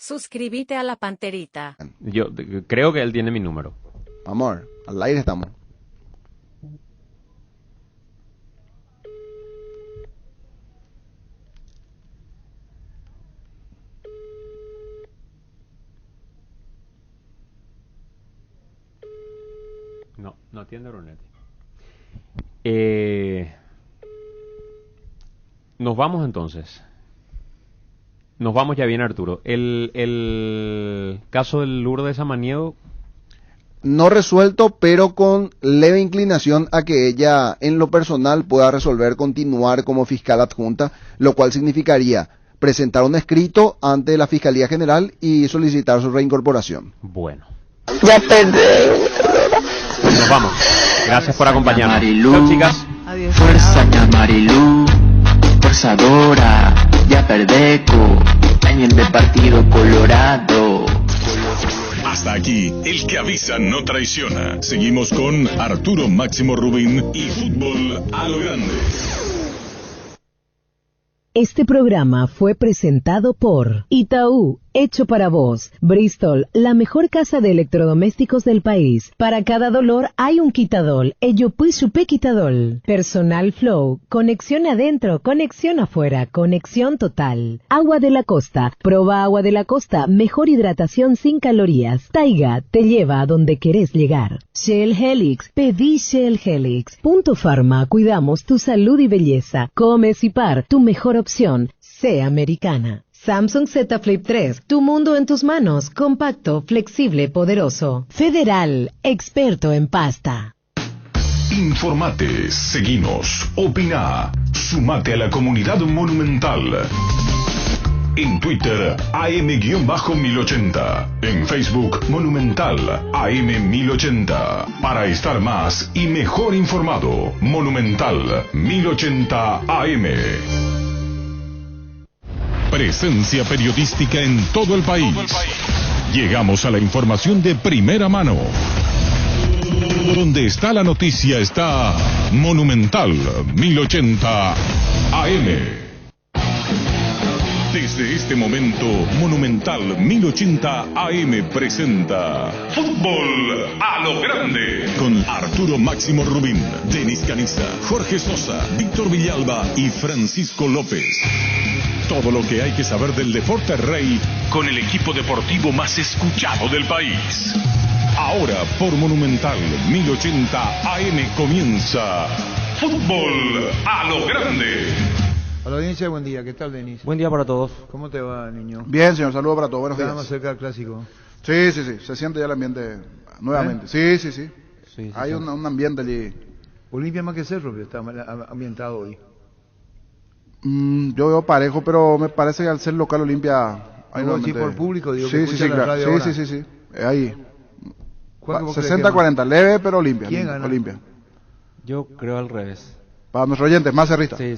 Suscríbete a la Panterita. Yo creo que él tiene mi número. Amor, al aire estamos. No atiende Brunetti. Nos vamos entonces. Nos vamos ya bien, Arturo. El caso del Lourdes Samaniego. No resuelto, pero con leve inclinación a que ella, en lo personal, pueda resolver continuar como fiscal adjunta, lo cual significaría presentar un escrito ante la Fiscalía General y solicitar su reincorporación. Bueno. Ya perdí. Nos vamos. Gracias por acompañarnos. Chao, chicas. Adiós. Fuerza Marilu, forzadora, ya perdeco, año de partido Colorado. Hasta aquí, el que avisa no traiciona. Seguimos con Arturo Máximo Rubín y Fútbol a lo Grande. Este programa fue presentado por Itaú, hecho para vos. Bristol, la mejor casa de electrodomésticos del país. Para cada dolor hay un quitadol. Ello pues supe quitadol. Personal Flow, conexión adentro, conexión afuera, conexión total. Agua de la Costa, proba Agua de la Costa, mejor hidratación sin calorías. Taiga, te lleva a donde querés llegar. Shell Helix, pedí Shell Helix. Punto Pharma, cuidamos tu salud y belleza. Come Cipar, tu mejor opción. Sé americana. Samsung Z Flip 3, tu mundo en tus manos, compacto, flexible, poderoso. Federal, experto en pasta. Informate, seguinos, opina, sumate a la comunidad monumental. En Twitter, AM-1080. En Facebook, Monumental, AM1080. Para estar más y mejor informado, Monumental 1080 AM. Presencia periodística en todo el país. Llegamos a la información de primera mano. Donde está la noticia está Monumental 1080 AM. Desde este momento, Monumental 1080 AM presenta Fútbol a lo Grande con Arturo Máximo Rubín, Denis Caniza, Jorge Sosa, Víctor Villalba y Francisco López. Todo lo que hay que saber del deporte rey con el equipo deportivo más escuchado del país. Ahora por Monumental 1080 AM comienza Fútbol a lo Grande. Hola, audiencia, buen día. ¿Qué tal, Denis? Buen día para todos. ¿Cómo te va, niño? Bien, señor, saludos para todos. Buenos Estamos días. cerca del clásico. Sí, se siente ya el ambiente nuevamente. Sí. Hay un ambiente allí. Olimpia más que Cerro, pero está ambientado hoy. Yo veo parejo, pero me parece que al ser local Olimpia hay No, nuevamente... sí, por público, digo, Sí, que sí, escucha la claro. radio ahora. Sí. Ahí. ¿Cuál que vos crees que 60-40, leve, pero Olimpia. ¿Quién gana? Olimpia. Yo creo al revés. Para nuestros oyentes, más cerristas. Sí.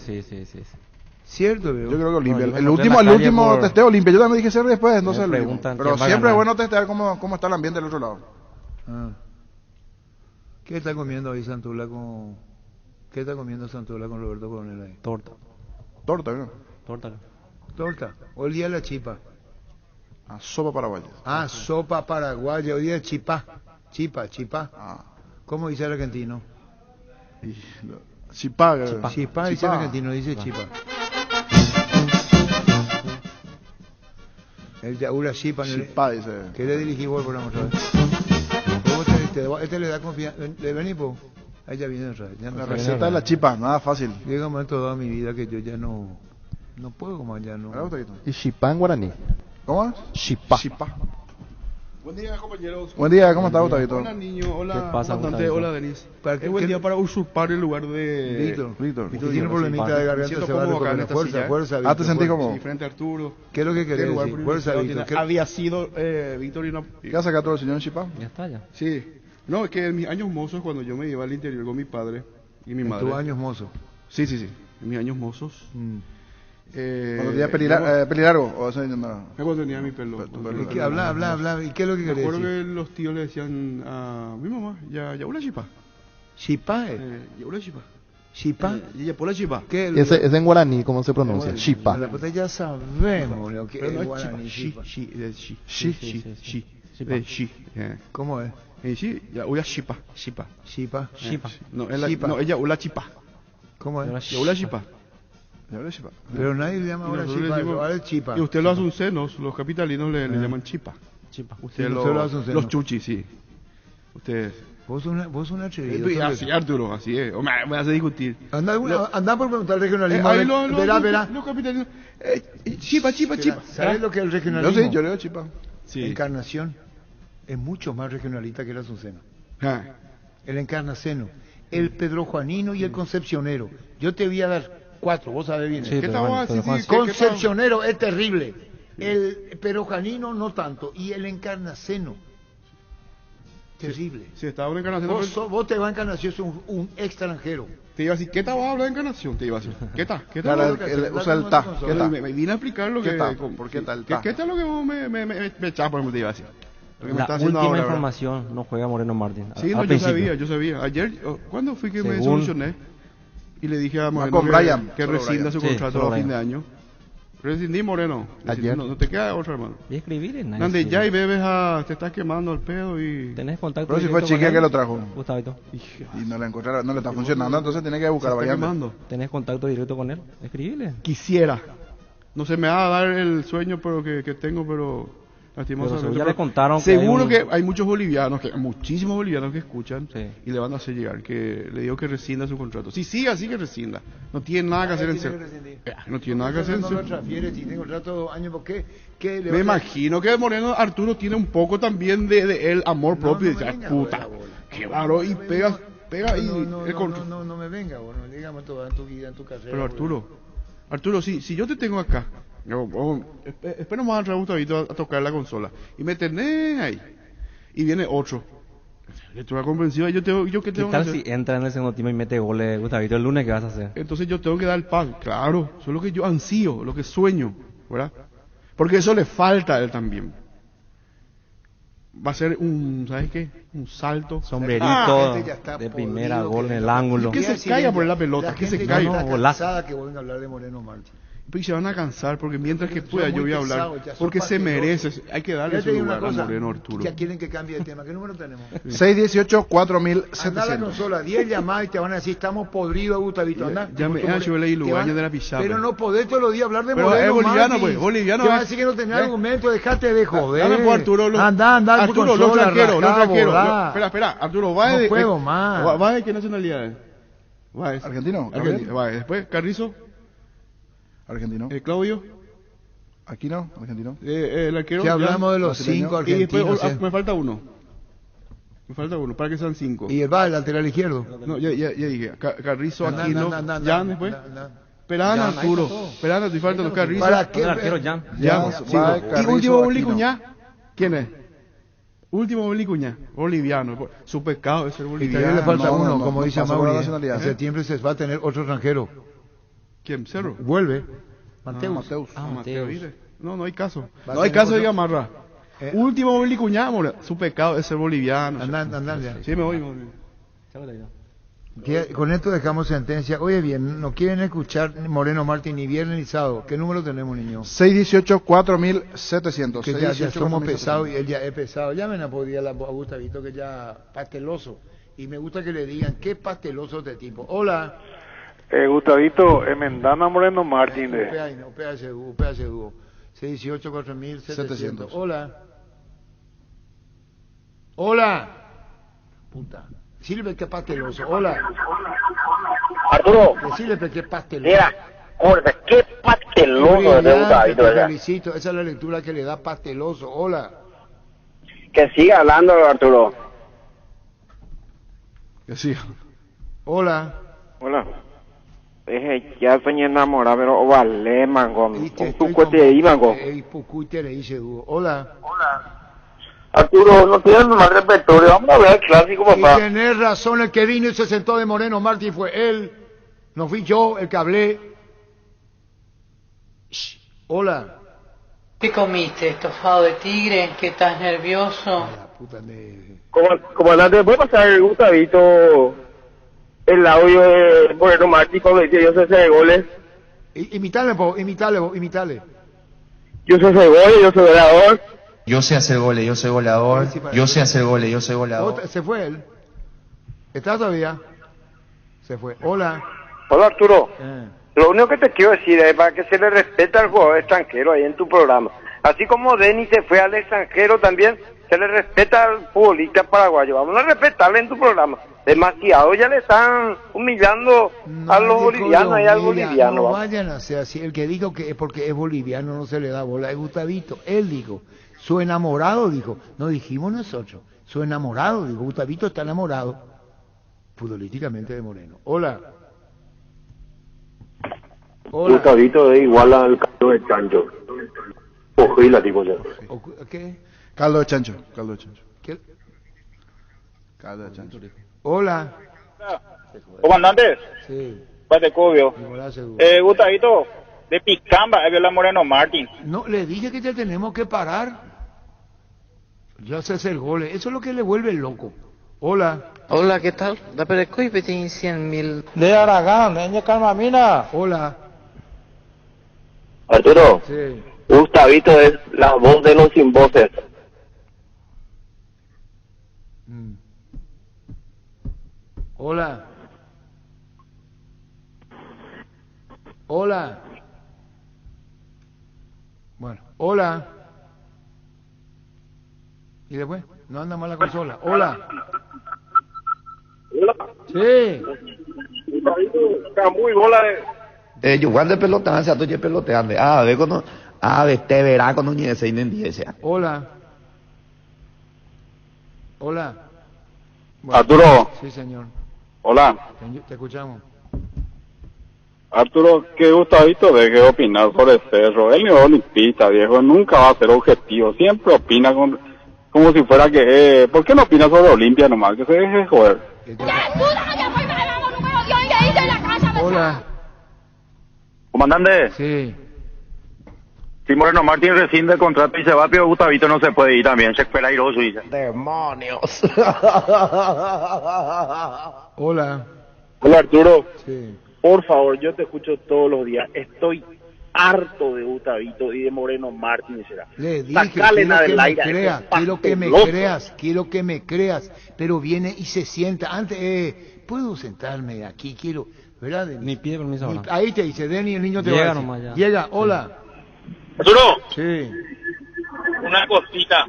Cierto, veo. Yo creo que Olimpia. No, yo el me último, encontré en la calle último por- testeo Olimpia. Yo también dije Cerro después, entonces el último. preguntan Pero quién va a siempre es ganar. bueno testear cómo está el ambiente del otro lado. Ah. ¿Qué está comiendo ahí Santula con... ¿Qué está comiendo Santula con Roberto Coronel ahí? Torta. Torta, ¿no? Torta. Hoy día la chipa. Sopa paraguaya. Ah, sopa paraguaya. Hoy día chipá. Chipa. Ah. ¿Cómo dice el argentino? Chipá. Chipá dice el argentino, dice chipa. El Yaura Chipa. Chipá, dice. ¿Qué le dirigí vos por la otra vez? Este le da confianza. ¿Le vení vos? Ahí ya viene otra vez. Ya no La sé. receta de la chipa, nada fácil. Llega un momento dado en mi vida que yo ya no puedo como ya no. ¿Y chipá en guaraní? ¿Cómo es? Chipá. Buen día, compañeros. Buen día, ¿cómo está, Gustavito? Hola, niño. Hola, ¿Qué pasa, bastante. Gustavito? Hola, Denis. ¿Para Qué buen día para usurpar el lugar de... Víctor. Tiene un problemita de garganta, siento se va a cómodo acá en recuperar. esta Fuerza. silla, Ah, ¿te sentís como? Sí, frente a Arturo. ¿Qué es lo que Qué querés lugar decir? Fuerza, privilegiado Víctor. tiene. Había sido Víctor y no... ¿Qué hace acá todo el señor en chipá? Ya está, ya. Sí. No, es que en mis años mozos, cuando yo me iba al interior con mi padre y mi En madre. tus años mozo. Sí. En mis años mozos. Cuando tenía pelilargo. O sea, no. Cuando tenía mi pelo. ¿Y qué? Habla. ¿Y qué es lo que Me querés acuerdo decir? que los tíos le decían a mi mamá, ya una chipa. Chipá, Ya una chipa. ¿Chipa? Por la chipa. ¿Qué? Ese es en guaraní, ¿cómo se pronuncia? Chipa. La puta ya sabemos lo que Pero no es es chipa. guaraní, chipa. ¿Cómo es? Sí, ya ula chipa. ¿Chipa? No, Chipa. no, ella ula chipa. ¿Cómo es? Ya ula chipa. Pero nadie le llama ahora Nosotros chipa, decimos- ahora es chipa. Y usted los asuncenos, los capitalinos le llaman chipa. Usted Sí, nosotros los asuncenos. los chuchis, sí. Ustedes. Vos un atrevido. Así, Arturo, así es. O me hace discutir. Anda por preguntar regionalismo. Ahí Verá. los capitalinos. Chipa. ¿Sabes lo que es el regionalismo? Yo leo chipa. Sí. Encarnación es mucho más regionalista que el azuceno. Ah. El encarnaceno, el pedrojuanino y el concepcionero. Yo te voy a dar 4, vos sabés bien. Sí, ¿Qué pero tal bueno, vos? pero Sí, Juan- sí, Concepcionero es terrible. El pedrojuanino no tanto. Y el encarnaceno. Terrible. Si estaba en encarnación, Vos te vas a Encarnación, sos un extranjero. te iba a decir, ¿qué tal vas a hablar de encarnación? Te iba a decir, ¿qué tal? Claro, usa el ta. ¿Qué tal? Me vine a explicar lo ¿Qué que... tal? ¿Por qué tal ta? ¿Qué tal lo que vos me echás, por ejemplo, te iba a decir? Lo que me La está haciendo última ahora, ¿verdad? información no juega Moreno Martín. Sí, al no, yo principio. sabía. Ayer, ¿cuándo fui que me Según- solucioné? Y le dije a Moreno con Brian, que solo rescinda Brian. su Sí, contrato solo a fin Brian. de año. Rescindí, Moreno. Ayer. No te queda otra, hermano. Y escribir en Ande ya y bebes te estás quemando el pedo y... ¿Tenés contacto Pero si fue directo con Chiqui él, que lo trajo. Gustavito? Y no la encontraron, no le está funcionando, entonces tiene que buscar Se está variantes. quemando. ¿Tenés contacto directo con él? Escribile. Quisiera. No se me va a dar el sueño pero que tengo, pero lastimosamente. Pero ya le contaron que seguro hay que un- hay muchos bolivianos, muchísimos bolivianos que escuchan Sí. y le van a hacer llegar que le digo que rescinda su contrato. Sí, sigue así que rescinda. No tiene nada que hacer en serio. No tiene nada que hacer en No lo serio. transfiere, si tengo contrato 2 años, ¿por qué? ¿Qué le Me vas a- imagino que Moreno Arturo tiene un poco también de el amor propio. no me y dice, venga, puta, bola, bola. qué baro. Y pega y el control. No me venga, bueno, digamos toda en tu vida, en tu carrera. Pero Arturo, si yo te tengo acá, espero más entrar Gustavito a tocar la consola y me tenés ahí y viene otro. Yo estoy convencido, yo qué ¿Qué tengo que tal hacer. si entra en el segundo tiempo y mete goles, Gustavito? El lunes, ¿qué vas a hacer? Entonces yo tengo que dar el paso, claro, eso es lo que yo ansío, lo que sueño, ¿verdad? Porque eso le falta a él también. Va a ser ¿sabes qué? Un salto. Sombrerito gente ya está de primera, podrido, gol en que el no- ángulo. Que se caiga por la pelota, que se gente caiga. ya está No, golazo. cansada que vuelvan a hablar de Moreno Martín. Y se van a cansar porque mientras que Son pueda yo muy voy a hablar. pesados, ya son Porque se pastelosos. merece, hay que darle Ya su te digo una lugar a cosa, Moreno Arturo. ya quieren que cambie de tema. ¿Qué número tenemos? 618 Anda a la 4700. consola, 10 llamadas y te van a decir, estamos podridos, Gustavito. Anda. Ya me Como tú, yo leí te Lugaña van- de la Pizarra. Pero no podés todos los días hablar de Pero Moreno es boliviano, Martín. pues, boliviano Te van a es. decir que no tenés ¿Eh? argumento, dejate de joder. Dame por Arturo. Anda, Arturo, por los consola, tranqueros, los rajá, tranqueros. volá. Espera, Arturo, va No de... puedo más. ¿Va de qué nacionalidad es? Va de... Argentino, Argentino. Va, después, Carrizo, Argentino. Claudio, Aquí no, argentino. el arquero. Si ya. hablamos de los brasileño. 5 Y después, argentinos. me falta uno. Para que sean 5. Y el lateral izquierdo. No, ya dije. Carrizo, Anda, Aquino, anda, Jan después. anda. Esperan, Jan, Arturo. ahí está todo. Esperan, te faltan los Carrizo. ¿Para qué? El arquero Jan. Jan, Ya, sí. va, Y Carrizo, último Aquino. Bolicuñá. ¿Quién es? Último Bolicuñá. Boliviano. Su pecado es ser Y boliviano. todavía le falta no, uno, no, como no dice pasa por la Mauri. nacionalidad. En septiembre se va a tener otro extranjero. ¿Quién? Cerro. Vuelve. Mateus. Mateus. Ah, Mateo, Mateus. ¿viste? No hay caso. Va a No hay tener caso de otro- Gamarra. Último Bolicuñá, more. Su pecado es ser boliviano. Anda ya. Sí, me voy. Con esto dejamos sentencia. Oye, bien, no quieren escuchar ni Moreno Martín ni viernes ni sábado. ¿Qué número tenemos, niño? 618 4700. Que ya 618 somos 4700. pesados y él ya es pesado. Llamen a podía a Gustavito que ya pasteloso. Y me gusta que le digan, qué pasteloso este tipo. Hola. Gustavito, Mendana Moreno Martín. Upea ese dúo. 618 4700. Hola. Hola. Puta. Silve que pasteloso. Hola. Arturo. Decirle que pasteloso. Mira, gorda, qué pasteloso de Gustavito, Te ¿verdad? felicito. Esa es la lectura que le da pasteloso. Hola. Que siga hablando, Arturo. Que siga. Hola. Hola. Ya estoy enamorado, pero vale, mango. Viste, Con tu estoy coche de ahí, mango. Pucuite le dice dúo. Hola. Arturo, no tienes más repertorio. Vamos a ver el clásico, Y papá. tenés razón, el que vino y se sentó de Moreno Martín fue él. No fui yo el que hablé. Shh. Hola. ¿Qué comiste? ¿Estofado de tigre? ¿Que estás nervioso? La puta de... Comandante, ¿puede pasar el Gustavito el audio de Moreno Martí cuando dice yo sé hacer goles. Imitale, imitale. Yo sé hacer goles, yo soy goleador. Yo sé hacer goles, yo soy goleador. Yo sé hacer goles, yo soy goleador. Se fue él. ¿Está todavía? Se fue. Hola. Hola Arturo. Lo único que te quiero decir es para que se le respete al jugador extranjero ahí en tu programa. Así como Denis se fue al extranjero también, se le respeta al futbolista paraguayo. Vamos a respetarle en tu programa. Demasiado ya le están humillando a los bolivianos y al boliviano. No vamos. vayan a ser así. El que dijo que es porque es boliviano no se le da bola. Es Gustavito. Él dijo. Su enamorado dijo. No dijimos nosotros. Su enamorado dijo. Gustavito está enamorado futbolísticamente de Moreno. Hola. Hola. Gustavito es igual al caldo de chancho. Ojila, tipo ya. ¿Qué? Caldo de chancho. Caldo de chancho. ¿Qué? Caldo de chancho. Hola. Comandante. Sí. Patecubio. Gustavito, de Picamba, es Viola Moreno Martín. No, le dije que ya tenemos que parar. Ya se hace el gol. Eso es lo que le vuelve loco. Hola. Hola, ¿qué tal? Da pereco y petín 100.000. De Aragán, de Calmamina. Hola. Arturo. Sí. Gustavito es la voz de los sin voces. Hola. Hola. Bueno, hola. ¿Y después? No anda mal la consola. Hola. Hola. Sí. Está muy bola de... Yo guardo pelota, se atoye peloteando. Ve cuando... te verá cuando ni ese ni dice. Hola. Hola. Arturo. Sí, señor. Hola. Te escuchamos. Arturo, qué Gustavito de qué opinar sobre Cerro. Él no es olimpista, viejo, nunca va a ser objetivo. Siempre opina como si fuera que... ¿por qué no opina sobre Olimpia nomás? Que se deje joder. Hola. Comandante. Sí. Si Moreno Martín rescinde el contrato y se va, pero Gustavito no se puede ir también. Se espera airoso y dice. ¡Demonios! Hola. Hola Arturo. Sí. Por favor, yo te escucho todos los días. Estoy harto de Gustavito y de Moreno Martín. Le dije, quiero que me creas, pero viene y se sienta. Antes, puedo sentarme aquí, quiero, ¿verdad? Ni pide permiso ahora. Ahí te dice, Denny, el niño te Llega va a decir. nomás ya. Llega, hola. Arturo. Sí. Una cosita.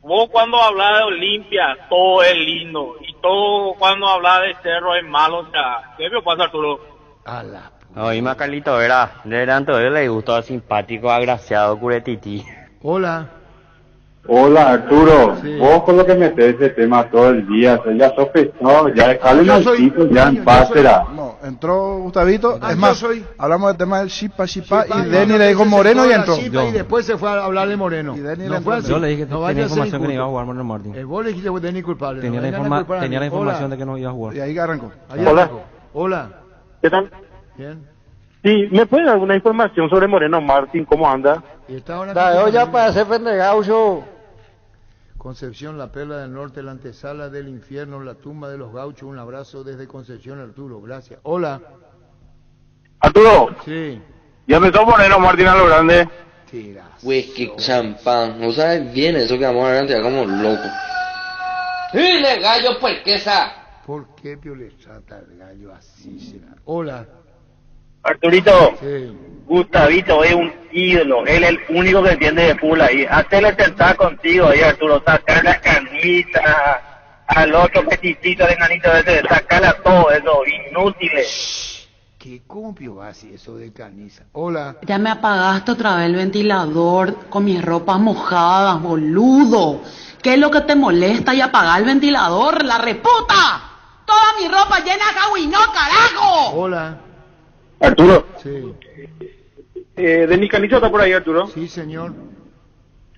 Vos cuando hablas de Olimpia, todo es lindo. Y todo cuando hablas de Cerro es malo. O sea, ¿qué me pasa, Arturo? Oíme, Carlito, verá. De tanto él le gustó simpático, agraciado, curetiti. Hola. Hola Arturo, vos con lo que metes ese tema todo el día, ya sospechó, ya dejale al tipo, ya en paz será. No, entró Gustavito, es más, hablamos del tema del Shipa y no, Denny le dijo Moreno y entró. Y después se fue a hablar de Moreno. Yo le dije que tenía información que no iba a jugar Moreno Martín. Vos le dijiste que Denny culpable. Tenía la información de que no iba a jugar. Y ahí arrancó. Hola. ¿Qué tal? Bien. Sí, ¿me pueden dar alguna información sobre Moreno Martín? ¿Cómo anda? Ya para hacer pendegaucho. Concepción, la perla del norte, la antesala del infierno, la tumba de los gauchos. Un abrazo desde Concepción, Arturo. Gracias. Hola. Arturo. Sí. Ya empezó Moreno Martín a lo grande. Whisky, champán. ¿No sabes bien eso que vamos a ver ya como loco? ¡Dile, gallo puerquesa! ¿Por qué Pio le trata al gallo así? Será? Hola. Arturito. Sí. Gustavito es un ídolo, él es el único que entiende de fútbol ahí. Hazle sentar contigo ahí, Arturo, sacar la canita, al otro petitito de nanito ese, sacarle a todo eso, inútiles. ¿Qué copio hace eso de caniza? Hola. Ya me apagaste otra vez el ventilador con mis ropas mojadas, boludo. ¿Qué es lo que te molesta y apagar el ventilador, la reputa? Toda mi ropa llena de agua y no, carajo. Hola. Arturo. Sí. Denis Canizo está por ahí, Arturo. Sí, señor.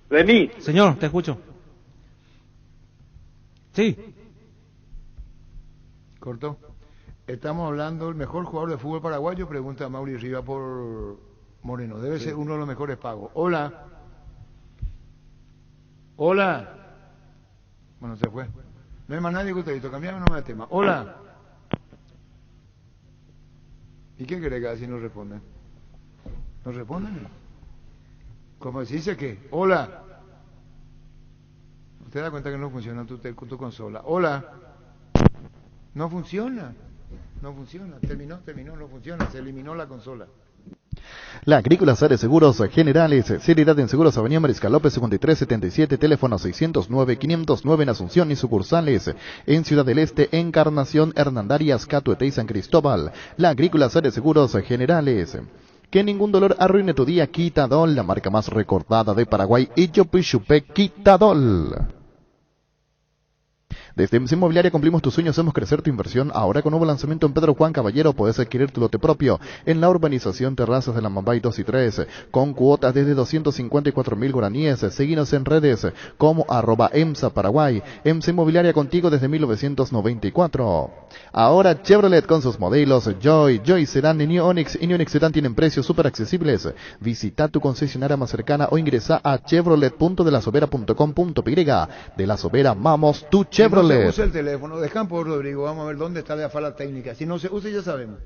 Denis. Señor, te escucho. Sí. Cortó. Estamos hablando del mejor jugador de fútbol paraguayo, pregunta Mauri Riva por Moreno. Debe ser uno de los mejores pagos. Hola. Hola. Bueno, se fue. No hay más nadie, Gustavito. Cambiame nomás de tema. Hola. ¿Y qué cree que así no responden? ¿No responden? Como si dice que, hola. ¿Usted da cuenta que no funciona tu consola? Hola. No funciona. No funciona. Terminó, no funciona. Se eliminó la consola. La Agrícola Sare Seguros Generales, seriedad en seguros, Avenida Mariscal López 5377, teléfono 609-509 en Asunción y sucursales en Ciudad del Este, Encarnación, Hernandarias, Catuete y San Cristóbal. La Agrícola Sare Seguros Generales. Que ningún dolor arruine tu día, Quitadol, la marca más recordada de Paraguay, y Yopichupe Quitadol. Desde MC Inmobiliaria cumplimos tus sueños, hacemos crecer tu inversión. Ahora con nuevo lanzamiento en Pedro Juan Caballero podés adquirir tu lote propio en la urbanización Terrazas de la Mambay 2 y 3 con cuotas desde 254.000 guaraníes. Seguinos en redes como @EMSA Paraguay. MC Inmobiliaria contigo desde 1994. Ahora Chevrolet con sus modelos Joy Sedan y New Onix y New Onix Sedan tienen precios súper accesibles. Visita tu concesionaria más cercana o ingresa a chevrolet.delasobera.com.py. De La Sobera, vamos tu Chevrolet. Si no se usa el teléfono, dejan por Rodrigo, vamos a ver dónde está la fala técnica. Si no se usa, ya sabemos.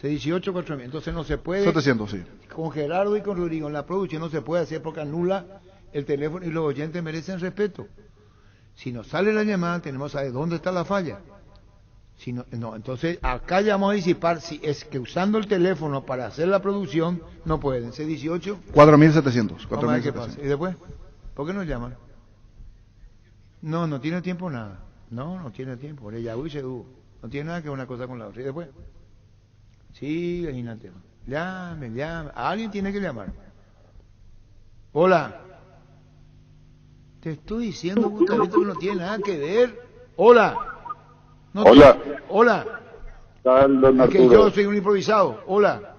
C18-4000. Entonces no se puede. 700, sí. Con Gerardo y con Rodrigo en la producción no se puede hacer porque anula el teléfono y los oyentes merecen respeto. Si nos sale la llamada, tenemos que saber dónde está la falla. Si no, entonces acá ya vamos a disipar si es que usando el teléfono para hacer la producción no pueden. C18. 4700. Vamos a ver qué pasa. ¿Y después? ¿Por qué nos llaman? No tiene tiempo nada. No tiene tiempo. No tiene nada que ver una cosa con la otra. ¿Y después? Sí, imagínate. Llame. Alguien tiene que llamar. Hola. Te estoy diciendo, Gustavito, que no tiene nada que ver. Hola. Hola. Don Es que Arturo. yo soy un improvisado. Hola.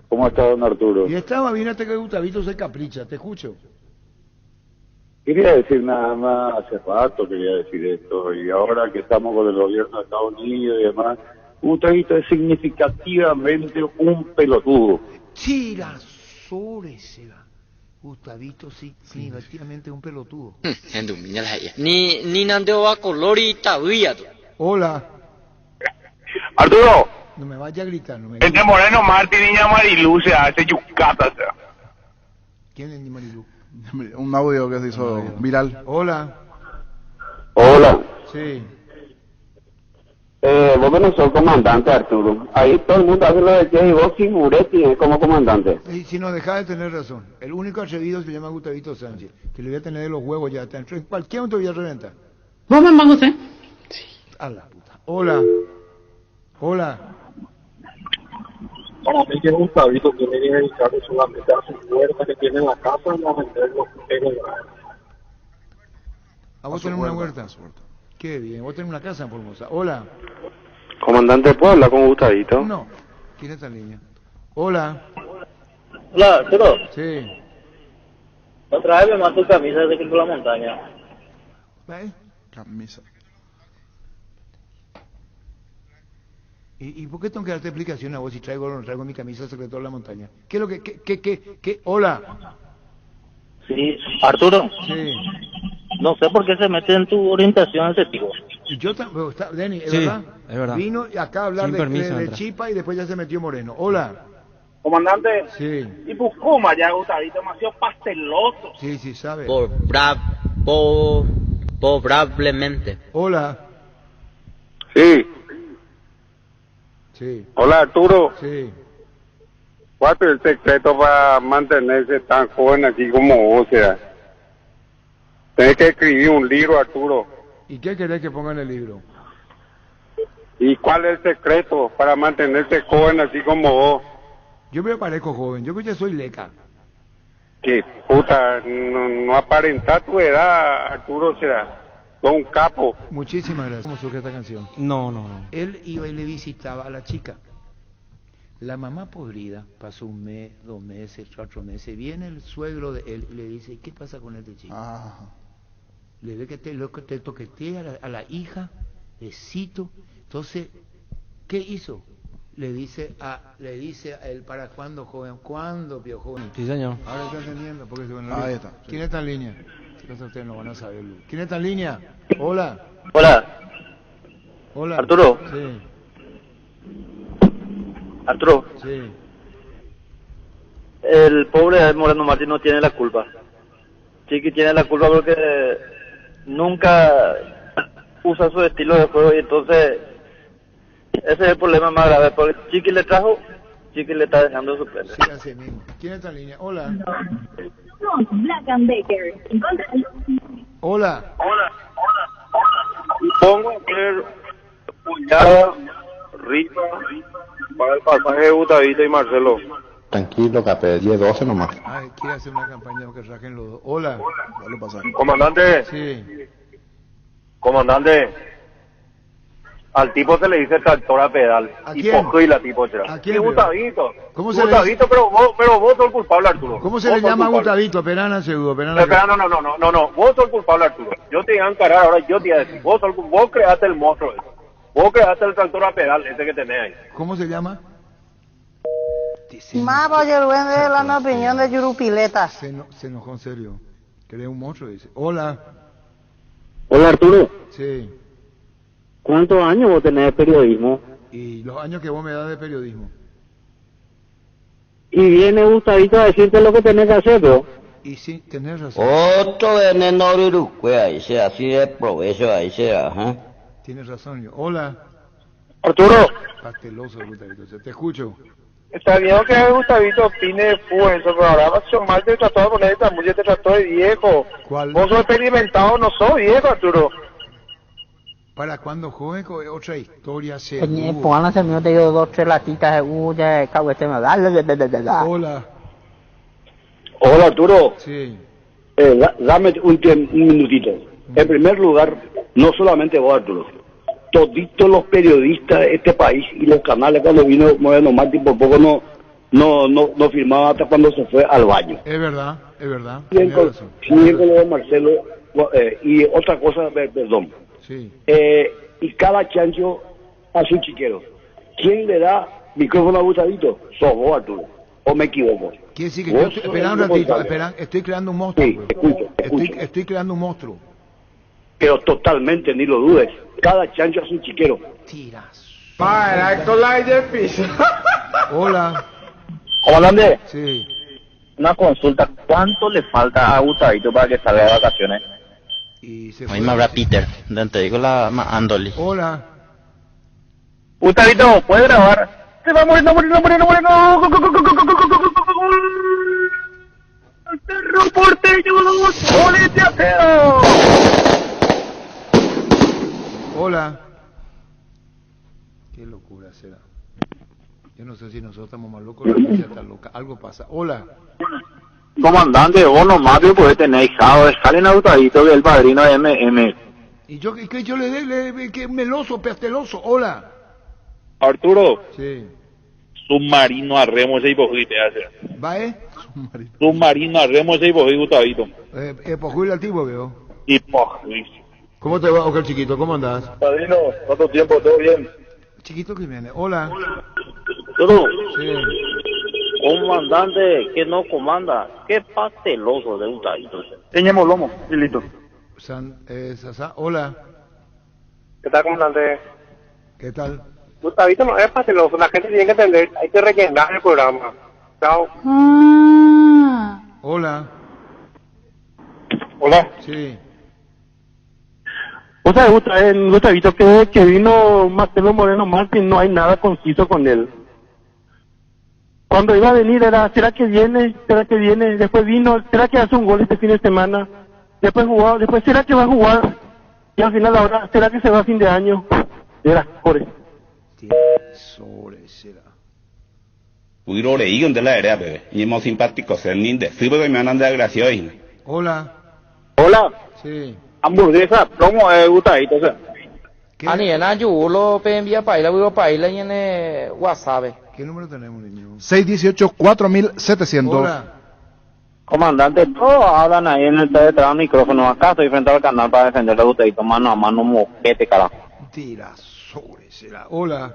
¿Cómo está don Arturo? Y estaba bien hasta que Gustavito se capricha. Te escucho. Quería decir nada más, hace rato quería decir esto, y ahora que estamos con el gobierno de Estados Unidos y demás, Gustavito es significativamente un pelotudo. Gustavito sí, significativamente un pelotudo. Ni nandeo va colorita vía. Hola. Arturo. No me vaya a gritar, no me Entre Moreno Martín y Niña Marilú se hace yucata. ¿Quién es Niña Marilú? Un audio que se hizo viral. Hola. Sí. Vos no sos comandante, Arturo. Ahí todo el mundo hace lo de que y vos figuretti como comandante. Y si no deja de tener razón. El único atrevido se llama Gustavito Sánchez. Que le voy a tener de los huevos ya. En cualquier momento voy a reventar. ¿Vos me van usted? Sí. A la puta. Hola. Para mí que Gustavito tiene que dedicarse solamente a su huerta que tiene en la casa, no a vender los pelos. ¿A vos tenés una huerta? Qué bien. ¿Vos tenés una casa en Formosa? Hola. Comandante, ¿puedo hablar con Gustavito? No. ¿Quién está en línea? Hola. Hola, Arturo. Sí. Otra vez me mandó tu camisa de Cristo de la Montaña. Camisa. ¿Y por qué tengo que darte explicación a vos si traigo o no traigo mi camisa de Secreto de la Montaña? ¿Qué es lo que? Hola. Sí, Arturo. Sí. No sé por qué se mete en tu orientación ese tipo. Y yo también, Denny, ¿es Sí, verdad? es verdad. Vino acá a hablar Sin permiso, de entra. Chipa y después ya se metió Moreno. Hola. Comandante. Sí. Y Pucuma ya, Gustavito, demasiado pasteloso. Sí, sabe. Probablemente. Hola. Sí. Sí. Hola, Arturo. Sí. ¿Cuál es el secreto para mantenerse tan joven aquí como vos, sea? Tenés que escribir un libro, Arturo. ¿Y qué querés que ponga en el libro? ¿Y cuál es el secreto para mantenerse joven así como vos? Yo me parezco joven, yo que ya soy leca. Que puta, no aparenta tu edad, Arturo, será. Sos un capo. Muchísimas gracias. ¿Cómo surge esta canción? No. Él iba y le visitaba a la chica. La mamá podrida, pasó 1 mes, 2 meses, 4 meses, viene el suegro de él y le dice, ¿qué pasa con este chico? Le ve que te toquetea a la hija, besito. Entonces, ¿qué hizo? Le dice a él, ¿para cuándo, joven? ¿Cuándo, pio joven? Sí, señor. Ahora está entendiendo, porque Ahí está. ¿Quién está en línea? Ustedes no van a saber. ¿Quién está en línea? Hola. Hola. Hola. Arturo. Sí. Arturo, Sí. el pobre Moreno Martín no tiene la culpa. Chiqui tiene la culpa porque nunca usa su estilo de juego y entonces ese es el problema más grave. Porque Chiqui le trajo, Chiqui le está dejando su pelo. Sí, así mismo. ¿Quién está en línea? Hola. Black and Decker. Hola. Pongo a poner puñada, rifa, para el pasaje de Gustavito y Marcelo. Tranquilo, Capé, 10-12 nomás. Ay, quiere hacer una campaña que saquen los dos. Hola. Dale pasaje. Comandante. Sí. Comandante. Al tipo se le dice tractor a pedal. ¿A y quién? pojuila, tipo, será. ¿A quién, Y Gustavito. ¿Cómo se le Gustavito, pero vos sos el culpable, Arturo. ¿Cómo se Vos le sos llama a culpable. Gustavito? Perana Seguro, Perana. Espera, no. Vos sos el culpable, Arturo. Yo te iba a encarar ahora, yo te iba a decir. Vos creaste el monstruo ese. Vos creaste el tractor a pedal ese que tenés ahí. ¿Cómo se llama? Más vaya el buen de la opinión de Yurupileta. Se enojó en serio. Quería un monstruo, dice. Hola. Hola Arturo, Sí. ¿cuántos años vos tenés de periodismo? Y los años que vos me das de periodismo. Y viene Gustavito a decirte lo que tenés que hacer, bro. Y sí, tenés razón. Otro veneno de Uruguay, ahí sea, así de provecho, ahí sea, ajá. Tienes razón. Yo. Hola. Arturo. Pasteloso, Gustavito. Te escucho. Está bien que Gustavito opine de fútbol, pero ahora mal te trató de poner esta música, te trató de viejo. ¿Cuál? Vos sos experimentado, no sos viejo, Arturo. Para cuando joven, otra historia se. Pónganse se me dio 2-3 latitas de ya cago este me da. Hola. Hola Arturo, Sí. dame un minutito. En primer lugar, no solamente vos Arturo, toditos los periodistas de este país y los canales cuando vino Moreno Martín por poco no firmaba hasta cuando se fue al baño. Es verdad, es verdad. Bien Tienes con, razón. bien con lo de Marcelo, y otra cosa, perdón. Sí. Y cada chancho a su chiquero. ¿Quién le da micrófono a Gustavito? Sos vos, Arturo. ¿O me equivoco? Quiere decir que Vos yo estoy, sos espera un el ratito, responsable. estoy creando un monstruo. Sí, escucho. Estoy creando un monstruo. Pero totalmente, ni lo dudes. Cada chancho a su chiquero. Hola. Comandante, Sí. una consulta. ¿Cuánto le falta a Gustavito para que salga de vacaciones? Y se Ahí me habrá Peter, te digo la Andoli. Hola. Gustavito, ¿puedes grabar? Se va muriendo. El perro porteño, ¡olete a cero! Hola. Qué locura será. Yo no sé si nosotros estamos más locos o la gente está loca. Algo pasa. Hola. Comandante, vos nomás te podés tener hijado, dejale a Gustavito que es el padrino de MM. Y yo que yo le dé que meloso, pasteloso. Hola. Arturo, Sí. submarino a remo ese hipojite hace. ¿Va, Submarino a remo ese hipojite, Gustavito. Pues Julio Altivo veo. Hipojite. ¿Cómo te va, Oscar Chiquito? ¿Cómo andás? Padrino, ¿cuánto tiempo? ¿Todo bien? Chiquito que viene. Hola. Arturo, Sí. comandante que no comanda, qué pasteloso de Gustavito. Teñemos lomo, y listo. Sasa. Hola. ¿Qué tal, comandante? ¿Qué tal? Gustavito no es pasteloso, la gente tiene que entender, hay que rellenar el programa. Chao. Hola. Hola. Sí. O sea, Gustavito, que vino Marcelo Moreno Martín, no hay nada conciso con él. Cuando iba a venir era, ¿será que viene? Después vino, ¿será que hace un gol este fin de semana? Después jugó, después ¿será que va a jugar? Y al final ahora, ¿será que se va a fin de año? Era, joder. será. Uiro le igon de la era, bebé. Y hemos simpáticos, el ninde. Fui porque me andan de agradecido. Hola. Hola. Sí. Hamburguesa, ¿cómo es Gustavito? Ani en ayulo pe envía paila, vivo paila y en WhatsApp. ¿Qué número tenemos, niño? 618-4700. Hola. Comandante, todos hablan ahí en el detrás del micrófono. Acá estoy frente al canal para defender a Gustavito mano a mano, mojete, carajo. Tira sobre será. Hola.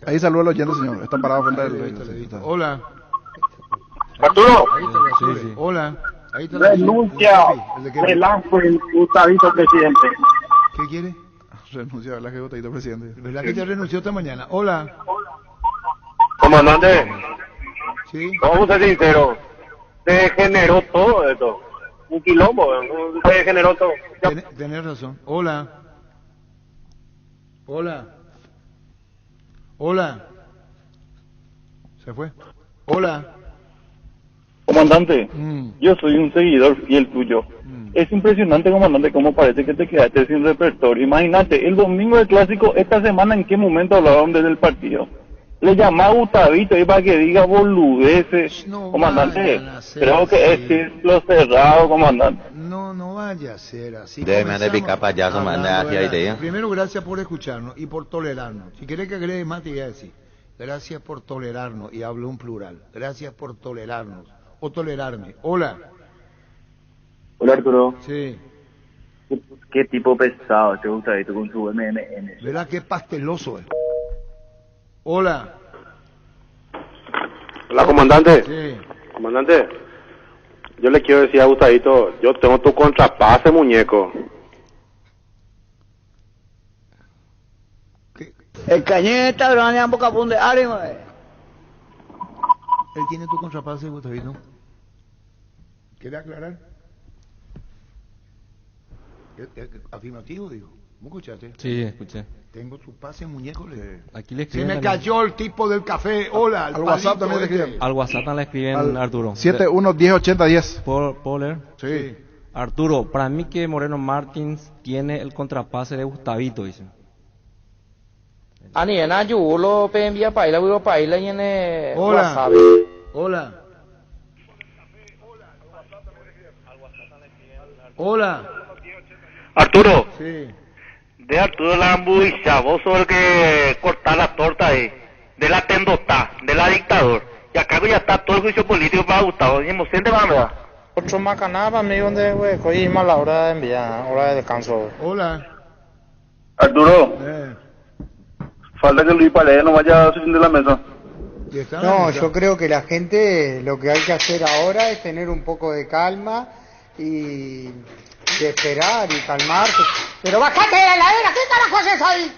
Ahí saluda al oyente, señor. Está parado frente al... Hola. Arturo. Ahí está la Sí. Hola. Ahí está la Renuncia el de qué? Velasco, el Gustavito presidente. ¿Qué quiere? Renuncia a la que Gustavo, presidente. ¿Verdad que ya renunció esta mañana? Hola. Comandante, Sí. vamos a ser sinceros, se generó todo esto, un quilombo, se generó todo. Tenés razón. Hola. Hola. Hola. ¿Se fue? Hola. Comandante, yo soy un seguidor fiel tuyo. Es impresionante, comandante, cómo parece que te quedaste sin repertorio. Imagínate, el domingo del clásico, esta semana, ¿en qué momento hablaron desde el partido? Le llamaba a Gustavito y para que diga boludeces, comandante. Creo que es círculo cerrado, comandante. No vaya a ser así. Debe de picar payaso, manda hacia ahí. Primero, gracias por escucharnos y por tolerarnos. Si querés que agregue más, te voy a decir. Gracias por tolerarnos, y hablo en plural. Gracias por tolerarnos, o tolerarme. Hola. Hola Arturo. Sí. Qué tipo pesado te gusta esto con su MMN. ¿Verdad que pasteloso es? Hola. Hola, comandante. Sí. Comandante, yo le quiero decir a Gustavito, yo tengo tu contrapase, muñeco. El cañeta, pero no boca punde ánimo. Él tiene tu contrapase, Gustavito. ¿Quiere aclarar? Afirmativo, digo. ¿Cómo escuchaste? Sí, escuché. Tengo tu pase, muñeco. Aquí le Se escriben me también. cayó el tipo del café. Hola. Al WhatsApp también le escriben. Al WhatsApp también le escriben, Al Arturo. 71108010. ¿Puedo leer? Sí. Arturo, para mí que Moreno Martins tiene el contrapase de Gustavito, dice. Ani en ayu lo pe envía paila huivo paila y en Hola. Hola. Hola. Arturo, Sí. de Arturo la ambuiza, vos sos el que corta la torta ahí, de la tendota, de la dictador. Y acá ya está todo el juicio político para Gustavo, y inocente va, ¿verdad? Otro macaná para mí donde, güey, hoy más la hora de enviar, hora de descanso. Hola. Arturo, falta que Luis Paredes no vaya a de la mesa. No, yo creo que la gente lo que hay que hacer ahora es tener un poco de calma y de esperar y calmarse. Pero bajate de la heladera, ¿qué carajo haces ahí?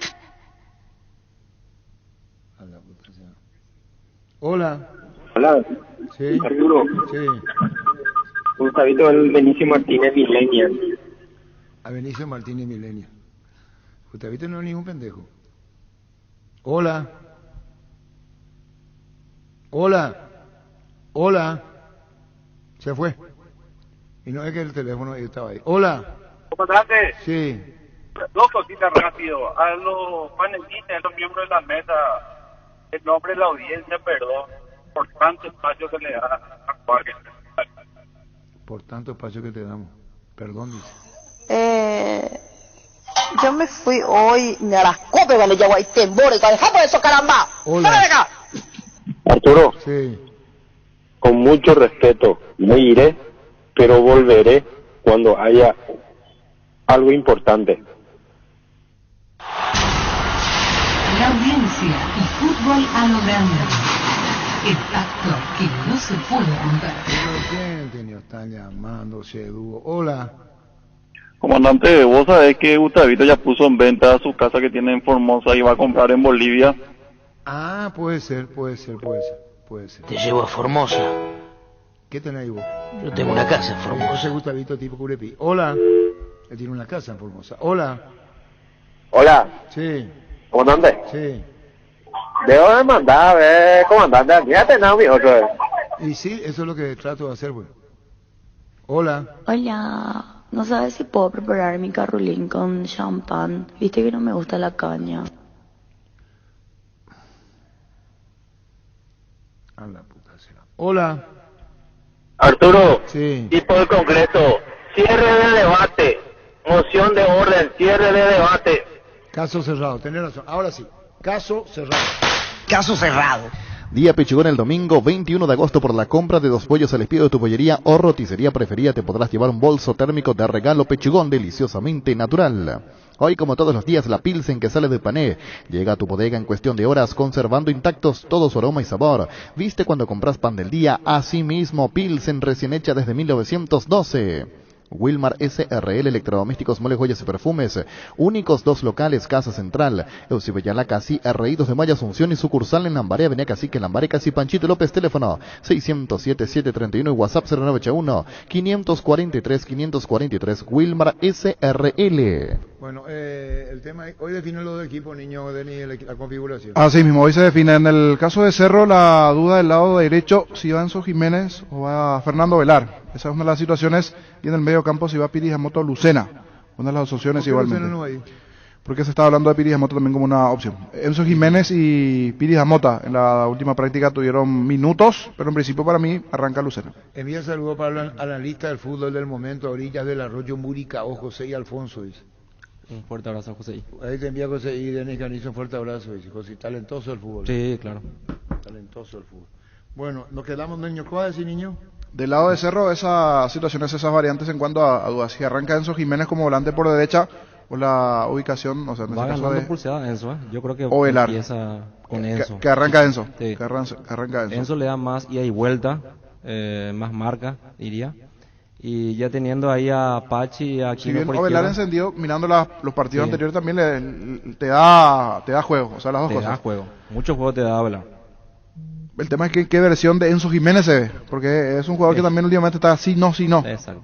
Hola. Hola. Sí. Arturo. Sí. Gustavito, el Benicio Martínez Millennial. A Benicio Martínez Millennial. Gustavito no es ningún pendejo. Hola. Hola. Hola. Se fue. Y no es que el teléfono estaba ahí. Hola. Comandante. Sí. Dos cositas rápido. A los panelistas, a los miembros de la mesa, en nombre de la audiencia, perdón por tanto espacio que le da a Juárez. Por tanto espacio que te damos. Perdón, dice. Yo me fui hoy, me a las copas, vale, ya guay, tembores, deja por eso, caramba. Hola. ¡Dale acá! Arturo, Sí. con mucho respeto, me iré, pero volveré cuando haya algo importante. La audiencia y fútbol a lo grande. El pacto que no se puede romper. Pero gente, nos están llamando, ese dúo. Hola. Comandante, vos sabés que Gustavito ya puso en venta su casa que tiene en Formosa y va a comprar en Bolivia. Ah, puede ser. Te llevo a Formosa. ¿Qué tenés ahí vos? Yo tengo una casa en Formosa. Ese Gustavito tipo Curepi. Hola. Él tiene una casa en Formosa. Hola. Hola, Sí. comandante. Sí. Debo de mandar a ver, comandante, fíjate, no, mi otro. Y sí, eso es lo que trato de hacer, güey. Hola. Hola, no sabes si puedo preparar mi carrulín con champán. Viste que no me gusta la caña. A la puta será. Hola. Arturo, Sí. tipo del Congreso, cierre de debate, moción de orden, cierre de debate. Caso cerrado, tenés razón. Ahora sí. Caso cerrado. Caso cerrado. Día Pechugón el domingo 21 de agosto. Por la compra de 2 pollos al despido de tu pollería o roticería preferida te podrás llevar un bolso térmico de regalo Pechugón deliciosamente natural. Hoy, como todos los días, la Pilsen que sale de Pané llega a tu bodega en cuestión de horas, conservando intactos todo su aroma y sabor. ¿Viste cuando compras pan del día? Así mismo, Pilsen recién hecha desde 1912. Wilmar SRL Electrodomésticos, Muebles, Joyas y Perfumes. Únicos 2 locales, Casa Central, Eusebio Casi, R.I. 2 de Mayo, Asunción y sucursal en Lambaré, Avenida Cacique, Lambaré, Casi, Panchito López, teléfono 607-731 y WhatsApp 0981 543-543, Wilmar SRL. Bueno, el tema, hoy definen los dos equipos, niño, Denis, la configuración. Así mismo, hoy se define. En el caso de Cerro, la duda del lado derecho, si va Enzo Jiménez o va Fernando Velar. Esa es una de las situaciones. Y en el medio campo, si va Piris Amoto o Lucena. Una de las opciones igualmente. Lucena no va ahí? Porque se está hablando de Piris Amoto también como una opción. Enzo Jiménez y Piris Amota en la última práctica tuvieron minutos, pero en principio para mí arranca Lucena. Envía un saludo para el analista del fútbol del momento, a orillas del arroyo Muricao, José y Alfonso, dice. Un fuerte abrazo, José. Ahí te envía José y Denis Canizo, un fuerte abrazo, dice. José, talentoso el fútbol. Sí, claro. Talentoso el fútbol. Bueno, nos quedamos, niño. ¿Qué va a decir, niño? Del lado de Cerro, esas situaciones, esas variantes en cuanto a dudas. Si arranca Enzo Jiménez como volante por derecha, o la ubicación, o sea, en va este caso ganando de pulseada Enzo, Yo creo que o Velar. empieza con Enzo. Que arranca Enzo. Sí. Que arranca Enzo. Enzo le da más ida y vuelta, más marca, diría. Y ya teniendo ahí a Pachi y a Aquino Si bien por Ovelar izquierda, encendido, mirando los partidos Sí. anteriores también te da juego, o sea, las dos te cosas. da juego. Mucho juego te da Velar. El tema es que qué versión de Enzo Jiménez se ve, porque es un jugador que también últimamente está sí, no. Exacto.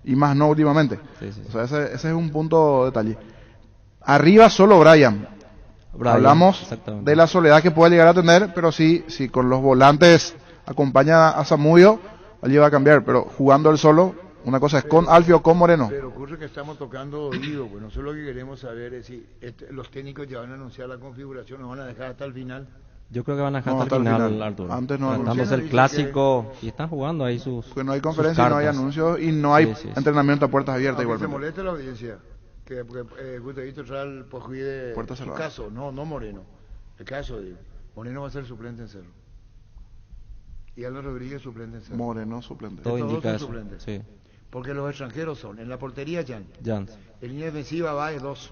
Y más no últimamente. Sí, sí, O sea, ese es un punto detalle. Arriba solo Brian. Hablamos exactamente. de la soledad que puede llegar a tener, pero sí con los volantes acompaña a Zamudio, allí va a cambiar, pero jugando él solo, una cosa es con Alfio o con Moreno. Pero ocurre que estamos tocando oído, pues nosotros lo que queremos saber es si los técnicos ya van a anunciar la configuración, nos van a dejar hasta el final. Yo creo que van a dejar No, hasta el hasta el final, final. Arturo. Antes no Tratándose anuncian. el clásico y están jugando ahí sus. Porque no hay conferencia, no hay anuncios y no hay entrenamiento a puertas abiertas Se igualmente. molesta la audiencia que Gustavito trae el Pojuí de Puerta su cerrada. caso, no Moreno. El caso, digo. Moreno va a ser suplente en Cerro. Y Aldo Rodríguez suplente en Cerro. Moreno suplente. Todo Estos indica dos eso. son suplentes. Sí. Porque los extranjeros son, en la portería Jan. Jan. En línea defensiva va de 2.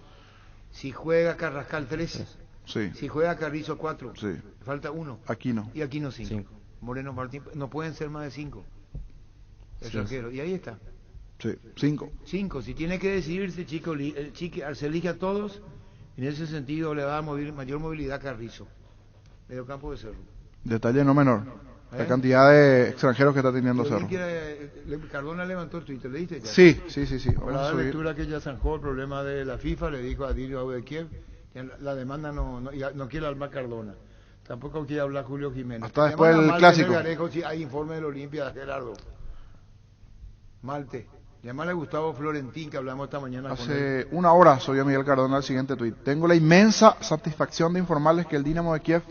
Si juega Carrascal 3. Sí. Si juega Carrizo 4. Sí. Falta 1. Aquino. Y Aquino 5. Moreno Martín, no pueden ser más de 5 extranjeros. Y ahí está. Sí, 5. 5. Si tiene que decidirse, se elige a todos. En ese sentido le da mayor movilidad a Carrizo. Medio campo de Cerro. Detalle no menor. La cantidad de extranjeros que está teniendo Yo vi Cerro. que, Cardona levantó el Twitter, ¿le diste ya? Sí. Vamos Para a dar subir. lectura que ya zanjó el problema de la FIFA, le dijo a Dirio de Kiev que la demanda no quiere hablar Cardona. Tampoco quiere hablar Julio Jiménez. Hasta después del Malte clásico. Melgarejo, si hay informe de la Olimpia, Gerardo. Malte. Llamale a Gustavo Florentín, que hablamos esta mañana con él. Hace una hora subió Miguel Cardona el siguiente tuit. Tengo la inmensa satisfacción de informarles que el Dinamo de Kiev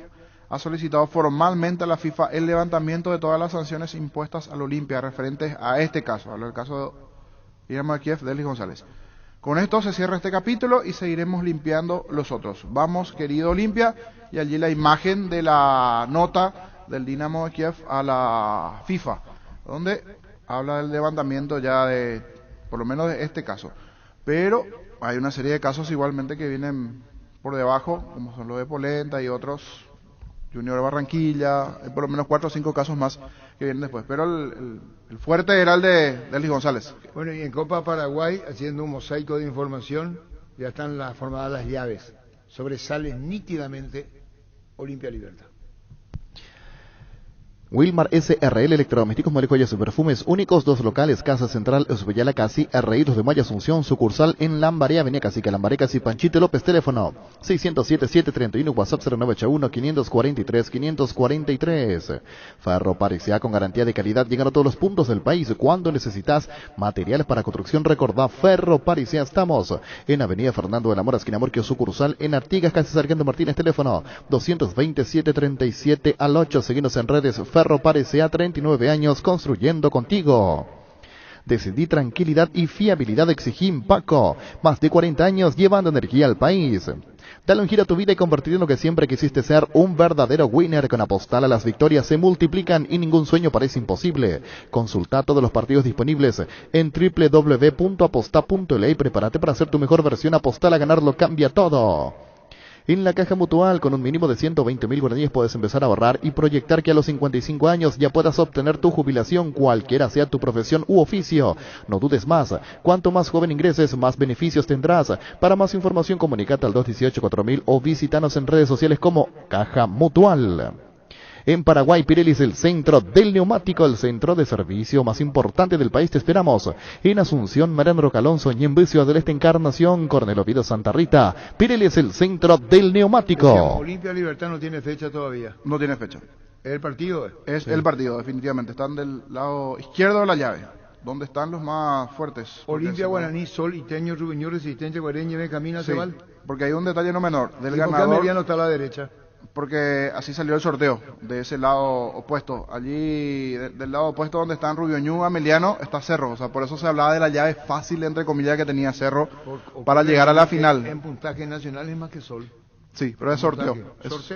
ha solicitado formalmente a la FIFA el levantamiento de todas las sanciones impuestas al Olimpia referentes a este caso, al caso de Dinamo de Kiev, Delis González. Con esto se cierra este capítulo y seguiremos limpiando los otros. Vamos, querido Olimpia, y allí la imagen de la nota del Dinamo de Kiev a la FIFA, donde habla del levantamiento ya de, por lo menos de este caso. Pero hay una serie de casos igualmente que vienen por debajo, como son los de Polenta y otros, Junior de Barranquilla, hay por lo menos 4 o 5 casos más que vienen después. Pero el fuerte era el de Delis González. Bueno, y en Copa Paraguay, haciendo un mosaico de información, ya están formadas las llaves. Sobresale nítidamente Olimpia Libertad. Wilmar SRL Electrodomésticos, Muebles, Joyas y Perfumes. Únicos 2 locales, Casa Central, Eusebio Casi, R.I. 2 de Mayo, Asunción, sucursal en Lambaré, Avenida Cacique, Lambaré, Casi, Panchito López, teléfono 607-731, WhatsApp 0981-543-543. Ferro Parecía, con garantía de calidad, llegan a todos los puntos del país. Cuando necesitas materiales para construcción, recordá Ferro Parecía. Estamos en Avenida Fernando de la Mora, esquina Morquio, sucursal en Artigas, casi Sargento Martínez, teléfono 227-37 Seguinos en redes. Ferro Parecía, 39 años construyendo contigo. Decidí tranquilidad y fiabilidad, exigí Paco. Más de 40 años llevando energía al país. Dale un giro a tu vida y convertirte en lo que siempre quisiste ser, un verdadero winner. Con Apostal a las victorias se multiplican y ningún sueño parece imposible. Consulta todos los partidos disponibles en www.aposta.la y prepárate para hacer tu mejor versión. Apostal a ganarlo cambia todo. En la Caja Mutual, con un mínimo de 120.000 guaraníes puedes empezar a ahorrar y proyectar que a los 55 años ya puedas obtener tu jubilación, cualquiera sea tu profesión u oficio. No dudes más. Cuanto más joven ingreses, más beneficios tendrás. Para más información, comunícate al 218-4000 o visítanos en redes sociales como Caja Mutual. En Paraguay, Pirelli es el centro del neumático, el centro de servicio más importante del país. Te esperamos en Asunción, Mariano Roca Alonso, Ñemby, Ciudad del Este, Encarnación, Coronel Oviedo, Santa Rita. Pirelli es el centro del neumático. Decíamos, Olimpia Libertad no tiene fecha todavía. No tiene fecha. ¿El partido? Es el partido, definitivamente. Están del lado izquierdo de la llave, donde están los más fuertes. Olimpia, Guaraní, Sol, Iteño, Rubiño, Resistencia, Guareña, Benjamín, Sí, Cebal. porque hay un detalle no menor. Del ¿Y por qué ganador, Ameriano está a la derecha? porque así salió el sorteo, de ese lado opuesto. Allí, del lado opuesto donde están Rubioñú, Ameliano, está Cerro. O sea, por eso se hablaba de la llave fácil, entre comillas, que tenía Cerro para llegar a la final. En puntaje nacional es más que Sol. Sí, pero es sorteo.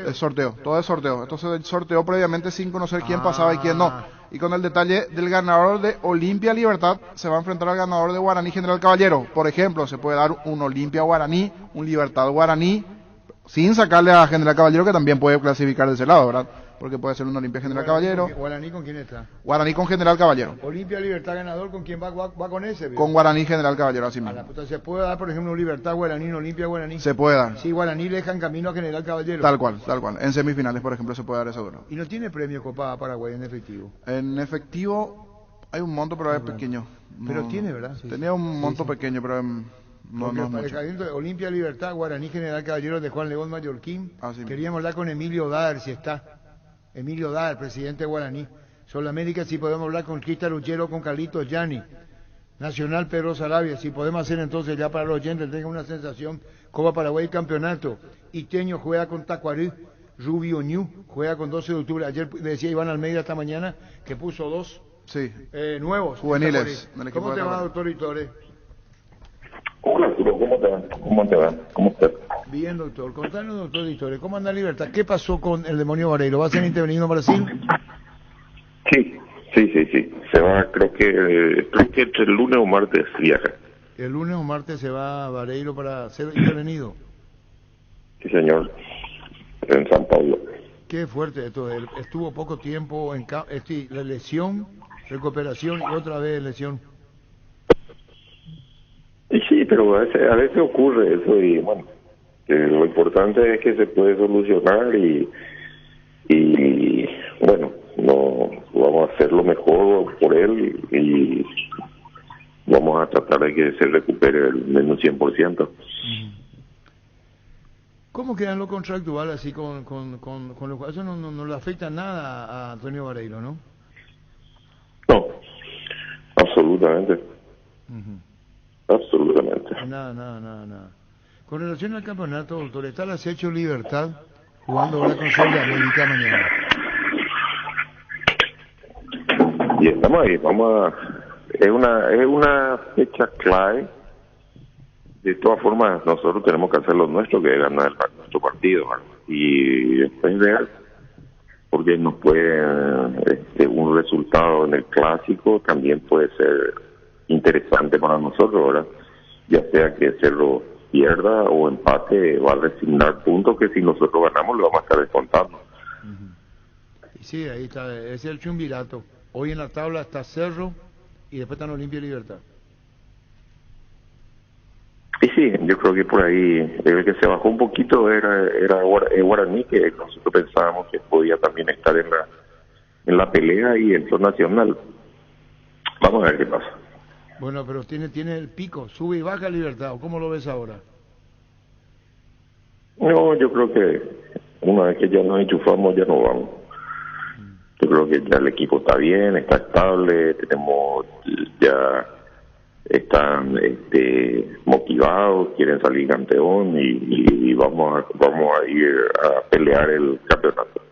Es sorteo, todo es sorteo. Entonces sorteó previamente sin conocer quién pasaba y quién no. Y con el detalle del ganador de Olimpia Libertad se va a enfrentar al ganador de Guaraní General Caballero. Por ejemplo, se puede dar un Olimpia Guaraní, un Libertad Guaraní, sin sacarle a General Caballero, que también puede clasificar de ese lado, ¿verdad? Porque puede ser un Olimpia General Caballero. ¿Guaraní con quién está? Guaraní con General Caballero. Olimpia Libertad ganador, ¿con quién va con ese? Con Guaraní General Caballero, así mismo. Entonces, ¿se puede dar, por ejemplo, un Libertad Guaraní, un Olimpia Guaraní? Se puede dar. Sí, Guaraní le dejan camino a General Caballero. Tal cual. En semifinales, por ejemplo, se puede dar ese duelo. ¿Y no tiene premio Copa Paraguay en efectivo? En efectivo hay un monto, pero es pequeño. Pero No, tiene, ¿verdad? Sí. Tenía un monto pequeño, pero no es para mucho. el Olimpia Libertad, Guaraní General Caballero de Juan León Mallorquín. Queríamos hablar con Emilio Dar, si está. Emilio Dar, presidente de Guaraní. Solamérica, si podemos hablar con Crista Luchero, con Carlitos Gianni. Nacional Pedro Sarabia, si podemos hacer entonces ya para los oyentes, tengan una sensación. Copa Paraguay campeonato. Iteño juega con Tacuarí. Rubio Ñu juega con 12 de octubre. Ayer decía Iván Almeida esta mañana que puso dos nuevos. Juveniles. ¿Cómo te va, doctor Itore? Hola, Arturo, ¿cómo te va? ¿Cómo estás? Bien, doctor. Contanos, doctor Itore, ¿cómo anda Libertad? ¿Qué pasó con el demonio Vareiro? ¿Va a ser intervenido en Brasil? Sí. Se va, creo que entre el lunes o martes viaja. El lunes o martes se va a Vareiro para ser intervenido. Sí, señor. En San Paulo. Qué fuerte esto. Estuvo poco tiempo en la lesión, recuperación y otra vez lesión. Y sí, pero a veces ocurre eso y bueno, lo importante es que se puede solucionar y bueno, no vamos a hacer lo mejor por él y vamos a tratar de que se recupere el menos 100%. ¿Cómo quedan lo contractual así con lo eso no le afecta nada a Antonio Vareiro, ¿no? No, absolutamente. Absolutamente. Nada. Con relación al campeonato, doctor, ¿está el acecho Libertad jugando ahora con Sol de América mañana? Y estamos ahí, es una fecha clave. De todas formas, nosotros tenemos que hacer lo nuestro, que es ganar nuestro partido, ¿no? Y después ver, porque nos puede, un resultado en el clásico también puede ser interesante para nosotros, ¿verdad? Ya sea que Cerro pierda o empate, va a resignar puntos que si nosotros ganamos lo vamos a estar descontando. Y sí, ahí está, es el Chumvirato. Hoy en la tabla está Cerro y después están Olimpia y Libertad. Y sí, yo creo que por ahí el que se bajó un poquito era Guaraní, que nosotros pensábamos que podía también estar en la pelea y en zona nacional. Vamos a ver qué pasa. Bueno, pero tiene el pico, sube y baja Libertad, ¿o cómo lo ves ahora? No, yo creo que una vez que ya nos enchufamos ya no vamos. Yo creo que ya el equipo está bien, está estable, ya están motivados, quieren salir campeón y vamos a ir a pelear el campeonato.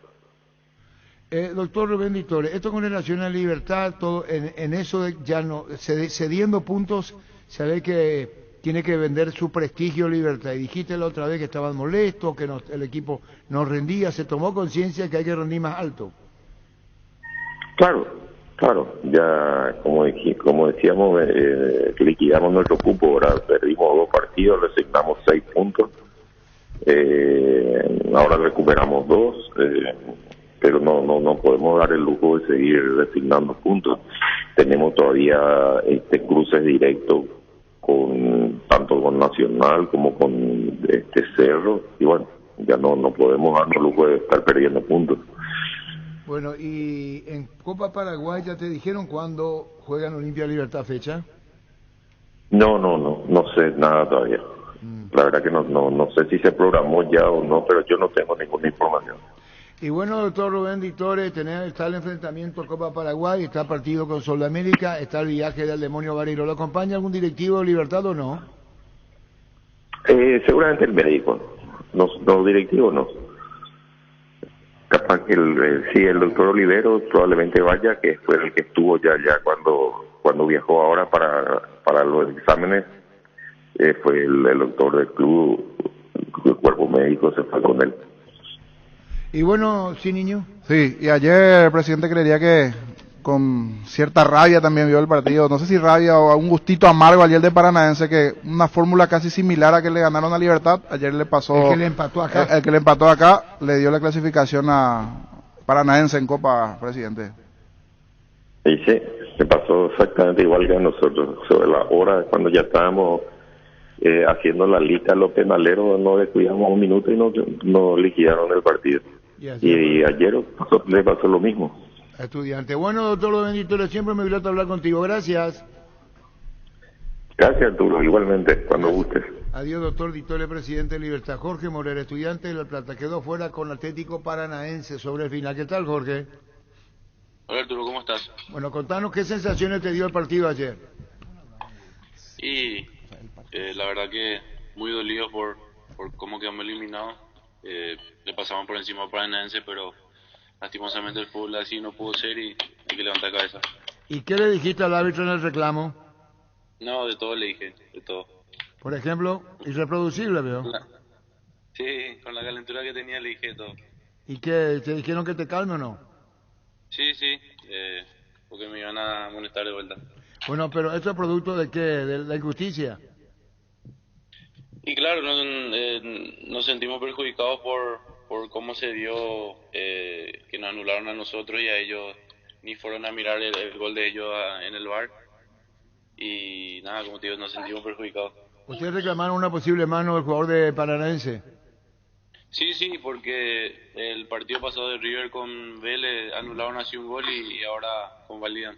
Doctor Rubén Ditore, esto con relación a Libertad, todo en eso de ya no cediendo puntos, se ve que tiene que vender su prestigio Libertad. Y dijiste la otra vez que estaban molestos, que el equipo no rendía, se tomó conciencia que hay que rendir más alto. Claro, ya como decíamos, liquidamos nuestro cupo, ahora perdimos 2 partidos, resignamos 6 puntos. ahora recuperamos 2, pero no podemos dar el lujo de seguir designando puntos. Tenemos todavía cruces directos tanto con Nacional como con Cerro, y bueno, ya no podemos darnos el lujo de estar perdiendo puntos. Bueno, y en Copa Paraguay ya te dijeron cuándo juegan Olimpia Libertad fecha. No sé nada todavía. La verdad que no sé si se programó ya o no, pero yo no tengo ninguna información. Y bueno, doctor Rubén Ditore, está el enfrentamiento Copa Paraguay, está el partido con Sudamérica, está el viaje del demonio Barilo. ¿Lo acompaña algún directivo de Libertad o no? Seguramente el médico, no directivo no. Capaz que el doctor Olivero probablemente vaya, que fue el que estuvo ya cuando viajó ahora para los exámenes, fue el doctor del club, el cuerpo médico se fue con él. Y bueno, sí, niño. Sí, y ayer el presidente creería que con cierta rabia también vio el partido, no sé si rabia o un gustito amargo ayer de Paranaense, que una fórmula casi similar a que le ganaron a Libertad, ayer le pasó. El que le empató acá. El que le empató acá le dio la clasificación a Paranaense en Copa, presidente. Y sí, se pasó exactamente igual que a nosotros, sobre la hora cuando ya estábamos haciendo la lista, los penaleros no descuidamos un minuto y nos liquidaron el partido. Y ayer le pasó lo mismo. Estudiante. Bueno, doctor Rubén Ditore, siempre me grato hablar contigo. Gracias. Gracias, Arturo. Igualmente, cuando gustes. Adiós, doctor Ditore, presidente de Libertad. Jorge Morera, estudiante de La Plata, quedó fuera con Atlético Paranaense sobre el final. ¿Qué tal, Jorge? Hola, Arturo, ¿cómo estás? Bueno, contanos qué sensaciones te dio el partido ayer. Y la verdad que muy dolido por cómo quedamos eliminados. Le pasamos por encima a Paranaense, pero lastimosamente el fútbol así no pudo ser y hay que levantar cabeza. ¿Y qué le dijiste al árbitro en el reclamo? No, de todo le dije, de todo. Por ejemplo, irreproducible, veo. Sí, con la calentura que tenía le dije todo. ¿Y qué? ¿Te dijeron que te calme o no? Sí, porque me iban a molestar de vuelta. Bueno, pero ¿esto es producto de qué? ¿De la injusticia? Y claro, nos sentimos perjudicados por cómo se dio que nos anularon a nosotros y a ellos ni fueron a mirar el gol de ellos en el VAR. Y nada, como te digo, nos sentimos perjudicados. ¿Ustedes reclamaron una posible mano del jugador de Paranaense? Sí, porque el partido pasado de River con Vélez anularon así un gol y ahora convalidan.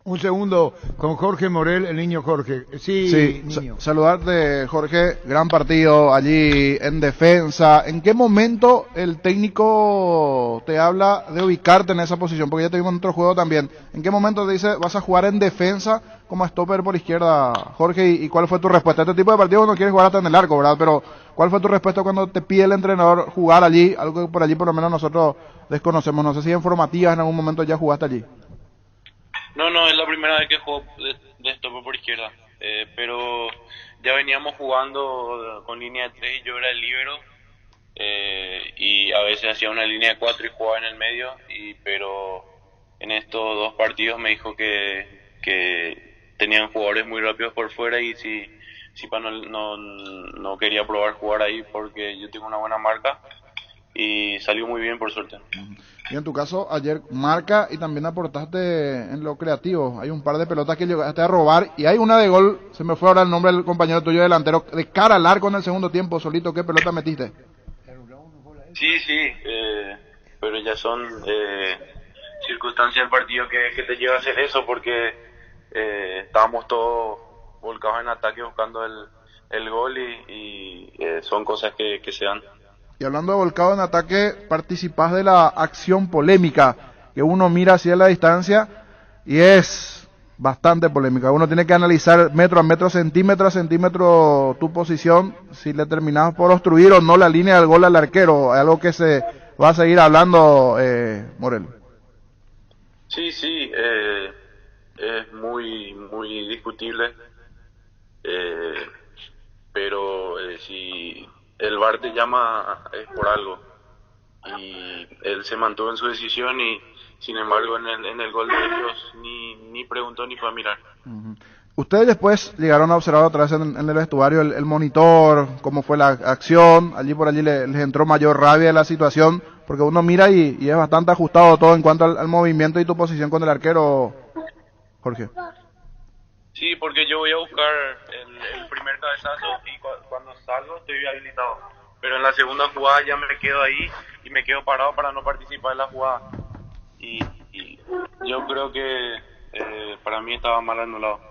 Un segundo, con Jorge Morel, el niño Jorge. Sí, niño. Saludarte, Jorge, gran partido allí en defensa. ¿En qué momento el técnico te habla de ubicarte en esa posición? Porque ya te vimos en otro juego también. ¿En qué momento te dice vas a jugar en defensa como stopper por izquierda, Jorge? ¿Y cuál fue tu respuesta? Este tipo de partido no quieres jugar hasta en el arco, ¿verdad? Pero ¿cuál fue tu respuesta cuando te pide el entrenador jugar allí? Algo que por allí por lo menos nosotros desconocemos. No sé si en formativas en algún momento ya jugaste allí. No, es la primera vez que juego de stopper por izquierda, pero ya veníamos jugando con línea de 3 y yo era el líbero, y a veces hacía una línea de 4 y jugaba en el medio, pero en estos 2 partidos me dijo que tenían jugadores muy rápidos por fuera y si no quería probar jugar ahí porque yo tengo una buena marca y salió muy bien por suerte. Y en tu caso, ayer marca y también aportaste en lo creativo. Hay un par de pelotas que llegaste a robar y hay una de gol, se me fue ahora el nombre del compañero tuyo delantero, de cara al arco en el segundo tiempo, solito. ¿Qué pelota metiste? Sí, pero ya son circunstancias del partido que te lleva a hacer eso porque estábamos todos volcados en ataque buscando el gol y son cosas que se dan. Y hablando de volcado en ataque, participás de la acción polémica, que uno mira hacia la distancia y es bastante polémica. Uno tiene que analizar metro a metro, centímetro a centímetro tu posición, si le terminás por obstruir o no la línea del gol al arquero. Es algo que se va a seguir hablando, Morel. Sí, es muy discutible, pero si el VAR te llama es por algo y él se mantuvo en su decisión y sin embargo en el gol de ellos ni preguntó ni fue a mirar. Ustedes después llegaron a observar otra vez en el vestuario el monitor, cómo fue la acción, allí por allí les entró mayor rabia de la situación, porque uno mira y es bastante ajustado todo en cuanto al movimiento y tu posición con el arquero, Jorge. Sí, porque yo voy a buscar el primer cabezazo y cuando salgo estoy habilitado. Pero en la segunda jugada ya me quedo ahí y me quedo parado para no participar en la jugada. Y yo creo que para mí estaba mal anulado.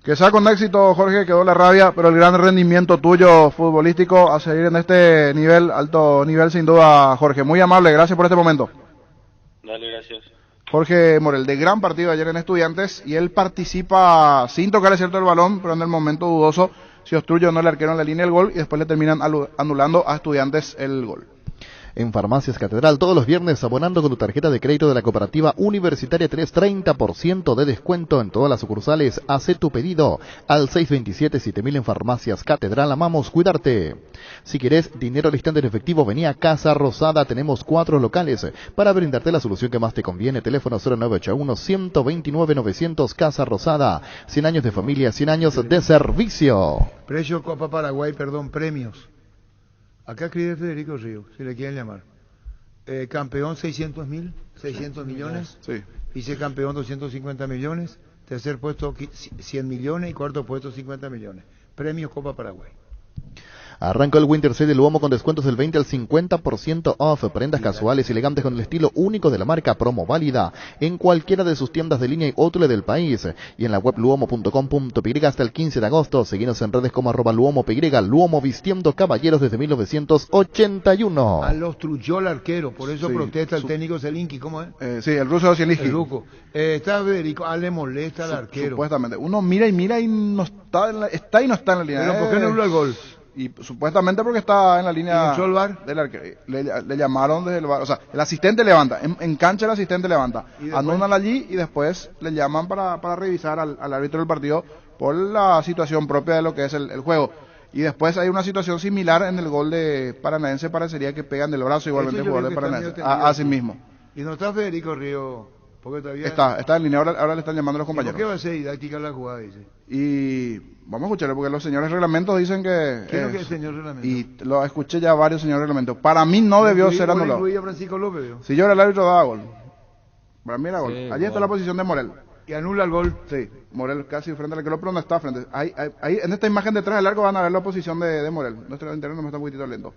Que sea con éxito, Jorge, quedó la rabia, pero el gran rendimiento tuyo futbolístico a seguir en este nivel, alto nivel sin duda, Jorge. Muy amable, gracias por este momento. Dale, gracias. Jorge Morel, de gran partido ayer en Estudiantes, y él participa sin tocar el cierto del balón, pero en el momento dudoso, si obstruye o no el arquero en la línea del gol, y después le terminan anulando a Estudiantes el gol. En Farmacias Catedral, todos los viernes, abonando con tu tarjeta de crédito de la Cooperativa Universitaria, tenés 30% de descuento en todas las sucursales. Hacé tu pedido al 627-7000 en Farmacias Catedral. Amamos cuidarte. Si querés dinero al instante en efectivo, vení a Casa Rosada. Tenemos 4 locales para brindarte la solución que más te conviene. Teléfono 0981-129-900, Casa Rosada. 100 años de familia, 100 años de servicio. Precio Copa Paraguay, premios. Acá escribe Federico Río, si le quieren llamar. Campeón 600 millones. Sí. Vicecampeón 250 millones. Tercer puesto 100 millones y cuarto puesto 50 millones. Premios Copa Paraguay. Arrancó el Winter Sale de Luomo con descuentos del 20 al 50% off. Prendas casuales y elegantes con el estilo único de la marca, promo válida en cualquiera de sus tiendas de línea y outlet del país. Y en la web luomo.com.py hasta el 15 de agosto. Seguinos en redes como @luomo.py. Luomo, vistiendo caballeros desde 1981. A los truchó el arquero, por eso Sí, protesta el técnico Zielinski, ¿cómo es? Sí, el ruso Zielinski. El ruco. Está Federico, le molesta al arquero. Supuestamente. Uno mira y no está está y no está en la línea. Pero ¿por qué no anuló el gol? Y supuestamente porque está en la línea ¿Y el VAR? del arquero. Le llamaron desde el VAR. O sea, el asistente levanta, en cancha el asistente levanta, anulan allí y después le llaman para revisar al árbitro del partido por la situación propia de lo que es el juego. Y después hay una situación similar en el gol de Paranaense, parecería que pegan del brazo igualmente el jugador de Paranaense. Así mismo. Y no está Federico Río, porque todavía... Está en línea, ahora le están llamando los compañeros. ¿Por qué va a ser didáctica la jugada, dice? Y vamos a escucharlo, porque los señores reglamentos dicen que... ¿Qué es lo que es el señor reglamento? Y lo escuché ya varios señores reglamentos. Para mí no debió ser anulado. ¿Incluía Francisco López? Si yo era el árbitro, daba gol. Para mí era gol. Sí, Allí está la posición de Morel. ¿Y anula el gol? Sí, Morel casi frente al arquero, pero no está frente. Ahí, en esta imagen detrás del arco van a ver la posición de Morel. Nuestro internet nos está un poquitito lento.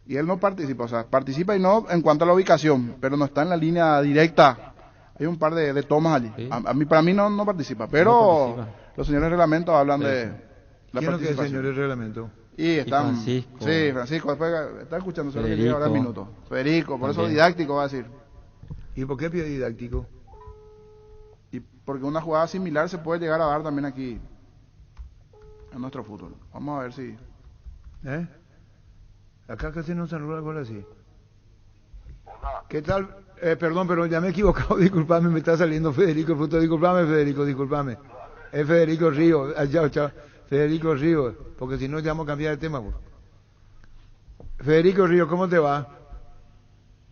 Y él no participa, o sea, participa y no en cuanto a la ubicación, pero no está en la línea directa. Hay un par de tomas allí. Sí. Para mí no participa, pero no participa. Los señores reglamentos hablan de la ¿quién participación. ¿Quién es el señor reglamento? Y están... Francisco. Sí, Francisco, después está escuchando solo que Federico. llega ahora en minutos. Federico, por eso didáctico va a decir. ¿Y por qué pide didáctico? Y porque una jugada similar se puede llegar a dar también aquí en nuestro fútbol. Vamos a ver si... Acá casi no se anula el gol así. ¿Qué tal? Perdón, pero ya me he equivocado, disculpame, me está saliendo Federico Fruto, disculpame Federico, disculpame. Es Federico Río, chao, Federico Río, porque si no ya vamos a cambiar de tema. Pues. Federico Río, ¿cómo te va?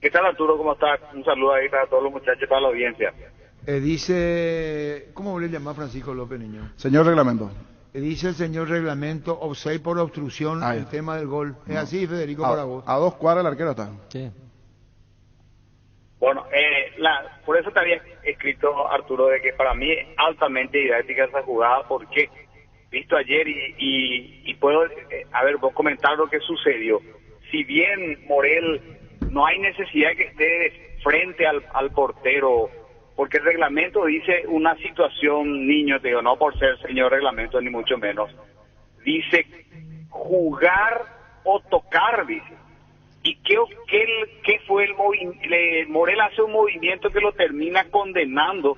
¿Qué tal, Arturo? ¿Cómo estás? Un saludo ahí para todos los muchachos, para la audiencia. Dice, ¿cómo le llama Francisco López, niño? Señor reglamento. Dice el señor reglamento, offside por obstrucción, el tema del gol. ¿Es así, Federico, para vos? A 2 cuadras el arquero está. Sí. Bueno, por eso te había escrito, Arturo, de que para mí es altamente didáctica esa jugada, porque visto ayer y puedo, vos comentar lo que sucedió. Si bien Morel no hay necesidad que esté frente al portero, porque el reglamento dice una situación, niño, te digo, no por ser señor reglamento ni mucho menos, dice jugar o tocar, dice. ¿Y qué fue el movimiento? Morel hace un movimiento que lo termina condenando,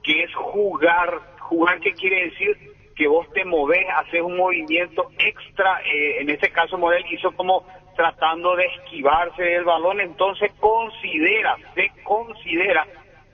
que es jugar. ¿Jugar qué quiere decir? Que vos te movés, haces un movimiento extra. En este caso Morel hizo como tratando de esquivarse del balón, entonces se considera,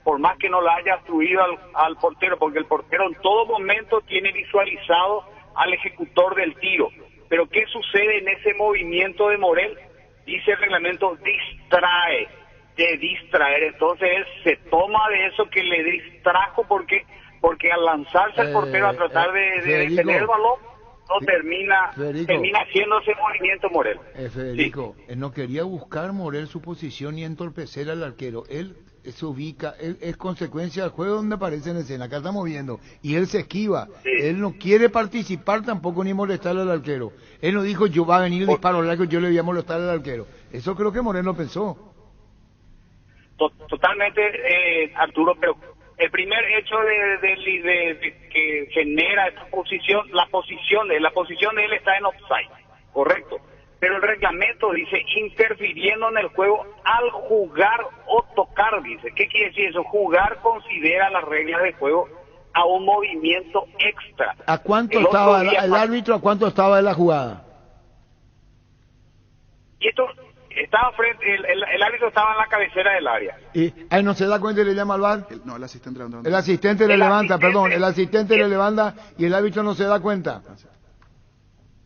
por más que no la haya obstruido al portero, porque el portero en todo momento tiene visualizado al ejecutor del tiro. Pero ¿qué sucede en ese movimiento de Morel? Dice el reglamento, de distraer. Entonces él se toma de eso que le distrajo porque porque al lanzarse el portero a tratar de Federico, detener el balón, no termina haciéndose movimiento Morel. Federico, él no quería buscar Morel su posición ni entorpecer al arquero. Él se ubica, él es consecuencia del juego donde aparece en escena. Acá estamos viendo. Y él se esquiva. Él no quiere participar tampoco ni molestar al arquero. Él no dijo, yo va a venir disparo largo, yo le voy a molestar al arquero. Eso creo que Morel no pensó. Totalmente, Arturo, pero el primer hecho de que genera esta posición, la posición de él está en offside, correcto. Pero el reglamento dice interfiriendo en el juego al jugar o tocar, dice. ¿Qué quiere decir eso? Jugar considera las reglas de juego a un movimiento extra. ¿A cuánto estaba el árbitro? ¿A cuánto estaba de la jugada? Y esto estaba frente, el árbitro estaba en la cabecera del área. Y ahí no se da cuenta y le llama al VAR. No, el asistente le levanta. El asistente le levanta, perdón, el asistente le levanta y el árbitro no se da cuenta.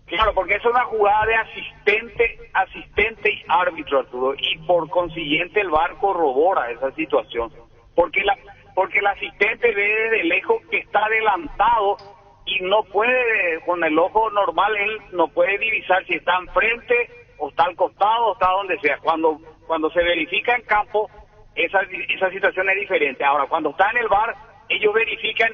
Claro, porque es una jugada de asistente y árbitro, Arturo, y por consiguiente el VAR corrobora esa situación, porque el asistente ve desde lejos que está adelantado y no puede, con el ojo normal, él no puede divisar si está enfrente o está al costado o está donde sea. Cuando se verifica en campo, esa situación es diferente. Ahora, cuando está en el VAR, ellos verifican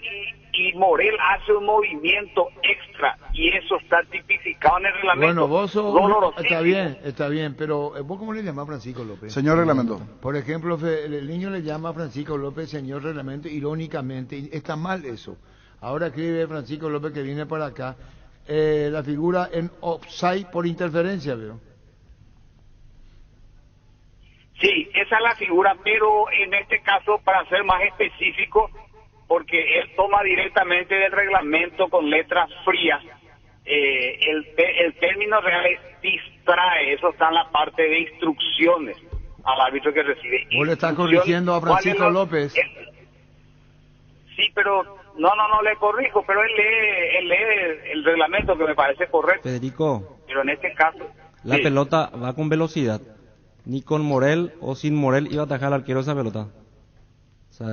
y Morel hace un movimiento extra y eso está tipificado en el reglamento. Bueno, vos está bien, pero ¿vos cómo le llamás a Francisco López? Señor reglamento. Por ejemplo, el niño le llama a Francisco López señor reglamento irónicamente, y está mal eso. Ahora escribe Francisco López que viene para acá, la figura en offside por interferencia, ¿veo? Sí, esa es la figura, pero en este caso, para ser más específico, porque él toma directamente del reglamento con letras frías, el término real es distrae, eso está en la parte de instrucciones al árbitro que recibe. ¿Vos le estás corrigiendo a Francisco López? Sí, pero no le corrijo, pero él lee el reglamento que me parece correcto. Federico, pero en este caso... la pelota va con velocidad. Ni con Morel o sin Morel iba a atajar al arquero esa pelota. O sea,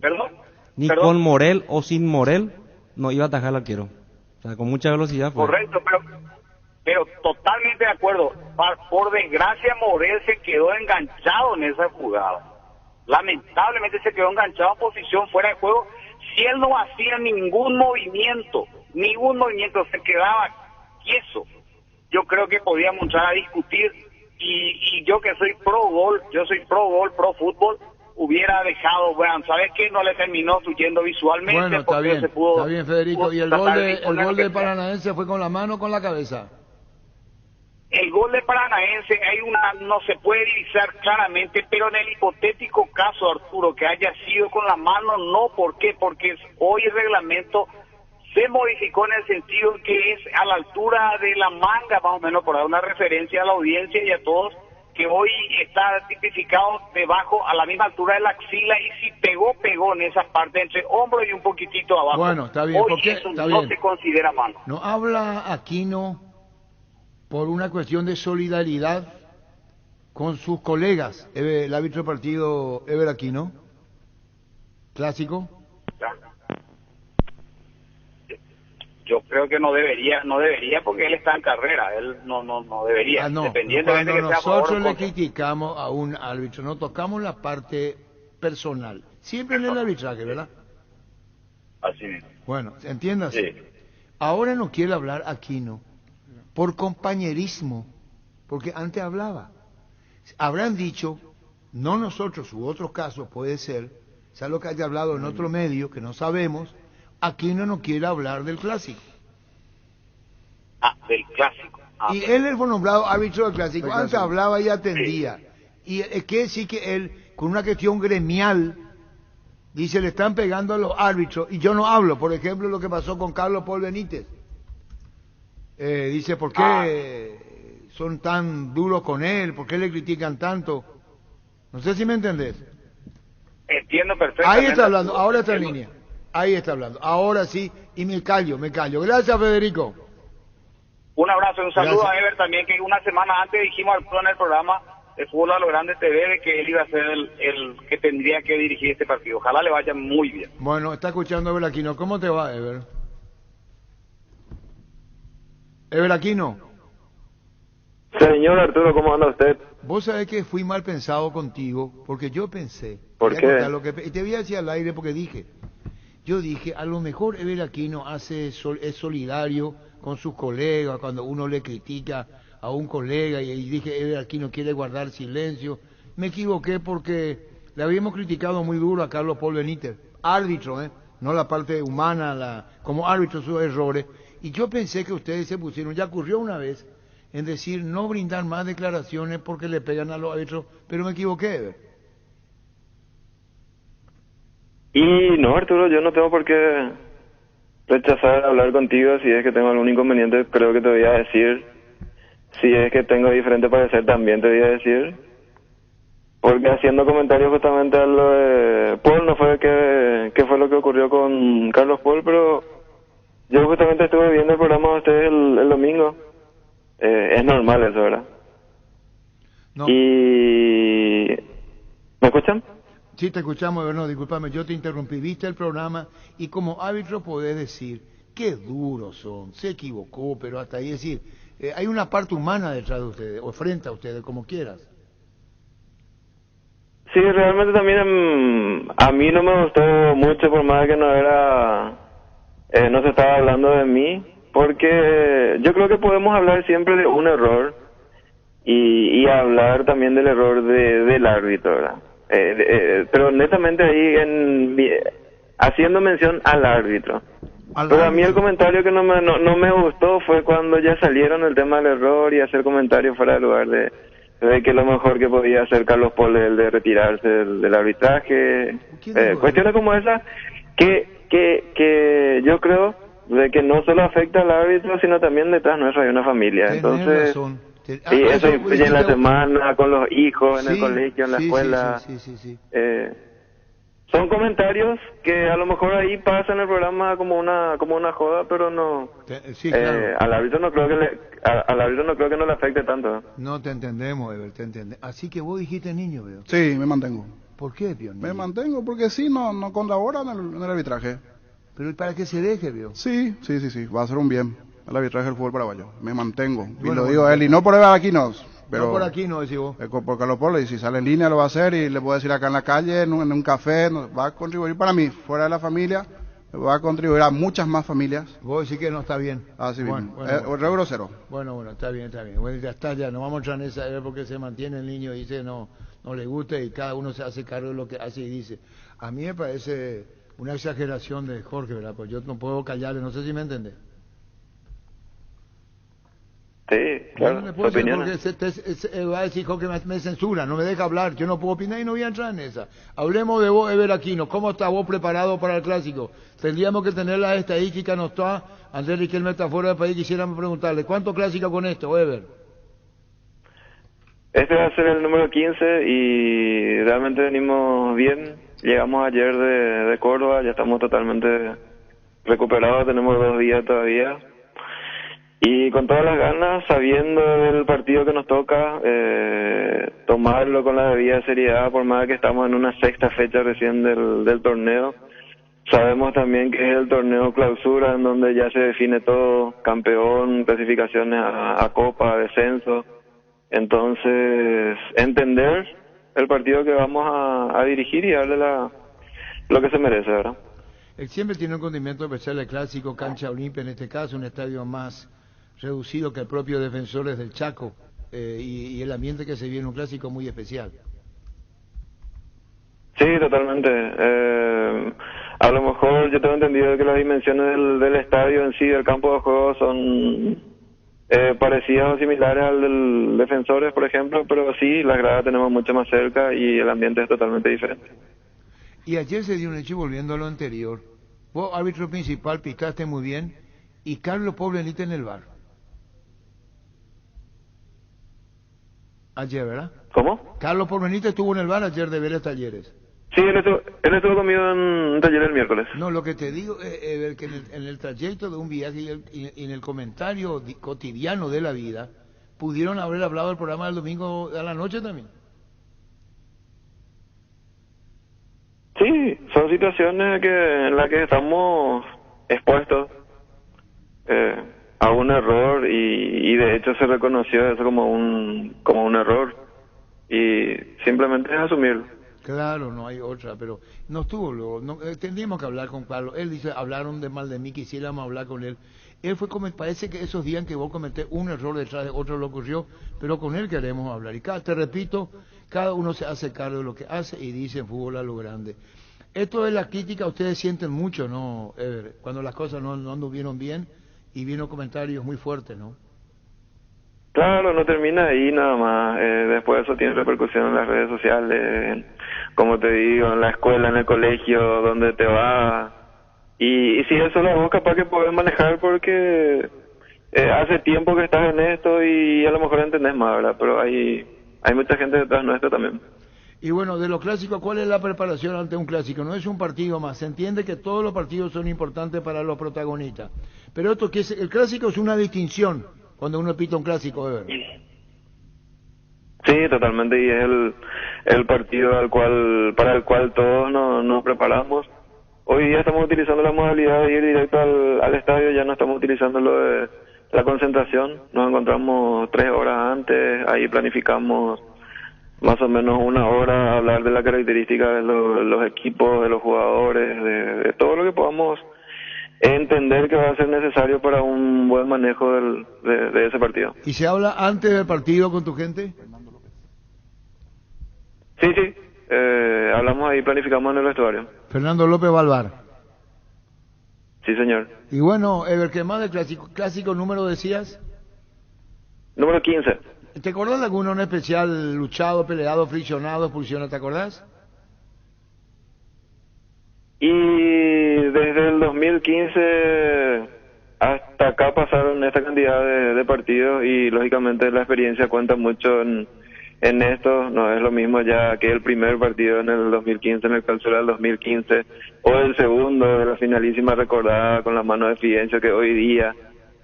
¿Perdón? Con Morel o sin Morel no iba a atajar al arquero. O sea, con mucha velocidad fue. Correcto, pero totalmente de acuerdo. Por desgracia, Morel se quedó enganchado en esa jugada. Lamentablemente se quedó enganchado en posición fuera de juego. Si él no hacía ningún movimiento, se quedaba quieto. Yo creo que podíamos entrar a discutir. Y yo que soy pro gol, pro fútbol, hubiera dejado, bueno, ¿sabes qué? No le terminó fluyendo visualmente. Bueno, está bien, Federico. ¿Y el gol de Paranaense fue con la mano o con la cabeza? El gol de Paranaense no se puede divisar claramente, pero en el hipotético caso, Arturo, que haya sido con la mano, no. ¿Por qué? Porque hoy el reglamento se modificó en el sentido que es a la altura de la manga, más o menos, por dar una referencia a la audiencia y a todos, que hoy está tipificado debajo, a la misma altura de la axila, y si pegó en esa parte entre hombro y un poquitito abajo. Bueno, está bien, hoy eso no se considera mano. ¿No habla Aquino por una cuestión de solidaridad con sus colegas, el árbitro del partido Ever Aquino? ¿Clásico? Yo creo que no debería porque él está en carrera, él no debería. Independientemente cuando que sea nosotros le criticamos a un árbitro, no tocamos la parte personal, siempre en el arbitraje, ¿verdad? Así mismo. Bueno, entiendas. Sí. Ahora no quiere hablar Aquino por compañerismo, porque antes hablaba. Habrán dicho, no nosotros u otros casos puede ser, sea lo que haya hablado en otro medio que no sabemos. Aquino no quiere hablar del clásico. Del clásico. Y él fue nombrado árbitro del clásico. Antes hablaba y atendía. Y es que sí que él, con una cuestión gremial, dice, le están pegando a los árbitros y yo no hablo. Por ejemplo, lo que pasó con Carlos Paul Benítez. Dice, ¿por qué son tan duros con él? ¿Por qué le critican tanto? No sé si me entendés. Entiendo perfectamente. Ahí está hablando, ahora está en línea. Ahí está hablando. Ahora sí, y me callo. Gracias, Federico. Un abrazo y un saludo Gracias. a Ever también, que una semana antes dijimos en el programa el fútbol a lo grande te ve de que él iba a ser el que tendría que dirigir este partido. Ojalá le vaya muy bien. Bueno, está escuchando Ever Aquino. ¿Cómo te va, Ever? Ever Aquino. Señor Arturo, ¿cómo anda usted? Vos sabés que fui mal pensado contigo, porque yo pensé... ¿Por qué? Y te voy a decir al aire porque yo dije, a lo mejor Ever Aquino es solidario con sus colegas cuando uno le critica a un colega y dije, Ever Aquino quiere guardar silencio. Me equivoqué porque le habíamos criticado muy duro a Carlos Paul Benítez, árbitro, no la parte humana, como árbitro sus errores. Y yo pensé que ustedes se pusieron, ya ocurrió una vez, en decir no brindar más declaraciones porque le pegan a los árbitros, pero me equivoqué, Ever. Y no, Arturo, yo no tengo por qué rechazar hablar contigo. Si es que tengo algún inconveniente, creo que te voy a decir. Si es que tengo diferente parecer, también te voy a decir. Porque haciendo comentarios justamente a lo de Paul, no fue que fue lo que ocurrió con Carlos Paul, pero yo justamente estuve viendo el programa de ustedes el domingo. Es normal eso, ¿verdad? No. Y... ¿Me escuchan? Sí, te escuchamos, no, discúlpame, yo te interrumpí. Viste el programa y como árbitro podés decir, qué duros son, se equivocó, pero hasta ahí decir, hay una parte humana detrás de ustedes, o frente a ustedes, como quieras. Sí, realmente también a mí no me gustó mucho, por más que no se estaba hablando de mí, porque yo creo que podemos hablar siempre de un error y hablar también del error del árbitro, ¿verdad? Pero netamente ahí haciendo mención al árbitro. Pero a mí el comentario que no me gustó fue cuando ya salieron el tema del error y hacer comentarios fuera de lugar de que lo mejor que podía hacer Carlos Paul es el de retirarse del arbitraje. Cuestiones como esa que yo creo de que no solo afecta al árbitro, sino también detrás nuestra hay una familia. Entonces, sí, eso influye en la semana, con los hijos, en el colegio, en la escuela. Sí. Son comentarios que a lo mejor ahí pasan el programa como una joda, pero no. Claro. Al árbitro no creo que no le afecte tanto. No te entendemos, Ever, te entendemos. Así que vos dijiste niño, veo. Sí, me mantengo. ¿Por qué, Pionero? Me mantengo porque sí, no colabora en el arbitraje. Pero ¿para qué se deje, veo? Sí, va a ser un bien el arbitraje del fútbol paraguayo. Me mantengo. Y lo digo a él, y no por aquí no. Pero no por aquí no, decís vos. Por Carlos Paul, y si sale en línea lo va a hacer, y le puedo decir acá en la calle, en un café, va a contribuir para mí, fuera de la familia, va a contribuir a muchas más familias. Vos decís que no está bien. Así mismo. Bueno. Grosero. Bueno, está bien. Bueno, ya está, ya no vamos a entrar en esa, porque se mantiene el niño y dice no le gusta y cada uno se hace cargo de lo que hace y dice. A mí me parece una exageración de Jorge, ¿verdad? Pues yo no puedo callarle, no sé si me entendés. Sí, claro. No porque va a decir Jorge me censura, no me deja hablar, yo no puedo opinar y no voy a entrar en esa. Hablemos de vos, Ever Aquino, ¿cómo estás vos preparado para el clásico? Tendríamos que tener las estadísticas, no está, Andrés Riquelme está fuera del país, quisiéramos preguntarle, ¿cuánto clásico con esto, Ever? Este va a ser el número 15 y realmente venimos bien. Llegamos ayer de Córdoba, ya estamos totalmente recuperados, tenemos 2 días todavía. Y con todas las ganas, sabiendo del partido que nos toca, tomarlo con la debida seriedad, por más que estamos en una 6ª fecha recién del torneo. Sabemos también que es el torneo clausura, en donde ya se define todo, campeón, clasificaciones a Copa, descenso. Entonces, entender el partido que vamos a dirigir y darle lo que se merece, ¿verdad? Él siempre tiene un condimento especial el clásico, cancha Olimpia, en este caso, un estadio más reducido que el propio Defensores del Chaco, y el ambiente que se vive en un clásico muy especial. Sí, totalmente. A lo mejor yo tengo entendido que las dimensiones del estadio en sí, del campo de juego, son parecidas o similares al del Defensores, por ejemplo, pero sí, las gradas tenemos mucho más cerca y el ambiente es totalmente diferente. Y ayer se dio un hecho, volviendo a lo anterior. Vos, árbitro principal, picaste muy bien, y Carlos Paul Benítez en el bar. Ayer, ¿verdad? ¿Cómo? Carlos Paul Benítez estuvo en el bar ayer de Vélez Talleres. Sí, él estuvo conmigo en un taller el miércoles. No, lo que te digo es que en el trayecto de un viaje y en el comentario cotidiano de la vida, ¿Pudieron haber hablado del programa del domingo a la noche también? Sí, son situaciones en las que estamos expuestos a un error y de hecho se reconoció eso como un error y simplemente es asumirlo. Claro, no hay otra, pero no estuvo luego. Tendríamos que hablar con Carlos. Él dice, hablaron de mal de mí, quisiéramos hablar con él. Él fue como, parece que esos días en que vos cometés un error detrás de otro lo ocurrió, pero con él queremos hablar. Y te repito, cada uno se hace cargo de lo que hace y dice en fútbol a lo grande. Esto es la crítica, ustedes sienten mucho, ¿no, Ever? Cuando las cosas no anduvieron bien y vieron comentarios muy fuertes, ¿no? Claro, no termina ahí nada más. Después eso tiene repercusión en las redes sociales, como te digo, en la escuela, en el colegio, donde te vas. Y si eso lo vos capaz que podés manejar porque hace tiempo que estás en esto y a lo mejor entendés más, ¿verdad? Pero hay mucha gente detrás nuestro también. Y bueno, de los clásicos, ¿cuál es la preparación ante un clásico? No es un partido más. Se entiende que todos los partidos son importantes para los protagonistas. Pero esto que es, el clásico es una distinción cuando uno pita un clásico, Ever. Sí, totalmente. Y es el partido para el cual todos nos preparamos. Hoy día estamos utilizando la modalidad de ir directo al estadio. Ya no estamos utilizando lo de la concentración. Nos encontramos 3 horas antes. Ahí planificamos más o menos 1 hora, hablar de la característica de los equipos, de los jugadores, de todo lo que podamos entender que va a ser necesario para un buen manejo de ese partido. ¿Y se habla antes del partido con tu gente? Sí, hablamos ahí, planificamos en el vestuario. Fernando López Balvar. Sí, señor. Y bueno, Ever, ¿qué más del clásico número decías? Número 15. ¿Te acordás de alguno en especial luchado, peleado, friccionado, expulsionado? ¿Te acordás? Y desde el 2015 hasta acá pasaron esta cantidad de partidos y lógicamente la experiencia cuenta mucho en esto. No es lo mismo ya que el primer partido en el 2015, en el clausura del 2015, o el segundo de la finalísima recordada con la mano de Fidencio, que hoy día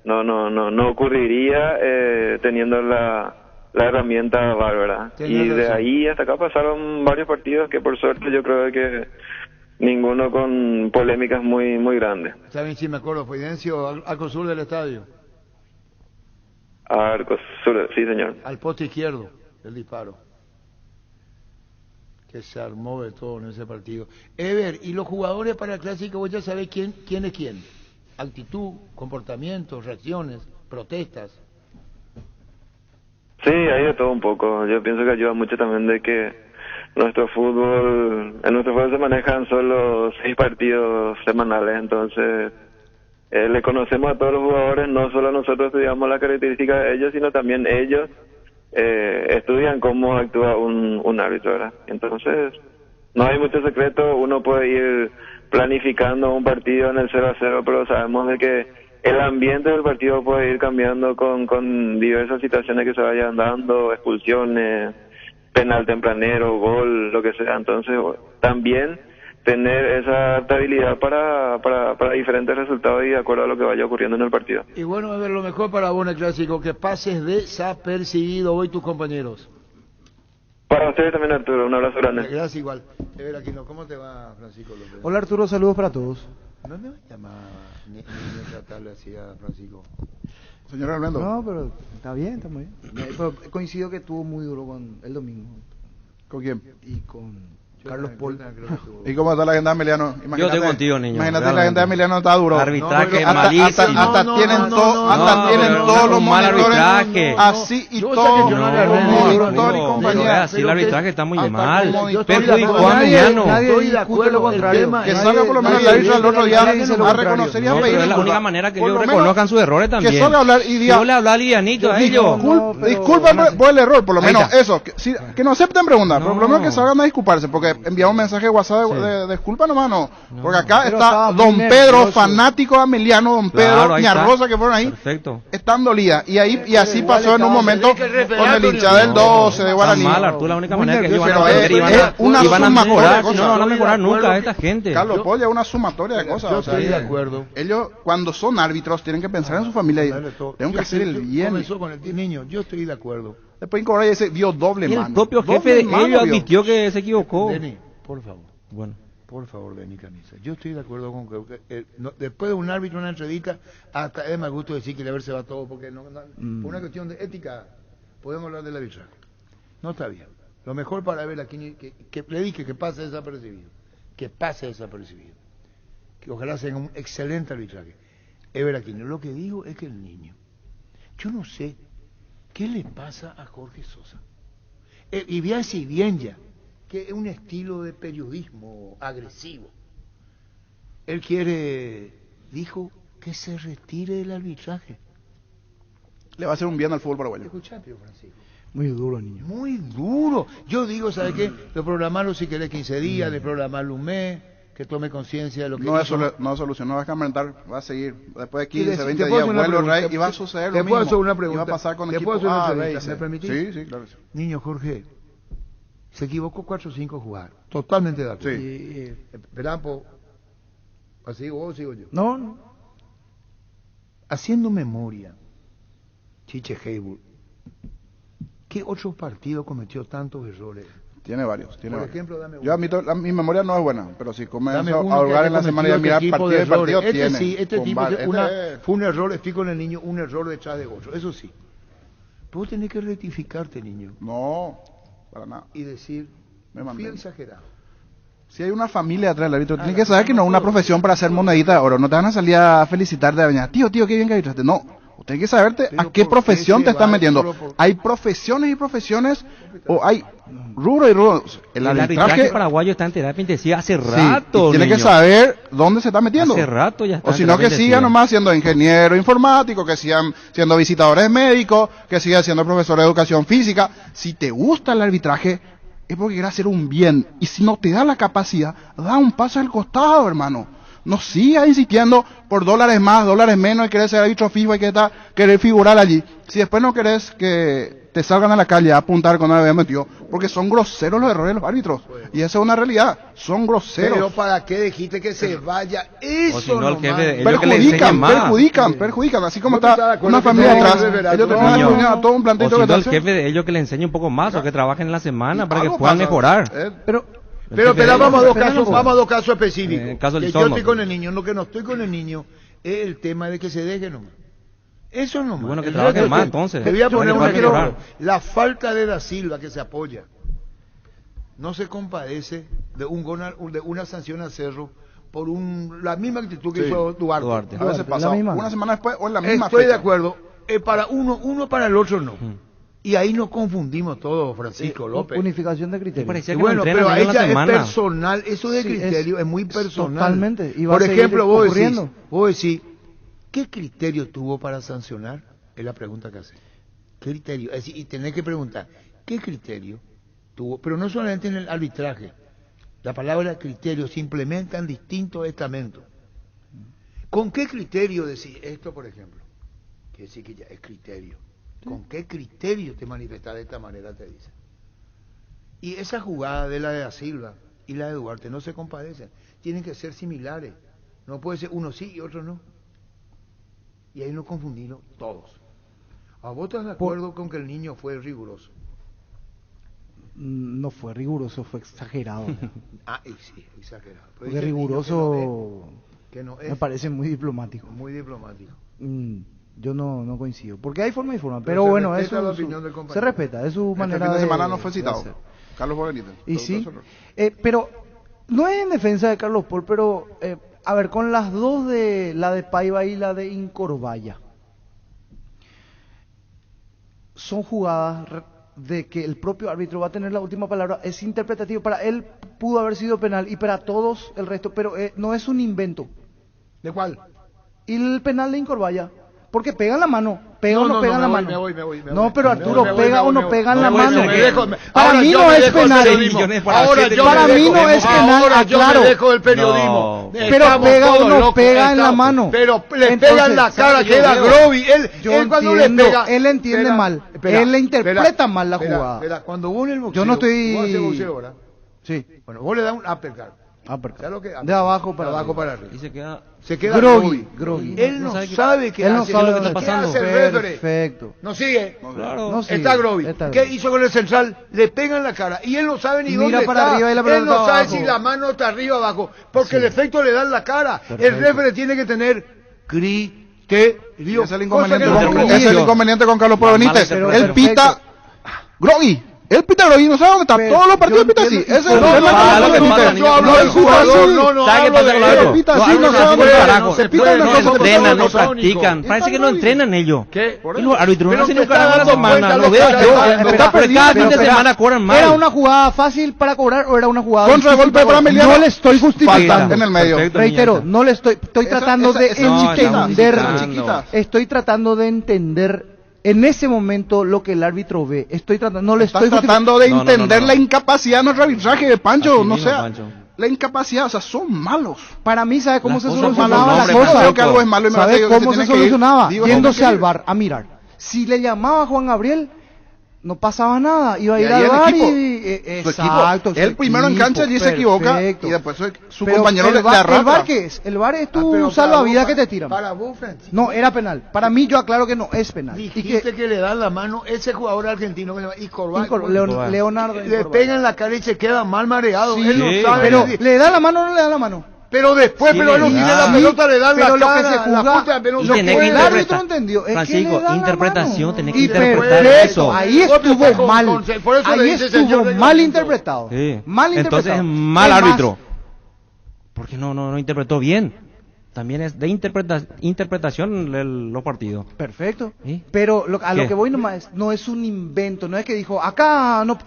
no ocurriría teniendo la herramienta bárbara. Y de ahí hasta acá pasaron varios partidos que por suerte yo creo que ninguno con polémicas muy grandes. ¿Saben si me acuerdo? Fidencio, Arco Sur del estadio. Arco Sur, sí señor. Al poste izquierdo, el disparo. Que se armó de todo en ese partido. Ever, ¿y los jugadores para el clásico vos ya sabés quién es quién? Actitud, comportamientos, reacciones, protestas. Sí, hay de todo un poco. Yo pienso que ayuda mucho también de que en nuestro fútbol se manejan solo 6 partidos semanales, entonces le conocemos a todos los jugadores, no solo nosotros estudiamos las características de ellos, sino también ellos estudian cómo actúa un árbitro, ¿verdad? Entonces no hay mucho secreto, uno puede ir planificando un partido en el 0-0, pero sabemos de que el ambiente del partido puede ir cambiando con diversas situaciones que se vayan dando, expulsiones, penal tempranero, gol, lo que sea. Entonces también tener esa adaptabilidad para diferentes resultados y de acuerdo a lo que vaya ocurriendo en el partido. Y bueno, a ver, lo mejor para vos en el clásico, que pases desapercibido hoy tus compañeros. Para ustedes también, Arturo, un abrazo grande. Gracias igual. Aquino, ¿cómo te va, Francisco López? Hola Arturo, saludos para todos. No me llama ni tratarle así a Francisco. Señor Armando. No, pero está bien, está muy bien. Pero coincido que estuvo muy duro con el domingo. ¿Con quién? Y con Carlos Paul. ¿Y cómo está la agenda de Emiliano? Yo estoy contigo, niño. Imagínate, la agenda de Emiliano está duro. Arbitraje hasta, malísimo. hasta tienen todos los monitores así y todo. Monitor y compañía. Así el arbitraje está muy mal. Perjudicó a Emiliano. Estoy de acuerdo lo contrario. Que salga por lo menos el árbitro al otro día a reconocer y a pedir. Es la única manera que ellos reconozcan sus errores también. Que salga a hablar y diga. Yo le hablé a Livianito a ellos. Disculpa por el error, por lo menos eso. Que no acepten preguntas, por lo menos que salgan a disculparse, porque que enviamos un mensaje de WhatsApp de disculpa nomás, no. Porque acá Pero está estaba don muy Pedro, nervioso. fanático de Ameliano, don Pedro, Claro, ahí Ña está. Rosa que fueron ahí, Perfecto. están dolidas. Y ahí y así igual pasó en un estaba- momento tenés que con el hincha del 12 de Guaraní. Está mal, Arturo, la única Muy manera que ellos van a nervioso, aprender y van es a, una y van a sumatoria mejorar, de si no, cosas. no van a mejorar Estoy de nunca acuerdo. esta gente. Carlos Polla es una sumatoria de cosas. Yo o sea, estoy de acuerdo. Ellos, cuando son árbitros, tienen que pensar en su familia y Dale todo. tengo que Yo hacer el estoy- bien. Comenzó con el niño, yo estoy de acuerdo. Después Incobra y dice, dio doble Y mano. el propio Doble jefe de mano ellos vio. admitió que se equivocó. Denny, por favor. Bueno. Por favor, Denny Camisa. Yo estoy de acuerdo con que después de un árbitro, una entrevista, hasta es más gusto decir que el se va todo, porque por una cuestión de ética podemos hablar del arbitraje. No está bien. Lo mejor para ver aquí, que le dije que pase desapercibido. Que pase desapercibido. Que ojalá sea un excelente arbitraje. Ever Aquino, lo que digo es que el niño, yo no sé qué le pasa a Jorge Sosa. Y bien si bien ya, que es un estilo de periodismo agresivo. Él dijo que se retire del arbitraje. Le va a hacer un bien al fútbol paraguayo. Escuchate, Francisco. Muy duro, niño. Muy duro. Yo digo, ¿sabe qué? De programarlo si querés 15 días, de programarlo un mes, que tome conciencia de lo que No es, hizo. no es solución, no va a cambiar, va a seguir. Después de Y 15, te 20 puedo días hacer una vuelve pregunta. Rey y va a suceder Te lo puedo mismo. hacer una Y va pregunta. a pasar con Te equipo puedo hacer una A, pregunta, B, C. ¿me permitís? Sí, sí, claro. Niño Jorge, se equivocó 4 o 5 jugadas. Totalmente de acuerdo. Sí. Esperá, ¿sigo vos o sigo yo? No. Haciendo memoria, Chiche Heibull, ¿qué otros partidos cometió tantos errores? Tiene varios. Por ejemplo, dame uno. Yo admito, mi memoria no es buena, pero si Dame comienzo uno a que hurgar haya en la semana y a cometido mirar este tipo partido de partido, errores. tiene. Sí, este Con tipo, bar- fue un error, estoy con el niño, un error detrás de otro, eso sí. Pero vos tenés que rectificarte, niño. No, para nada. Y decir, Me fui mantengo. exagerado. Si hay una familia atrás del árbitro, tiene que saber que no es una profesión para hacer monedita de oro. No te van a salir a felicitarte de mañana. Tío, qué bien que arbitraste. No, tienes que saberte a qué profesión te estás metiendo. Hay profesiones y profesiones, o hay rubro y rubro. El arbitraje paraguayo está en terapia intensiva hace sí, rato. y tiene que niño. saber dónde se está metiendo. Hace rato ya está O en si no, que terapia sigan intensiva. nomás siendo ingeniero informático, que sigan siendo visitadores médicos, que sigan siendo profesores de educación física. Si te gusta el arbitraje, es porque quieres hacer un bien. Y si no te da la capacidad, da un paso al costado, hermano. No sigas insistiendo por dólares más, dólares menos, y querés ser árbitro fijo y querer figurar allí. Si después no querés que te salgan a la calle a apuntar cuando habían metido, porque son groseros los errores de los árbitros. Y esa es una realidad, son groseros. Pero ¿para qué dijiste que se vaya? Eso O si no, el nomás. jefe, ellos que le enseñen Perjudican, así como ¿Vos te estás de está acuerdo una que familia no, atrás, de verdad, ellos no, terminan niño. poniendo todo un O plantito si que no, te el hace. jefe de ellos que le enseñe un poco más o que trabajen en la semana para que Algo puedan pasa. mejorar. Pero Pero vamos a dos casos, vamos a dos casos específicos. En el caso del Que yo Sono. estoy con el niño, lo que no estoy con el niño es el tema de que se deje nomás. Eso nomás. Bueno, que El trabajen resto más, que- entonces. Te voy a poner Yo un creo que ejemplo. mejorar. La falta de Da Silva que se apoya no se compadece de de una sanción a Cerro por la misma actitud que Sí. hizo Duarte. A veces pasa una semana después o en la misma Estoy de fecha. acuerdo. Para uno para el otro no. Y ahí nos confundimos todos, Francisco López. Unificación de criterios. parecía Y que bueno, no pero entrenan ahí en la ya es semana. personal, eso de Sí, criterio es muy personal. totalmente, y va Por a seguir ejemplo, vos ocurriendo. decís, ¿qué criterio tuvo para sancionar? Es la pregunta que hace. ¿Qué criterio? Es decir, y tenés que preguntar, ¿qué criterio tuvo? Pero no solamente en el arbitraje. La palabra criterio se implementa en distintos estamentos. ¿Con qué criterio decís esto, por ejemplo? Quiere decir que ya es criterio. ¿Con qué criterio te manifestás de esta manera? Te dice. Y esa jugada de la de Da Silva y la de Duarte no se compadecen. Tienen que ser similares. No puede ser uno sí y otro no. Y ahí nos confundimos todos. ¿A vos estás de acuerdo con que el niño fue riguroso? No fue riguroso, fue exagerado. Y sí, exagerado. Pero Porque dice el niño riguroso que no es. me parece muy diplomático. Muy diplomático. Yo no coincido. Porque hay forma y forma. Pero Pero se bueno, respeta eso la opinión del compañero. se respeta, es su Este manera fin de semana no de fue citado. hacer. Carlos Benítez. Y sí, pero no es en defensa de Carlos Paul, pero a ver, con las dos de la de Paiva y la de Incorvalla, son jugadas de que el propio árbitro va a tener la última palabra, es interpretativo, para él pudo haber sido penal y para todos el resto, pero no es un invento. ¿De cuál? Y el penal de Incorvalla, porque pega en la mano. ¿Pega o no pega en la mano? Me voy. No, pero Arturo, ¿pega o no pega en la mano? Para mí no es penal. Para mí no es penal, ahora yo aclaro. me dejo del periodismo. Pero pega o no pega en la mano. Pero le pega en la cara, queda Grovi. Él cuando le pega... Él entiende mal. Él le interpreta mal la jugada. Cuando vos en el boxeo... Yo no estoy... Vos haces boxeo, ¿verdad? Sí. Bueno, vos le das un uppercut. ¿Sabes lo que? De abajo para arriba. Y se queda Grovi. Él no sabe qué hace. lo que está pasando. Perfecto. ¿No sigue? Claro. No sigue. Está Grovi. ¿Qué hizo con el central? Le pega en la cara. Y él no sabe ni dónde para está. arriba y la Él pelota no sabe abajo. si la mano está arriba o abajo. Porque el efecto le da en la cara. El referee tiene que tener criterio. Es el inconveniente con Carlos Polo Benítez. Él pita Grovi. Él pita Grovi, no sabe dónde está. Todos los partidos pita así. Ese es el problema con Carlos Benítez. Yo hablo del jugador, no ¿Sabe qué pasa con Él pita así, no sabe dónde está. Se pita una No cosa entrenan, no practican. Parece que no entrenan ellos. ¿Qué? Y los árbitros no hacen un carajo a la dando semana. cuenta Lo lo veo que yo. está Pero cada fin de semana cobran mal. ¿Era una jugada fácil para cobrar o era una jugada Contra difícil golpe para Emiliano. No le estoy justificando. Falta en el medio. Reitero, no le estoy tratando de entender. chiquita. Estoy tratando de entender en ese momento lo que el árbitro ve. No le Estás estoy tratando de entender la incapacidad de nuestro arbitraje de Pancho, Así no mismo, sea, Pancho. la incapacidad, o sea, son malos. Para mí, ¿sabe cómo Las se cosas solucionaba por la nombre, cosa? Creo que algo es malo y me ¿Sabe parece que cómo se tiene que ir. solucionaba? Digo, Yéndose no, al bar a mirar. Si le llamaba a Juan Gabriel, no pasaba nada, iba a Y ir ahí al el bar equipo, y... su Exacto. equipo. Él primero en cancha allí se equivoca perfecto. y después su Pero compañero le ¿El bar arrastra. qué es? El bar es pero tu salvavidas que te tiran. Para vos, Francisco. No, era penal. Para mí, yo aclaro que no es penal. Dijiste que le dan la mano ese jugador argentino que se llama Leonardo. le pega en la cara y se queda mal mareado. Sí, Él no sabe. pero ¿le da la mano o no le da la mano? Pero después, Sí, pero él no le tiene da. la pelota, le dan Pero la lo que cara, se juzga- la puta, pero Y no tenés puede. que el árbitro interpretar. entendió, es que Francisco, le da la interpretación, mano. tenés que Y interpretar perfecto, eso. ahí Vos te estás estuvo mal. por eso le Ahí dice señor estuvo mal reglamento. interpretado. Sí. Mal interpretado. Entonces es mal Es más, árbitro. Porque no interpretó bien. También es de interpretación los partidos. Perfecto. ¿Sí? Pero a lo ¿Qué? que voy nomás no es un invento, no es que dijo acá no,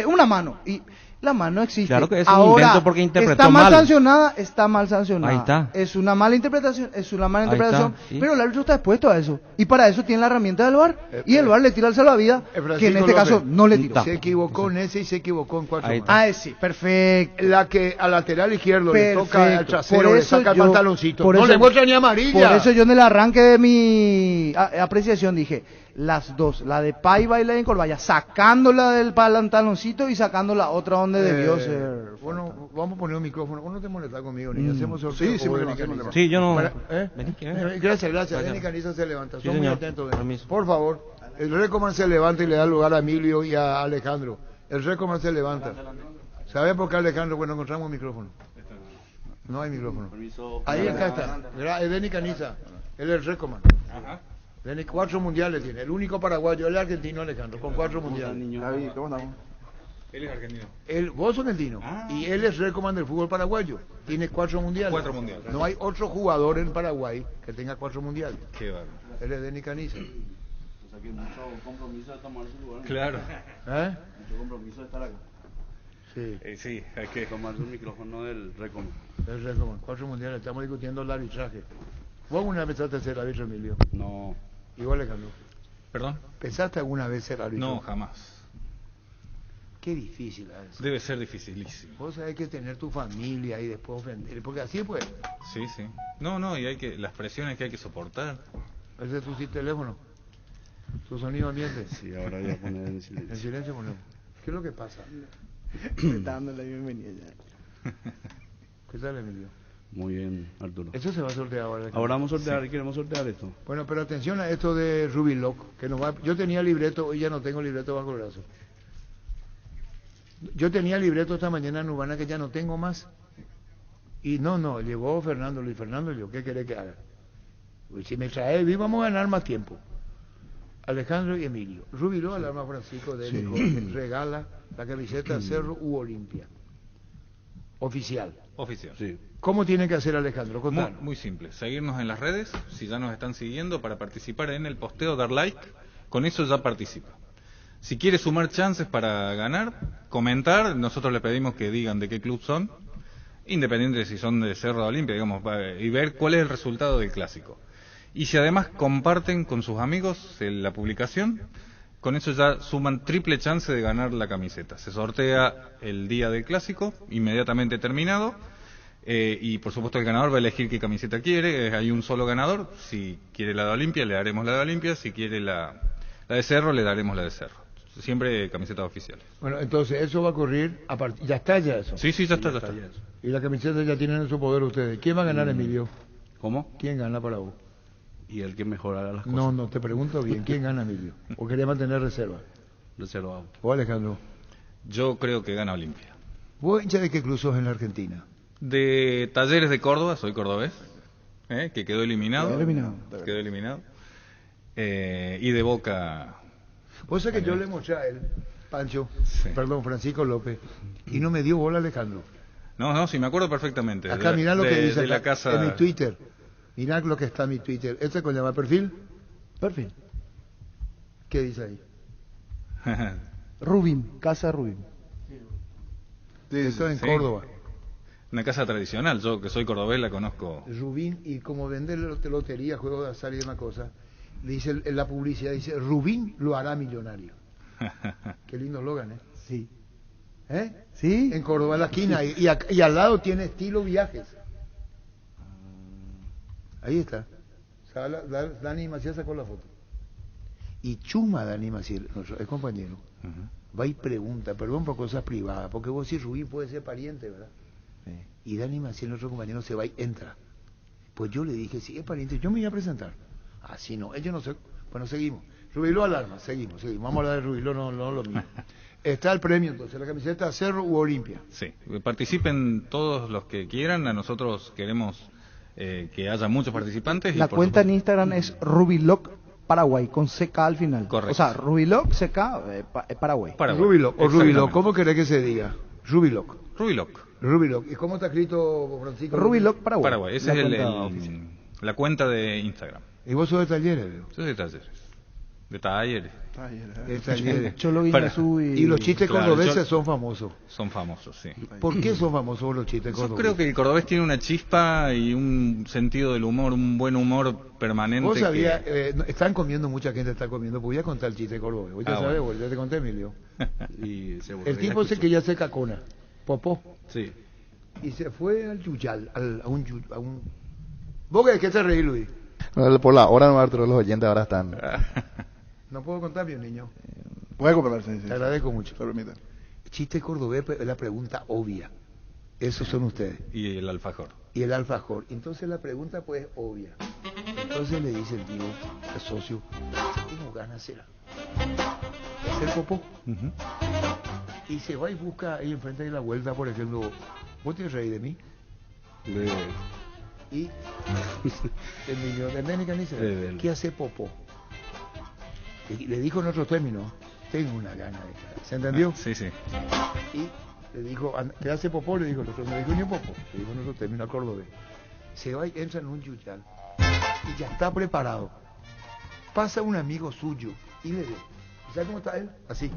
una mano y la mano existe. Claro que es un Ahora, invento porque interpretó está mal mal. sancionada, está mal sancionada. Ahí está. Es una mala interpretación, Ahí interpretación, está, sí. pero el árbitro está expuesto a eso y para eso tiene la herramienta del VAR y el VAR le tira el salvavidas que en este caso no le tiró. Se equivocó en ese y se equivocó en 4 Ahí más. está. Sí, perfecto. La que al lateral izquierdo le toca al Perfecto. trasero, Por le eso saca el yo- pantaloncito. por No eso- le muestra ni amarilla. Por eso yo en el arranque de mi apreciación dije, las dos, la de Paiva y la de Encorvalla, sacándola del pantaloncito y sacando la otra donde debió ser. Bueno, vamos a poner un micrófono. Vos no te molestás conmigo, ni hacemos sorteo. Sí, sí, o porque Denis no, Caniza. Sí, yo no. ¿Eh? Vení, que- Gracias. Denis Caniza se levanta. Sí, Son muy señor. atentos. Permiso. Por favor, el Recoman se levanta y le da lugar a Emilio y a Alejandro. El Recoman se levanta. ¿Sabe por qué Alejandro? Bueno, encontramos un micrófono. No hay micrófono. Ahí acá está. Es Denis Caniza. Él es el Recoman. Tiene 4 mundiales, tiene. El único paraguayo, él es argentino, Alejandro, con 4 mundiales. David, ¿cómo estamos? Él es argentino. Vos sos argentino. Y él es Recoman del fútbol paraguayo. Tiene 4 mundiales. 4 mundiales. No hay otro jugador en Paraguay que tenga 4 mundiales. Qué bárbaro. Él es Denis Caniza. Claro. Mucho compromiso de estar acá. Sí. Sí, hay que tomarse un micrófono del Recoman. El Recoman. 4 mundiales. Estamos discutiendo el arbitraje. ¿Vos alguna vez pensaste ser árbitro, Emilio? No. Igual, Alejandro. ¿Perdón? ¿Pensaste alguna vez ser árbitro? No, jamás. Qué difícil es. Debe ser dificilísimo. Vos sabés que tener tu familia y después ofender, porque así pues. Sí, sí. No, y hay que las presiones que hay que soportar. Ese es tu teléfono. Tu sonido ambiente. Sí, ahora voy a poner en silencio. En silencio ponemos. ¿Qué es lo que pasa? Dando la bienvenida ya. ¿Qué tal, Emilio? Muy bien, Arturo. Eso se va a sortear ahora. Ahora vamos a sortear y queremos sortear esto. Bueno, pero atención a esto de Rubiloc, que nos va. Yo tenía libreto, hoy ya no tengo libreto bajo el brazo. Yo tenía libreto esta mañana en Urbana que ya no tengo más. Y no, llegó Fernando, Luis Fernando, y yo, ¿qué querés que haga? Pues si me trae, vamos a ganar más tiempo. Alejandro y Emilio. Rubiloc, Alarma Francisco de Nico, regala la camiseta Cerro u Olimpia. Oficial. Oficial. Sí. ¿Cómo tiene que hacer Alejandro? Muy, Contanos. muy simple. Seguirnos en las redes, si ya nos están siguiendo, para participar en el posteo, dar like. Con eso ya participa. Si quiere sumar chances para ganar, comentar, nosotros le pedimos que digan de qué club son, independiente de si son de Cerro de Olimpia, digamos, y ver cuál es el resultado del clásico. Y si además comparten con sus amigos la publicación, con eso ya suman triple chance de ganar la camiseta. Se sortea el día del clásico, inmediatamente terminado, y por supuesto el ganador va a elegir qué camiseta quiere. Hay un solo ganador. Si quiere la de Olimpia, le daremos la de Olimpia. Si quiere la de Cerro, le daremos la de Cerro. Siempre camisetas oficiales. Bueno, entonces eso va a ocurrir ya está ya eso. Sí, ya está. Y la camiseta ya tienen en su poder ustedes. ¿Quién va a ganar, Emilio? ¿Cómo? ¿Quién gana para vos? Y el que mejorará las cosas. No, te pregunto bien. ¿Quién gana, Emilio? ¿O quería mantener reserva? Reservado. ¿O Alejandro? Yo creo que gana Olimpia. ¿Vos hincha de qué club sos en la Argentina? De Talleres de Córdoba, soy cordobés, que quedó eliminado. Quedó eliminado. Y de Boca. Vos sabés que yo le mostré a él, Pancho, perdón, Francisco López, y no me dio bola Alejandro. No, sí, me acuerdo perfectamente. Acá mirá lo que dice de acá, la casa... en mi Twitter. Mirá lo que está en mi Twitter. ¿Este con llama perfil? Perfil. ¿Qué dice ahí? Rubín, Casa Rubín. Esto en Córdoba. Una casa tradicional, yo que soy cordobés la conozco. Rubín, y como vende lotería, juego de azar y demás cosas, le dice en la publicidad, dice, Rubín lo hará millonario. Qué lindo eslogan, ¿eh? Sí. ¿Eh? Sí. En Córdoba, en la esquina, y al lado tiene estilo viajes. Ahí está. Dani Maciel sacó la foto. Y Chuma Dani Maciel, es compañero, va y pregunta, perdón por cosas privadas, porque vos decís Rubín puede ser pariente, ¿verdad? Y Dani Maciel, nuestro compañero, se va y entra. Pues yo le dije, si es pariente, yo me voy a presentar. Así no, ellos no se... Bueno, seguimos. Rubiló alarma, seguimos. Vamos a hablar de Rubiló, no lo mío. Está el premio entonces, la camiseta Cerro u Olimpia. Sí, participen todos los que quieran, a nosotros queremos que haya muchos participantes. La cuenta en Instagram es Rubiloc Paraguay, con CK al final. Correcto. O sea, Rubiloc, CK, Paraguay. Rubiloc, o Rubiloc, ¿cómo querés que se diga? Rubiloc. Rubiloc. ¿Y cómo está escrito, Francisco? Rubiloc Paraguay. Paraguay, esa es la cuenta de Instagram. ¿Y vos sos de Talleres, veo? Yo soy de Talleres. De Talleres. De Talleres. Cholo Guiñazú y los chistes cordobeses son famosos. Son famosos, sí. ¿Por qué son famosos los chistes cordobeses? Yo creo que el cordobés tiene una chispa y un sentido del humor, un buen humor permanente. Vos sabías, están comiendo, mucha gente está comiendo, pues voy a contar el chiste cordobés. Vos ya sabés, bueno. Ya te conté, Emilio. El tipo ese que ya se cacona, Popó. Sí. Y se fue al Yuyal, a un... ¿Vos qué te reís, Luis? Por la hora, no, Arturo, los oyentes ahora están... No puedo contar bien, niño. Voy a comprar, sí. Te agradezco mucho. Chiste cordobés es la pregunta obvia. Esos son ustedes. Y el alfajor. Y el alfajor. Entonces la pregunta pues es obvia. Entonces le dice el tío, el socio, ¿cómo ganas hacer popó? Y se va y busca ahí enfrente de la vuelta, por ejemplo, ¿vos te reís de mí? Y el niño de Ménica dice, ¿qué hace popó? Y le dijo en otro término, tengo una gana de caer. ¿Se entendió? Sí. Y le dijo, ¿qué hace popó? Le dijo el otro, no le dijo ni popó. Le dijo en otro término, a cordobés. Se va y entra en un yuyal y ya está preparado. Pasa un amigo suyo y le ve. ¿Sabes cómo está él? Así.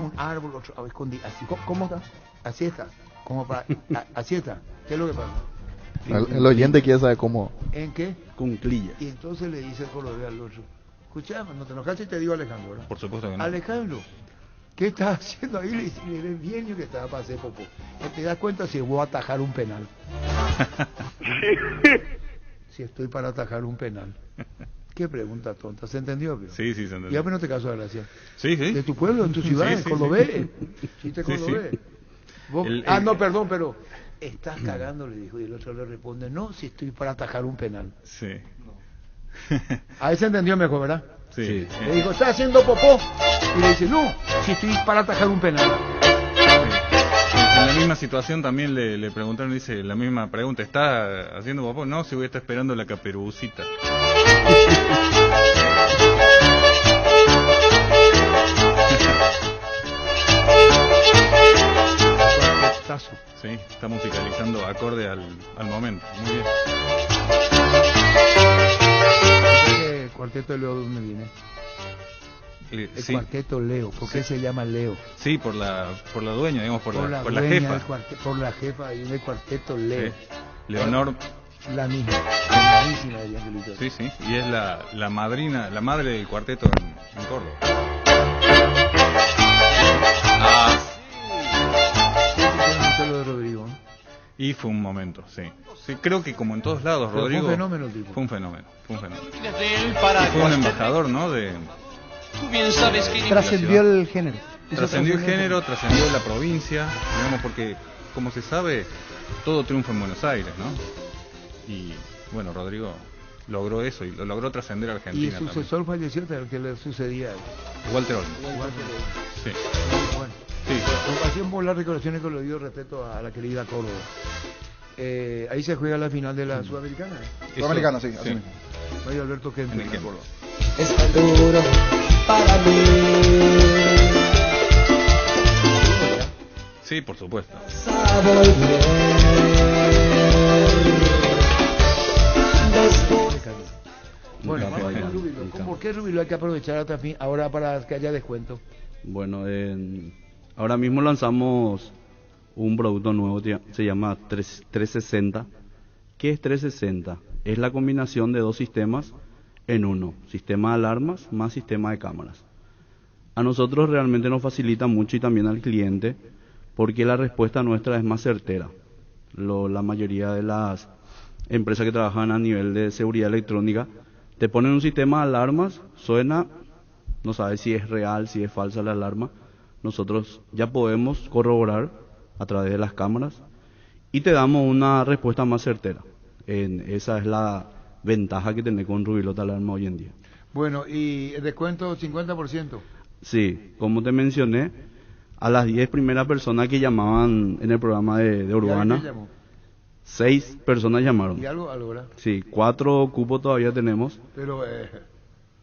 Un árbol, otro escondido. Así. ¿Cómo está? Así está. Como para, así está. ¿Qué es lo que pasa? El oyente quiere saber cómo. ¿En qué? Cunclillas. Y entonces le dice el cordobés al otro, escuchame, no te enojas y te digo Alejandro, ¿verdad? Por supuesto que no. Alejandro, ¿qué estás haciendo ahí? Le dice, eres bien yo que estaba para hacer popó. ¿Te das cuenta si voy a atajar un penal? Si estoy para atajar un penal. Qué pregunta tonta, ¿se entendió? Pero? Sí, se entendió. Ya pero no te caso de gracia. Sí. De tu pueblo, de tu ciudad, en Cordobés. Chiste cordobés. Vos... no, perdón, pero estás cagando, le dijo. Y el otro le responde, no, si estoy para atajar un penal. Sí. Ahí se entendió mejor, ¿verdad? Sí. Le dijo, ¿estás haciendo popó? Y le dice, no, si estoy para atajar un penal. En la misma situación también le preguntaron, dice la misma pregunta, ¿está haciendo popó? No, si voy a estar esperando la caperucita. Sí, está musicalizando acorde al momento. Muy bien. ¿El cuarteto de Leo de dónde viene? El cuarteto Leo, ¿por qué se llama Leo? Sí, por la dueña, digamos, por la dueña jefa. por la jefa y el cuarteto Leo. Sí. Leonor La misma. La mismísima de Angelito. Sí, sí, y es la madrina, la madre del cuarteto en Córdoba. Ah, Lo de Rodrigo. y fue un momento, sí. Sí, creo que como en todos lados, Pero Rodrigo. fue un fenómeno el tipo. Fue un fenómeno. Fue un embajador, ¿no? Trascendió el género. Trascendió el género, trascendió la provincia, digamos, porque, como se sabe, todo triunfa en Buenos Aires, ¿no? Y, bueno, Rodrigo logró eso y lo logró trascender a Y Argentina el sucesor falleció, el que le sucedía a él. también. Walter Olmos. Sí. Bueno, Sí. hacíamos por las declaraciones con lo dio respecto a la querida Córdoba. Ahí se juega la final de la Sudamericana. Sudamericana, sí, así sí. mismo. Mario Alberto Kempes. En el Kempes. Es tan duro para mí. Sí, por supuesto. A volver. Bueno, Un vamos cambio, con Rubilo. un cambio. ¿Por qué Rubilo hay que aprovechar hasta fin, ahora para que haya descuento? Bueno, ahora mismo lanzamos un producto nuevo, se llama 360. ¿Qué es 360? Es la combinación de dos sistemas en uno, sistema de alarmas más sistema de cámaras. A nosotros realmente nos facilita mucho y también al cliente, porque la respuesta nuestra es más certera. La mayoría de las empresas que trabajan a nivel de seguridad electrónica te ponen un sistema de alarmas, suena, no sabes si es real, si es falsa la alarma. Nosotros ya podemos corroborar a través de las cámaras y te damos una respuesta más certera. Esa es la ventaja que tenés con Rubilot Alarma hoy en día. Bueno, y el descuento 50%. Sí, como te mencioné, a las 10 primeras personas que llamaban en el programa de Urbana, ¿Quién llamó? 6 personas llamaron. Y algo, ¿verdad? Sí, 4 cupos todavía tenemos. Pero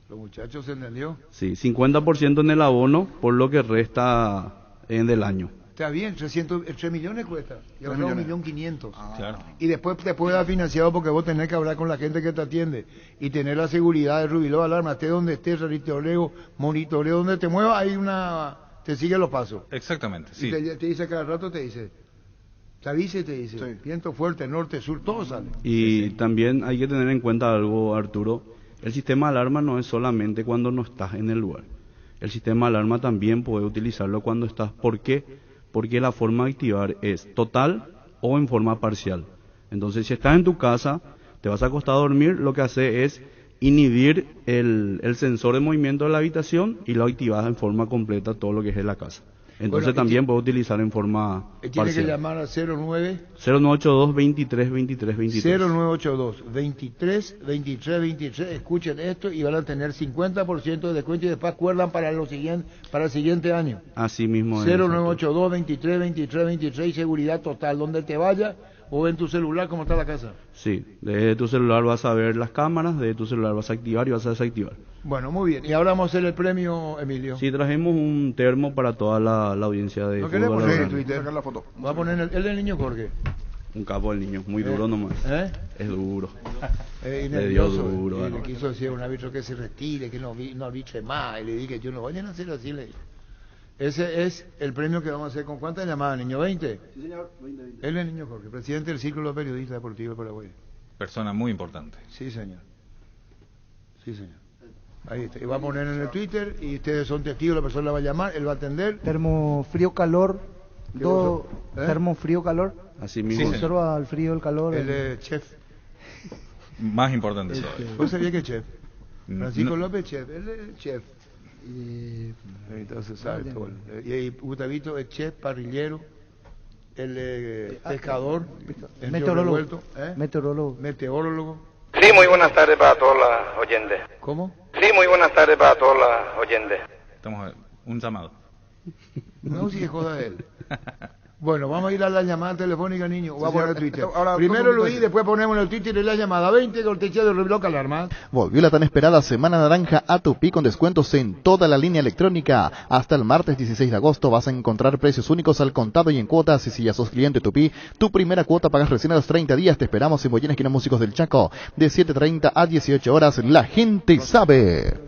los muchachos se entendió. Sí, 50% en el abono, por lo que resta del año. Está bien, 3 millones cuesta. Y ahora 1.500.000. Claro. Y después te puede dar financiado porque vos tenés que hablar con la gente que te atiende y tener la seguridad de Rubilot Alarma. Esté donde estés, monitoreo donde te muevas, te sigue los pasos. Exactamente, sí. Y te dice cada rato, te dice, te avisa y te dice, viento fuerte, norte, sur, todo sale. Y también hay que tener en cuenta algo, Arturo. El sistema de alarma no es solamente cuando no estás en el lugar. El sistema de alarma también puede utilizarlo cuando estás. ¿Por qué? Porque la forma de activar es total o en forma parcial. Entonces, si estás en tu casa, te vas a acostar a dormir, lo que hace es inhibir el sensor de movimiento de la habitación y lo activas en forma completa todo lo que es en la casa. Entonces Bueno, también puede utilizar en forma Tiene parcial. que llamar a 0982 23 23 23. 0982 23 23 23. Escuchen esto y van a tener 50% de descuento y después acuerdan para el siguiente año. Así mismo es. 0982 23 23 23 y seguridad total. Donde te vayas o en tu celular cómo está la casa. Sí, desde tu celular vas a ver las cámaras, desde tu celular vas a activar y vas a desactivar. Bueno, muy bien. Y ahora vamos a hacer el premio, Emilio. Sí, trajimos un termo para toda la audiencia de ¿No querés fútbol poner en alemán. Twitter? Sacar la foto. Va a poner el del niño Jorge. Un capo del niño, muy duro nomás. Es duro. Y Le dio nervioso. duro, Y le ¿no? quiso decir a un árbitro que se retire, que no arbitre más. Y le dije, yo no vayan a hacer así. Le dije. Ese es el premio que vamos a hacer. ¿Con cuántas llamadas, niño? ¿20? Sí, señor, 20. Él es el niño Jorge, presidente del Círculo Periodista Deportivo de Paraguay. Persona muy importante. Sí, señor. Sí, señor. Ahí está. Y va a poner en el Twitter y ustedes son testigos, la persona la va a llamar, él va a atender. Termo frío calor. ¿Qué Todo cosa? termo frío calor. Así mismo. Sí, Conserva el frío, el calor. Él es chef. Más importante todavía. ¿Vos sabías que es chef? Francisco No. López, chef. Él es chef. Entonces sabe todo. Y Gustavito es chef, parrillero. Él es pescador. entre Meteorólogo. revuelto, Meteorólogo. Meteorólogo. Sí, muy buenas tardes para todos los oyentes. ¿Cómo? Sí, muy buenas tardes para todos los oyentes. Estamos un llamado. No, si es cosa de él. Bueno, vamos a ir a la llamada telefónica, niño. Sí, Vamos a poner señor. Twitter. Ahora, Primero ¿cómo Luis, dice? después ponemos en el Twitter y la llamada 20 cortesía de Rubilot Alarma. Volvió la tan esperada Semana Naranja a Tupi con descuentos en toda la línea electrónica. Hasta el martes 16 de agosto vas a encontrar precios únicos al contado y en cuotas. Y si ya sos cliente Tupi, tu primera cuota pagas recién a los 30 días. Te esperamos en Boyena, esquina Músicos del Chaco, de 7:30 a 18 horas. La gente sabe.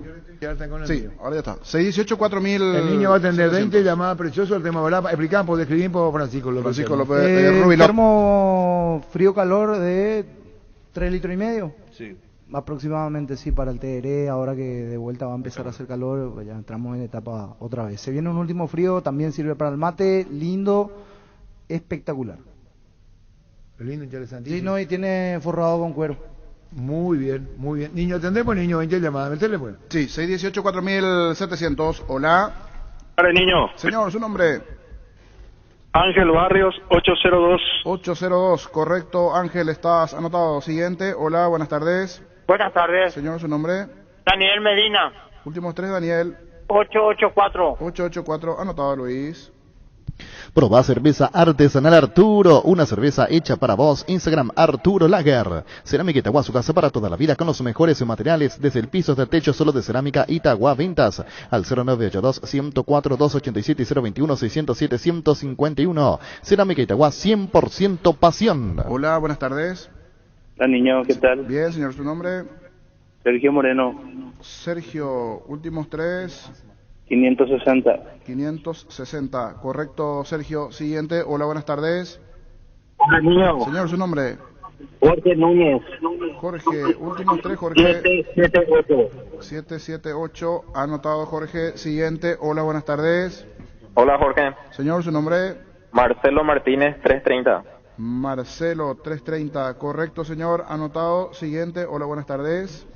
Sí, ahora ya está. 618 4000. El niño va a atender 20 llamadas preciosas al tema, ¿verdad? Explicamos, por describir por Francisco López. Francisco López, Rubilot. Termo frío calor de ¿3,5 litros? Sí. Aproximadamente, sí, para el TRE, ahora que de vuelta va a empezar a hacer calor, pues ya entramos en etapa otra vez. Se viene un último frío, también sirve para el mate, lindo, espectacular. Lindo, interesantísimo. Sí, no, y tiene forrado con cuero. Muy bien, muy bien. Niño, atendemos, niño, 20 llamadas, metele pues. Sí, 618-4700, hola. Hola, niño. Señor, su nombre. Ángel Barrios, 802. 802, correcto, Ángel, estás anotado. Siguiente, hola, buenas tardes. Buenas tardes. Señor, su nombre. Daniel Medina. Últimos 3, Daniel. 884. 884, anotado, Luis. Probá cerveza artesanal Arturo, una cerveza hecha para vos. Instagram Arturo Lager. Cerámica Itagua, su casa para toda la vida con los mejores materiales, desde el piso hasta el techo, solo de Cerámica Itagua. Ventas al 0982-104-287 y 021-607-151. Cerámica Itagua, 100% pasión. Hola, buenas tardes. Hola, niño, ¿qué tal? Bien, señor, su nombre. Sergio Moreno. Sergio, últimos 3. 560. 560, correcto, Sergio. Siguiente, hola, buenas tardes. Hola, niño. Señor, su nombre. Jorge Núñez. Jorge, últimos 3, Jorge. 778. 778, anotado, Jorge. Siguiente, hola, buenas tardes. Hola, Jorge. Señor, su nombre. Marcelo Martínez, 330. Marcelo, 330, correcto, señor, anotado. Siguiente, hola, buenas tardes.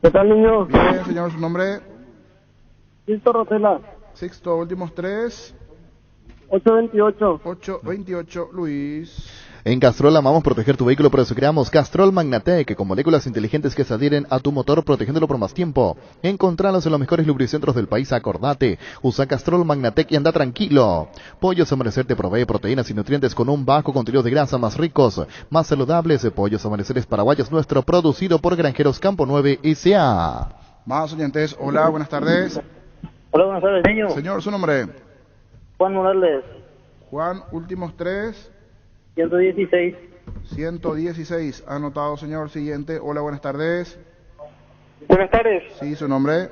¿Qué tal, niño? Bien, señor, su nombre. Sixto Rotela. Sixto, últimos 3. 828. 828, Luis. En Castrol amamos proteger tu vehículo, por eso creamos Castrol Magnatec, con moléculas inteligentes que se adhieren a tu motor, protegiéndolo por más tiempo. Encontralos en los mejores lubricentros del país, acordate. Usa Castrol Magnatec y anda tranquilo. Pollos Amanecer te provee proteínas y nutrientes con un bajo contenido de grasa, más ricos, más saludables. Pollos Amaneceres Paraguayos, nuestro, producido por Granjeros Campo 9 S.A. Más oyentes, hola, buenas tardes. Hola, buenas tardes, niño. Señor, su nombre. Juan Morales. Juan, últimos 3. 116. 116, anotado, señor. Siguiente, hola, buenas tardes. Buenas tardes. Sí, su nombre.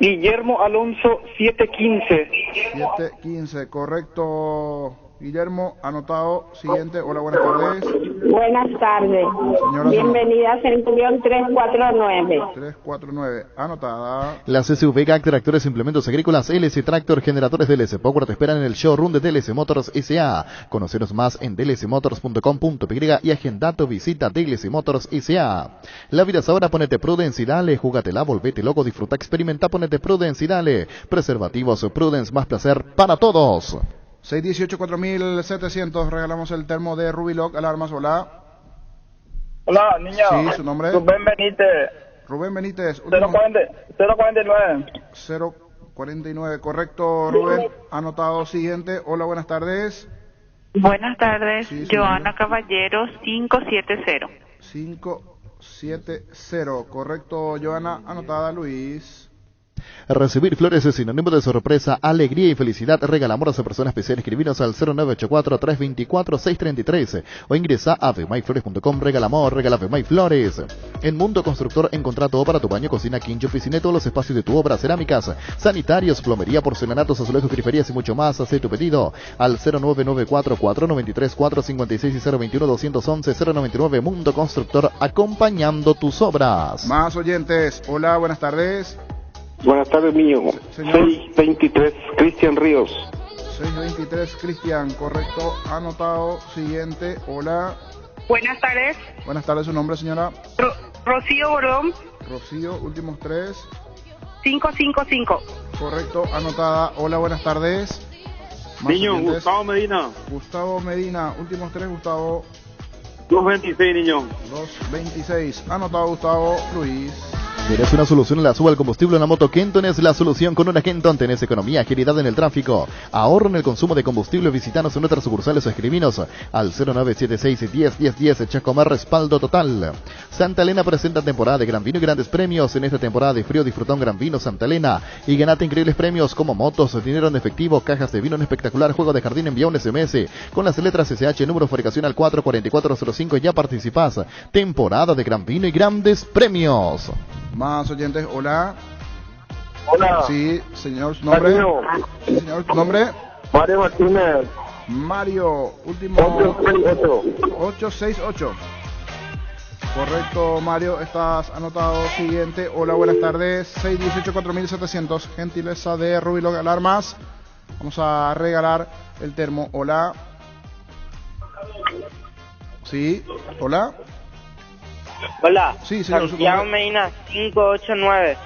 Guillermo Alonso, 715. 715, correcto. Guillermo, anotado. Siguiente, hola, buenas tardes. Buenas tardes. Señora, bienvenida a Centurión 349. 349, anotada. Las SUV GAC, tractores e implementos agrícolas, LS Tractor, generadores DLS Power te esperan en el showroom de DLS Motors S.A. Conoceros más en dlsmotors.com.py y agenda tu visita a DLS Motors S.A. La vida es ahora, ponete Prudence y dale, júgatela, volvete loco, disfruta, experimenta, ponete Prudence y dale. Preservativos Prudence, más placer para todos. 618-4700, regalamos el termo de Rubiloc, alarmas, hola. Hola, niño. Sí, su nombre. Rubén Benítez. Rubén Benítez. 049. 049, correcto, Rubén. Anotado. Siguiente, hola, buenas tardes. Buenas tardes, Sí, Joana Caballero, 570. 570, correcto, Joana. Anotada, Luis. Recibir flores es sinónimo de sorpresa, alegría y felicidad. Regalamos a persona especial. Escribinos al 0984-324-633 o ingresa a vemaiflores.com. Regalamor, regala Vemaiflores. En Mundo Constructor encontrá todo para tu baño, cocina, quincho, piscina, todos los espacios de tu obra, cerámicas, sanitarios, plomería, porcelanatos, azulejos, griferías y mucho más. Haz tu pedido al 0994-493-456 y 021-211-099. Mundo Constructor, acompañando tus obras. Más oyentes, hola, buenas tardes. Buenas tardes, mío. 623, Cristian Ríos. 623, Cristian, correcto, anotado. Siguiente, hola. Buenas tardes, Buenas tardes, su nombre, señora. Rocío Borón, Rocío, últimos 3. 555. Correcto, anotada. Hola, buenas tardes. Más Niño, oyentes. Gustavo Medina. Gustavo Medina, últimos 3, Gustavo. 226, niño. 226, anotado, Gustavo. Luis. ¿Quieres una solución en la suba al combustible en la moto? Kenton es la solución. Con una Kenton tenés economía, agilidad en el tráfico, ahorro en el consumo de combustible. Visitanos en nuestras sucursales o escribinos al 0976-10-10-10. Chacomar, respaldo total. Santa Elena presenta temporada de gran vino y grandes premios. En esta temporada de frío disfruta un gran vino Santa Elena y ganate increíbles premios como motos, dinero en efectivo, cajas de vino en espectacular, juego de jardín. Envía un SMS con las letras SH, número de fabricación al 44405 y ya participás. Temporada de gran vino y grandes premios. Más oyentes, hola. Hola. Sí, señor, su nombre. Sí, señor, su nombre. Mario Martínez. Mario, último 868. Correcto, Mario, estás anotado. Siguiente, hola, buenas tardes. 618-4700, gentileza de Rubilog Alarmas. Vamos a regalar el termo. Hola. Sí, hola. Hola. Sí, señor. Santiago Medina, 589.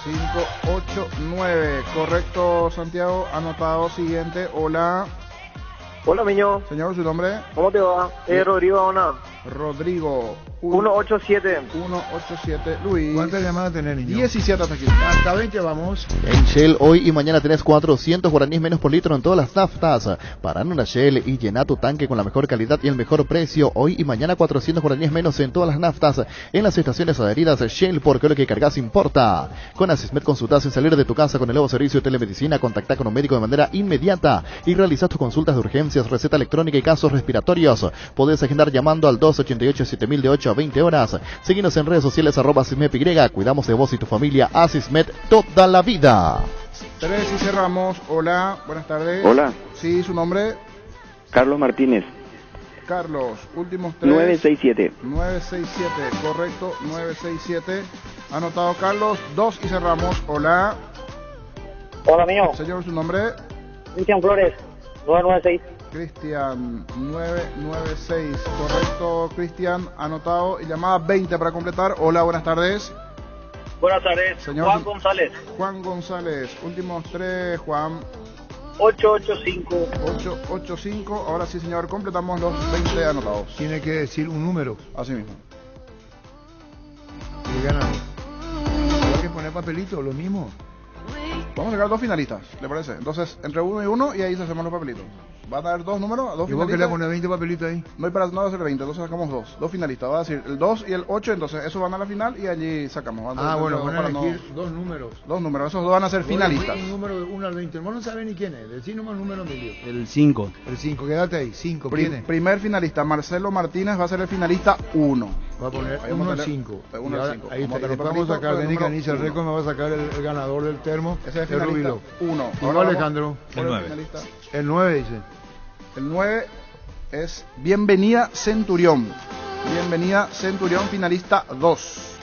589, correcto, Santiago, anotado. Siguiente, hola. Hola, Miño. Señor, ¿su nombre? ¿Cómo te va? Rodrigo Abona. Rodrigo. 187. 187, Luis. ¿Cuántas llamadas tenés, niño? 17 hasta aquí. Hasta 20 vamos. En Shell hoy y mañana tenés 400 guaraníes menos por litro en todas las naftas. Pará en una Shell y llena tu tanque con la mejor calidad y el mejor precio. Hoy y mañana 400 guaraníes menos en todas las naftas. En las estaciones adheridas Shell, porque lo que cargas importa. Con Asismed consultas sin salir de tu casa con el nuevo servicio de telemedicina. Contacta con un médico de manera inmediata y realiza tus consultas de urgencias, receta electrónica y casos respiratorios. Podés agendar llamando al 288-7000 de 8 a 20 horas. Seguinos en redes sociales @AsismedY. Cuidamos de vos y tu familia. Asismed toda la vida. 3 y cerramos. Hola, buenas tardes. Hola. Sí, su nombre. Carlos Martínez. Carlos, últimos 3. 967. 967, correcto, 967. Anotado, Carlos. 2 y cerramos. Hola. Hola, mío. Señor, su nombre. Cristian Flores, 996. Cristian 996, correcto, Cristian, anotado. Y llamada 20 para completar. Hola, buenas tardes. Buenas tardes, Señor Juan González. Juan González, últimos 3, Juan. 885. 885, ahora sí, señor, completamos los 20 anotados. Tiene que decir un número. Así mismo. Y ganamos. Hay que poner papelito, lo mismo. Vamos a sacar 2 finalistas, ¿le parece? Entonces, entre 1 y 1 y ahí hacemos los papelitos. Van a dar 2 números, 2 ¿Y vos finalistas. que le pones 20 papelitos ahí? No hay para no hacer 20, entonces sacamos 2 finalistas. Va a decir el 2 y el 8, entonces esos van a la final y allí sacamos. Bueno, van a para elegir 2 números. 2 números, esos 2 van a ser finalistas. Un número de 1 al 20. Vos no sabés ni quién es. Decí nomás el número, Emilio. El 5. El 5, quédate ahí. 5, ¿quién es? Primer finalista, Marcelo Martínez, va a ser el finalista 1. Va a poner 1 al 5. 1 al 5. Ahí está. Después vamos a sacar, Denis Canicia, el récord, me va a sacar el ganador del termo. Ese es el finalista Rubilo. 1. ¿Y vos, Alejandro? El 9. El 9 dice. El 9 es Bienvenida Centurión. Bienvenida Centurión, finalista 2.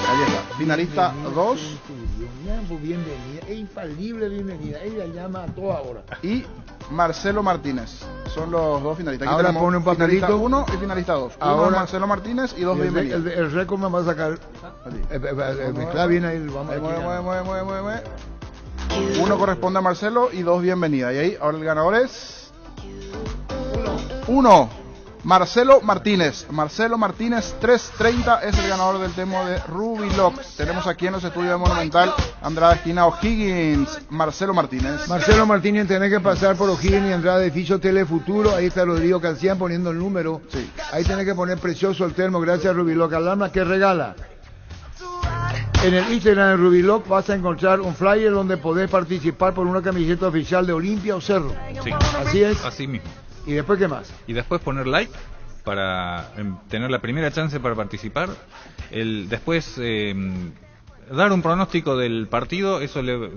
Ahí está, finalista 2. Bienvenida, es infalible bienvenida. Ella llama a toda hora. Y Marcelo Martínez. Son los 2 finalistas. Aquí Ahora tenemos pone un papelito. Finalista 1 y finalista 2. Ahora Marcelo Martínez y 2 Bienvenida. El récord me va a sacar. Mezcla bien ahí. Vamos mueve. 1 corresponde a Marcelo y 2 Bienvenida. Y ahí, ahora el ganador es 1. Marcelo Martínez. Marcelo Martínez 330 es el ganador del tema de Rubilog. Tenemos aquí en los estudios de Monumental Andrada esquina O'Higgins. Marcelo Martínez. Marcelo Martínez, tenés que pasar por O'Higgins y Andrada edificio Telefuturo. Ahí está Rodrigo Cancián poniendo el número. Sí. Ahí tenés que poner precioso el termo. Gracias, Rubilog Alarma, que regala. En el Instagram de Rubilog vas a encontrar un flyer donde podés participar por una camiseta oficial de Olimpia o Cerro. Sí. Así es. Así mismo. ¿Y después qué más? Y después poner like para tener la primera chance para participar. Después dar un pronóstico del partido,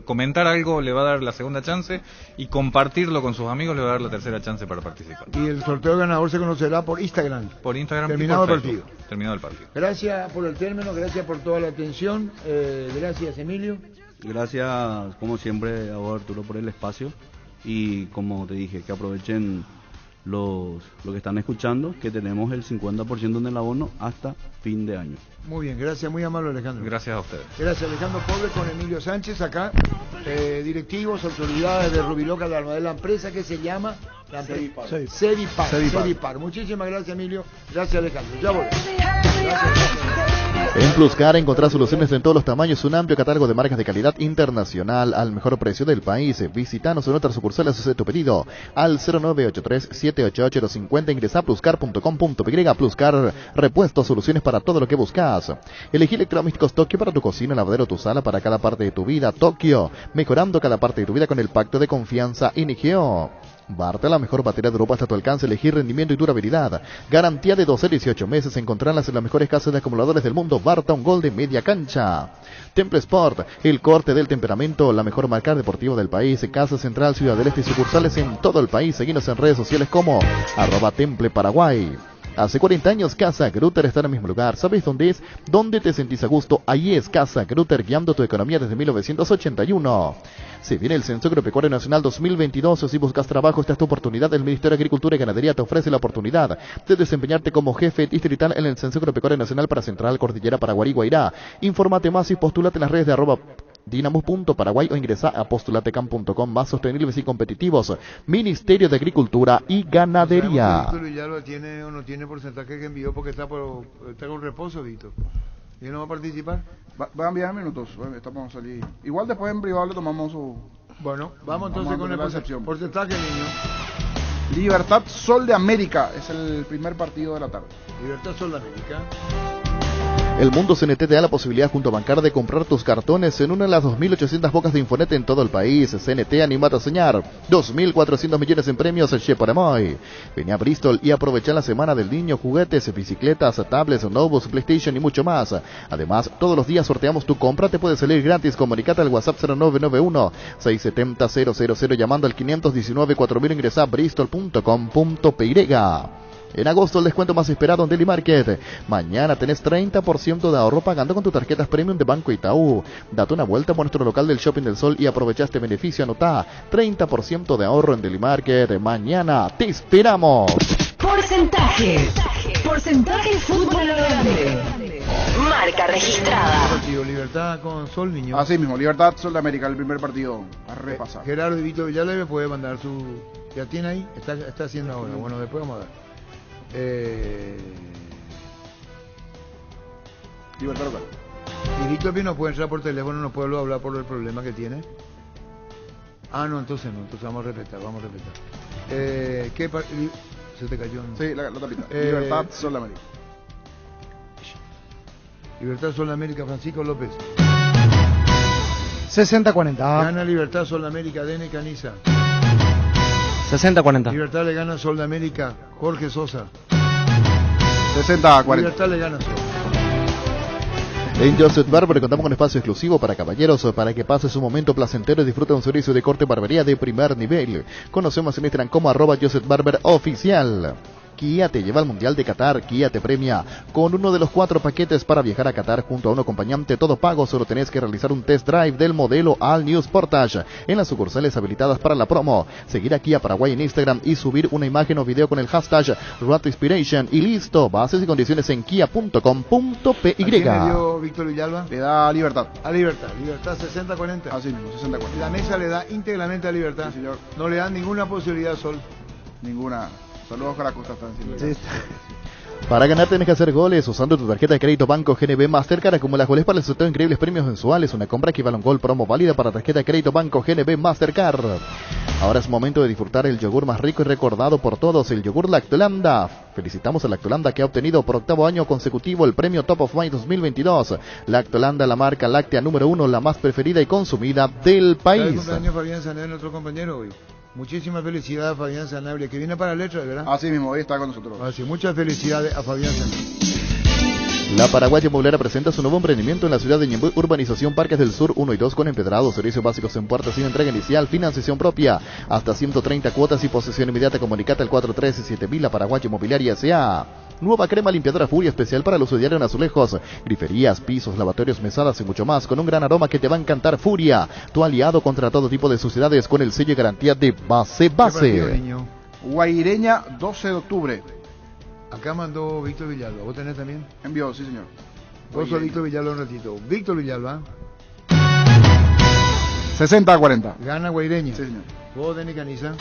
comentar algo le va a dar la segunda chance, y compartirlo con sus amigos le va a dar la tercera chance para participar. Y el sorteo ganador se conocerá por Instagram. Por Instagram. Terminado y por el partido. Facebook. Terminado el partido. Gracias por el término, gracias por toda la atención. Gracias, Emilio. Gracias, como siempre, a vos, Arturo, por el espacio. Y como te dije, que aprovechen los que están escuchando, que tenemos el 50% en el abono hasta fin de año. Muy bien, gracias, muy amable, Alejandro. Gracias a ustedes. Gracias, Alejandro Pobre con Emilio Sánchez acá, directivos, autoridades de Rubilog Alarma, de la empresa que se llama Cedipar. Muchísimas gracias, Emilio. Gracias, Alejandro. Ya volvemos. En Pluscar encontrás soluciones en todos los tamaños, un amplio catálogo de marcas de calidad internacional al mejor precio del país. Visítanos en nuestras sucursales, hace tu pedido al 0983-788-250. Ingresa a pluscar.com.py. Pluscar, repuestos, soluciones para todo lo que buscas. Elegí electrodomésticos Tokio para tu cocina, lavadero, tu sala, para cada parte de tu vida. Tokio, mejorando cada parte de tu vida con el pacto de confianza Inigeo. Barta, la mejor batería de Europa está a tu alcance. Elegir rendimiento y durabilidad. Garantía de 12 a 18 meses. Encontrarlas en las mejores casas de acumuladores del mundo. Barta, un gol de media cancha. Temple Sport, el corte del temperamento, la mejor marca deportiva del país. Casa Central, Ciudad del Este y sucursales en todo el país. Seguinos en redes sociales como @TempleParaguay. Hace 40 años Casa Grutter está en el mismo lugar. ¿Sabes dónde es? ¿Dónde te sentís a gusto? Ahí es Casa Grutter, guiando tu economía desde 1981. Se viene el Censo Agropecuario Nacional 2022. Si buscas trabajo, esta es tu oportunidad. El Ministerio de Agricultura y Ganadería te ofrece la oportunidad de desempeñarte como jefe distrital en el Censo Agropecuario Nacional para Central, Cordillera, Paraguay y Guairá. Infórmate más y postúlate en las redes de @dinamos.paraguay o ingresa a postulatecam.com. Más sostenibles y competitivos. Ministerio de Agricultura y Ganadería. Víctor Villalba tiene o no tiene porcentaje que envió porque está con reposo, Víctor. ¿Y no va a participar? Va a enviar minutos. Estamos a salir. Igual después en privado le tomamos su... Bueno, vamos entonces con el porcentaje, niño. Libertad Sol de América es el primer partido de la tarde. Libertad Sol de América. El Mundo CNT te da la posibilidad junto a Bancar de comprar tus cartones en una de las 2.800 bocas de Infonet en todo el país. CNT, animate a soñar. 2.400 millones en premios Cheparemoy. Vení a Bristol y aprovecha la semana del niño, juguetes, bicicletas, tablets, notebooks, PlayStation y mucho más. Además, todos los días sorteamos tu compra, te puede salir gratis. Comunicate al WhatsApp 0991-670-000 llamando al 519-4000. Ingresa a bristol.com.py. En agosto el descuento más esperado en Deli Market. Mañana tenés 30% de ahorro pagando con tus tarjetas Premium de Banco Itaú. Date una vuelta por nuestro local del Shopping del Sol y aprovecha este beneficio. Anotá 30% de ahorro en Deli Market. Mañana te esperamos. Porcentaje fútbol a lo grande. Marca registrada. Partido Libertad con Sol, niño. Así mismo, Libertad Sol de América, el primer partido a repasar. Gerardo y Víctor Villalba me puede mandar su... ¿Ya tiene ahí? Está haciendo ahora. Bueno, después vamos a ver. Libertad local. Y Víctor no puede entrar por teléfono, no puede hablar por el problema que tiene. Ah, no, entonces vamos a respetar. ¿Qué se te cayó? Sí, la tapita. Libertad Sol de América. Libertad Sol de América, Francisco López. 60-40. Gana Libertad Sol de América, Dene Caniza. 60-40. Libertad le gana Sol de América, Jorge Sosa. 60-40. Libertad le gana Sol. En Joseph Barber contamos con espacio exclusivo para caballeros para que pases un momento placentero y disfruta de un servicio de corte y barbería de primer nivel. Conocemos en Instagram como @Joseph Barber Oficial. Kia te lleva al Mundial de Qatar. Kia te premia con uno de los 4 paquetes para viajar a Qatar junto a un acompañante todo pago. Solo tenés que realizar un test drive del modelo All New Sportage en las sucursales habilitadas para la promo. Seguir a Kia Paraguay en Instagram y subir una imagen o video con el hashtag RoadInspiration y listo. Bases y condiciones en kia.com.py. ¿A quién le dio Víctor Villalba? Le da Libertad. A Libertad 60-40. Así mismo, 60-40. La mesa le da íntegramente a Libertad. Sí, señor. No le dan ninguna posibilidad a Sol. Ninguna. Saludos a la costa, están diciendo. Sí. Para ganar tenés que hacer goles usando tu tarjeta de crédito Banco GNB Mastercard. Acumula goles para el sorteo de increíbles premios mensuales. Una compra equivale a un gol, promo válida para tarjeta de crédito Banco GNB Mastercard. Ahora es momento de disfrutar el yogur más rico y recordado por todos, el yogur Lactolanda. Felicitamos a Lactolanda que ha obtenido por 8º año consecutivo el premio Top of Mind 2022. Lactolanda, la marca láctea número 1, la más preferida y consumida del país. ¿Sabe el cumpleaños Fabián Sanabria, nuestro compañero hoy? Muchísimas felicidades a Fabián Sanabria, que viene para Letra, ¿verdad? Así mismo, hoy está con nosotros. Así, muchas felicidades a Fabián Sanabria. La Paraguaya Inmobiliaria presenta su nuevo emprendimiento en la ciudad de Ñemby, Urbanización Parques del Sur 1 y 2 con empedrados, servicios básicos en puertas sin entrega inicial, financiación propia, hasta 130 cuotas y posesión inmediata. Comunicate al 413-7000. La Paraguaya Inmobiliaria S.A. Nueva crema limpiadora Furia especial para el uso diario en azulejos, griferías, pisos, lavatorios, mesadas y mucho más, con un gran aroma que te va a encantar. Furia, tu aliado contra todo tipo de suciedades con el sello de garantía de Base. Guaireña, 12 de octubre. Acá mandó Víctor Villalba. ¿Vos tenés también? Envió, sí señor. Vos sos Víctor Villalba un ratito. Víctor Villalba. 60-40. Gana Guaireña. Sí señor. Vos, Deni Caniza.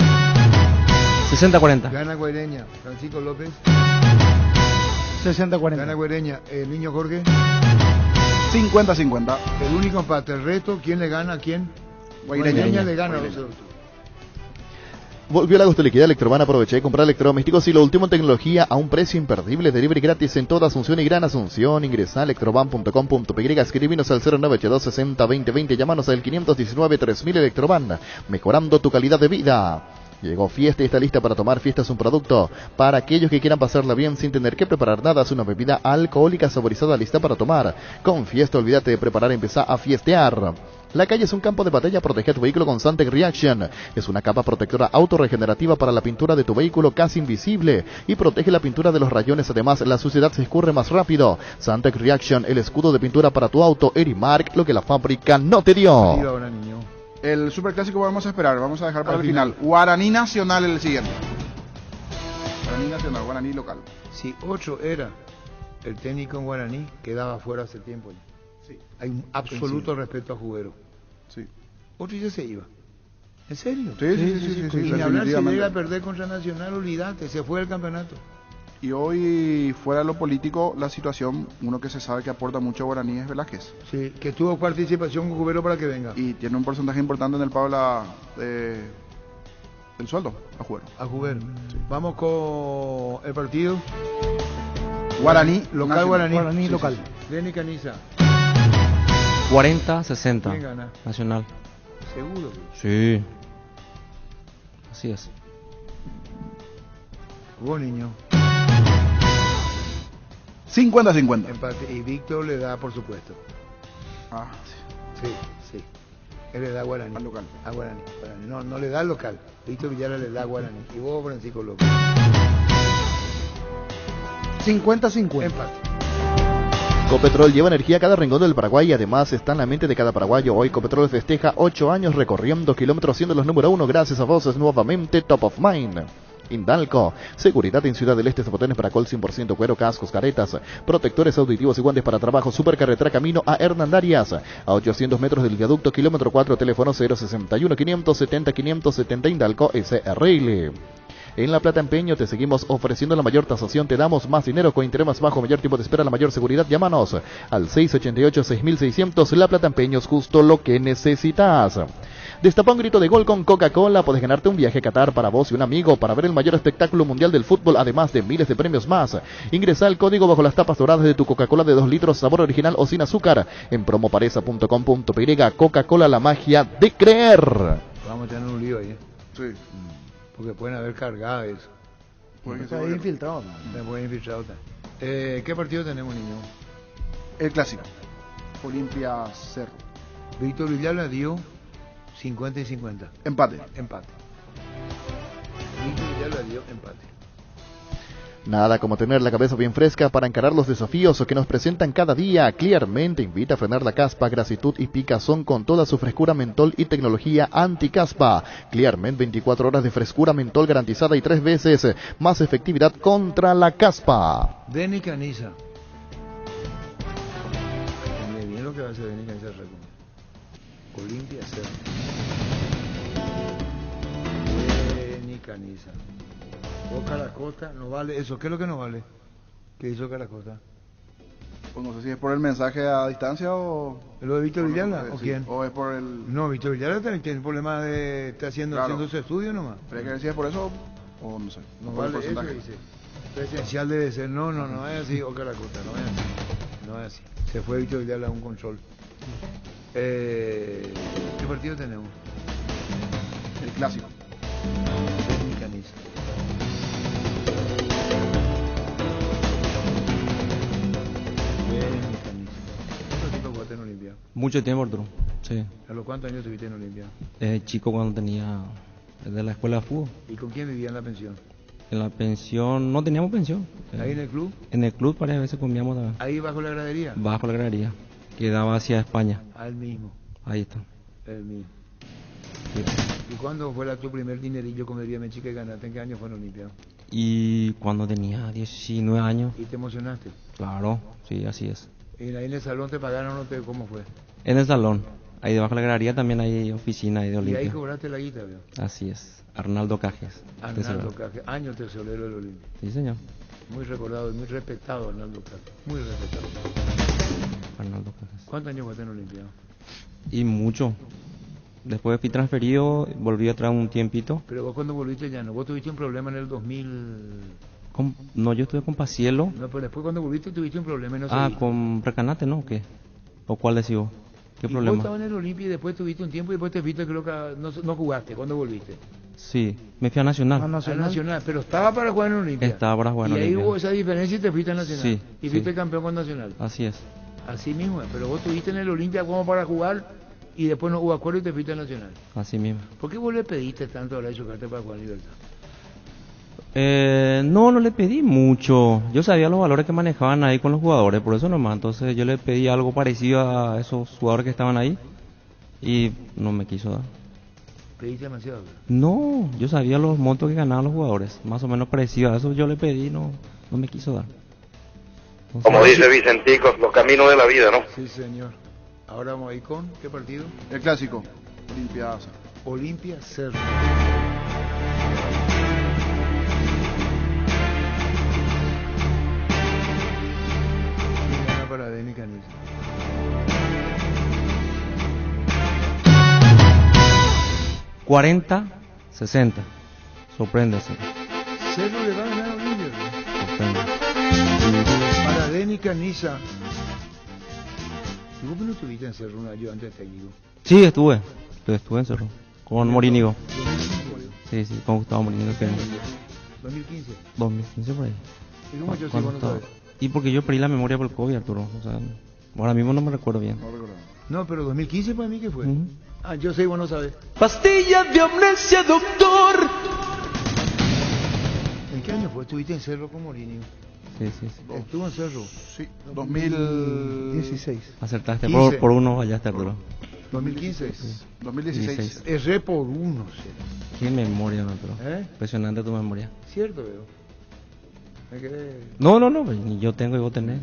60-40. Gana Guaireña. Francisco López. 60-40. Gana Guaireña. El niño Jorge. 50-50. El único empate. El resto, ¿quién le gana a quién? Guaireña le gana. Volvió la liquidez Electroban. Aproveché de comprar electrodomésticos y lo último en tecnología a un precio imperdible. Delivery gratis en toda Asunción y Gran Asunción. Ingresa a electroban.com.py. Escribinos al 0982 60 20 20. Llámanos al 519 3000. Electroban, mejorando tu calidad de vida. Llegó Fiesta y está lista para tomar. Fiesta es un producto para aquellos que quieran pasarla bien sin tener que preparar nada. Es una bebida alcohólica saborizada lista para tomar. Con Fiesta, olvídate de preparar, empezá a fiestear. La calle es un campo de batalla. Protege tu vehículo con Santec Reaction. Es una capa protectora autorregenerativa para la pintura de tu vehículo casi invisible y protege la pintura de los rayones. Además, la suciedad se escurre más rápido. Santec Reaction, el escudo de pintura para tu auto. Erimark, lo que la fábrica no te dio. El superclásico vamos a esperar, vamos a dejar para el final. Guaraní Nacional el siguiente. Guaraní Nacional, Guaraní local. Si 8 era el técnico en Guaraní, quedaba fuera hace tiempo ya. Sí. Hay un absoluto respeto a Juguero. Sí. 8 ya se iba. ¿En serio? Sí. Y ni hablar, si llega a perder contra Nacional, olvídate, se fue del campeonato. Y hoy, fuera de lo político, la situación, uno que se sabe que aporta mucho a Guaraní es Velázquez. Sí, que tuvo participación con Juguero para que venga. Y tiene un porcentaje importante en el pago del sueldo a Juguero. A Juguero. Sí. Vamos con el partido. Guaraní local. Guaraní local. Lenny Caniza. 40-60. ¿Quién gana? Nacional. ¿Seguro? Sí. Así es. Vos, niño. 50-50. Empate. Y Víctor le da, por supuesto. Ah, sí. Él le da a Guaraní. Al local. A Guaraní. No le da al local. Víctor Villara le da a Guaraní. Y vos, Francisco López. 50-50. Empate. Copetrol lleva energía a cada rincón del Paraguay y además está en la mente de cada paraguayo. Hoy Copetrol festeja 8 años recorriendo kilómetros siendo los número 1 gracias a vos. Es nuevamente Top of Mind. Indalco, seguridad en Ciudad del Este, zapotones para col 100% cuero, cascos, caretas, protectores auditivos y guantes para trabajo. Supercarretera camino a Hernandarias, a 800 metros del viaducto, kilómetro 4, teléfono 061 570 570 Indalco SRL. En La Plata Empeño te seguimos ofreciendo la mayor tasación, te damos más dinero con interés más bajo, mayor tiempo de espera, la mayor seguridad. Llámanos al 688-6600. La Plata Empeño es justo lo que necesitas. Destapa un grito de gol con Coca-Cola. Puedes ganarte un viaje a Qatar para vos y un amigo para ver el mayor espectáculo mundial del fútbol, además de miles de premios más. Ingresa el código bajo las tapas doradas de tu Coca-Cola de 2 litros, sabor original o sin azúcar, en promoparesa.com.py. Coca-Cola, la magia de creer. Vamos a tener un lío ahí, Sí. porque pueden haber cargado eso. Está ahí infiltrado. Se puede infiltrar otra. ¿Qué partido tenemos, niño? El clásico. Olimpia Cerro. Víctor Villara dio 50 y 50. Empate. Víctor Villara dio empate. Nada como tener la cabeza bien fresca para encarar los desafíos que nos presentan cada día. Clearmente invita a frenar la caspa, grasitud y picazón con toda su frescura mentol y tecnología anti-caspa. Clearmente 24 horas de frescura mentol garantizada y 3 veces más efectividad contra la caspa. Denny Caniza. Entiende bien lo que va a hacer Denny Caniza. Olimpia Cerro. Denny Caniza. O Caracosta, no vale eso. ¿Qué es lo que no vale? ¿Qué hizo Caracosta? Pues no sé si es por el mensaje a distancia o... ¿Lo de Víctor Villara? ¿O sí, quién? o es por el... No, Víctor Villara tiene problema de... Está haciendo su estudio nomás. ¿Pero hay que decir por eso o no sé? No por el vale eso, porcentaje. dice. Presencial debe ser. No es así. O Caracosta, no es así. No es así. Se fue Víctor Villara a un control. ¿Qué partido tenemos? El clásico. Denny Caniza. ¿Cuánto tiempo jugaste en Olimpia? Mucho tiempo, Arturo. Sí. ¿A los cuántos años estuviste en Olimpia? Chico cuando tenía de la escuela de fútbol. ¿Y con quién vivía en la pensión? En la pensión, no teníamos pensión. ¿Ahí en el club? En el club varias veces comíamos también. ¿Ahí bajo la gradería? Bajo la gradería, que daba hacia España. Al mismo. Ahí está. El mismo. Sí. ¿Y cuándo fue tu primer dinerillo con el Chica y ganaste? ¿En qué año fue en Olimpia? Y cuando tenía 19 años. ¿Y te emocionaste? Claro, sí, así es. ¿Y ahí en el salón te pagaron o te, cómo fue? En el salón. Ahí debajo de la gradería también hay oficina ahí de Olimpia. ¿Y ahí cobraste la guita, veo? Así es. Arnaldo Cajes. Arnaldo Cajes, año tesorero del Olimpia. Sí, señor. Muy recordado y muy respetado Arnaldo Cajes. Muy respetado. Arnaldo Cajes. ¿Cuántos años jugaste en Olimpia? Y mucho. Después fui transferido, volví atrás un tiempito. Pero vos cuando volviste ya no, vos tuviste un problema en el 2000... No, yo estuve con Pacielo. No, pero después cuando volviste tuviste un problema y no seguiste. Con Recanate, ¿no? ¿O qué? ¿O cuál decís vos? ¿Qué problema? Vos estabas en el Olimpia y después tuviste un tiempo y después te viste, creo que no jugaste. ¿Cuándo volviste? Sí, me fui a Nacional. A Nacional, pero estaba para jugar en Olimpia. Estaba para jugar en Y ahí Olimpia. hubo esa diferencia y te fuiste a Nacional. Sí, Y sí. fuiste campeón con Nacional. Así es. Así mismo, pero vos estuviste en el Olimpia como para jugar y después no hubo acuerdo y te fuiste a Nacional. Así mismo. ¿Por qué vos le pediste tanto a la Carta para jugar en Libertad? No le pedí mucho. Yo sabía los valores que manejaban ahí con los jugadores, por eso nomás. Entonces yo le pedí algo parecido a esos jugadores que estaban ahí y no me quiso dar. ¿Pediste demasiado? No, yo sabía los montos que ganaban los jugadores, más o menos parecido a eso yo le pedí, no me quiso dar. Entonces, Como dice Vicentico, los caminos de la vida, ¿no? Sí, señor. Ahora vamos ahí con, ¿qué partido? El clásico. Olimpia. Olimpia Cerro. ¿Quién gana para Denis Canisa? $40-60. Sorprende así. Cerro le va a ganar a Olimpia. Sorprende. Para Denis Canisa. ¿Y vos no estuviste en Cerro un año antes de técnico? Sí, estuve en Cerro, con Morínigo. Sí, con Gustavo Morínigo. Que 2015. 2015 por ahí. ¿Y cómo yo sí ¿Cuándo vos no estaba? sabés? Y porque yo perdí la memoria por el COVID, Arturo. O sea, ahora mismo no me recuerdo bien. No, pero 2015 para mí que fue. Ujú. Ah, yo sé, vos no sabés. Pastillas de amnesia, doctor. ¿En qué año fue? ¿Estuviste en Cerro con Morínigo? Sí. ¿Estuvo en Cerro? Sí, 2016. Acertaste 15. por uno, fallaste, Arturo. 2015. 2016. Erré por uno. Qué memoria, Arturo. ¿Eh? Impresionante tu memoria. Cierto, veo. Me quedé... No, pues, ni yo tengo y vos tenés.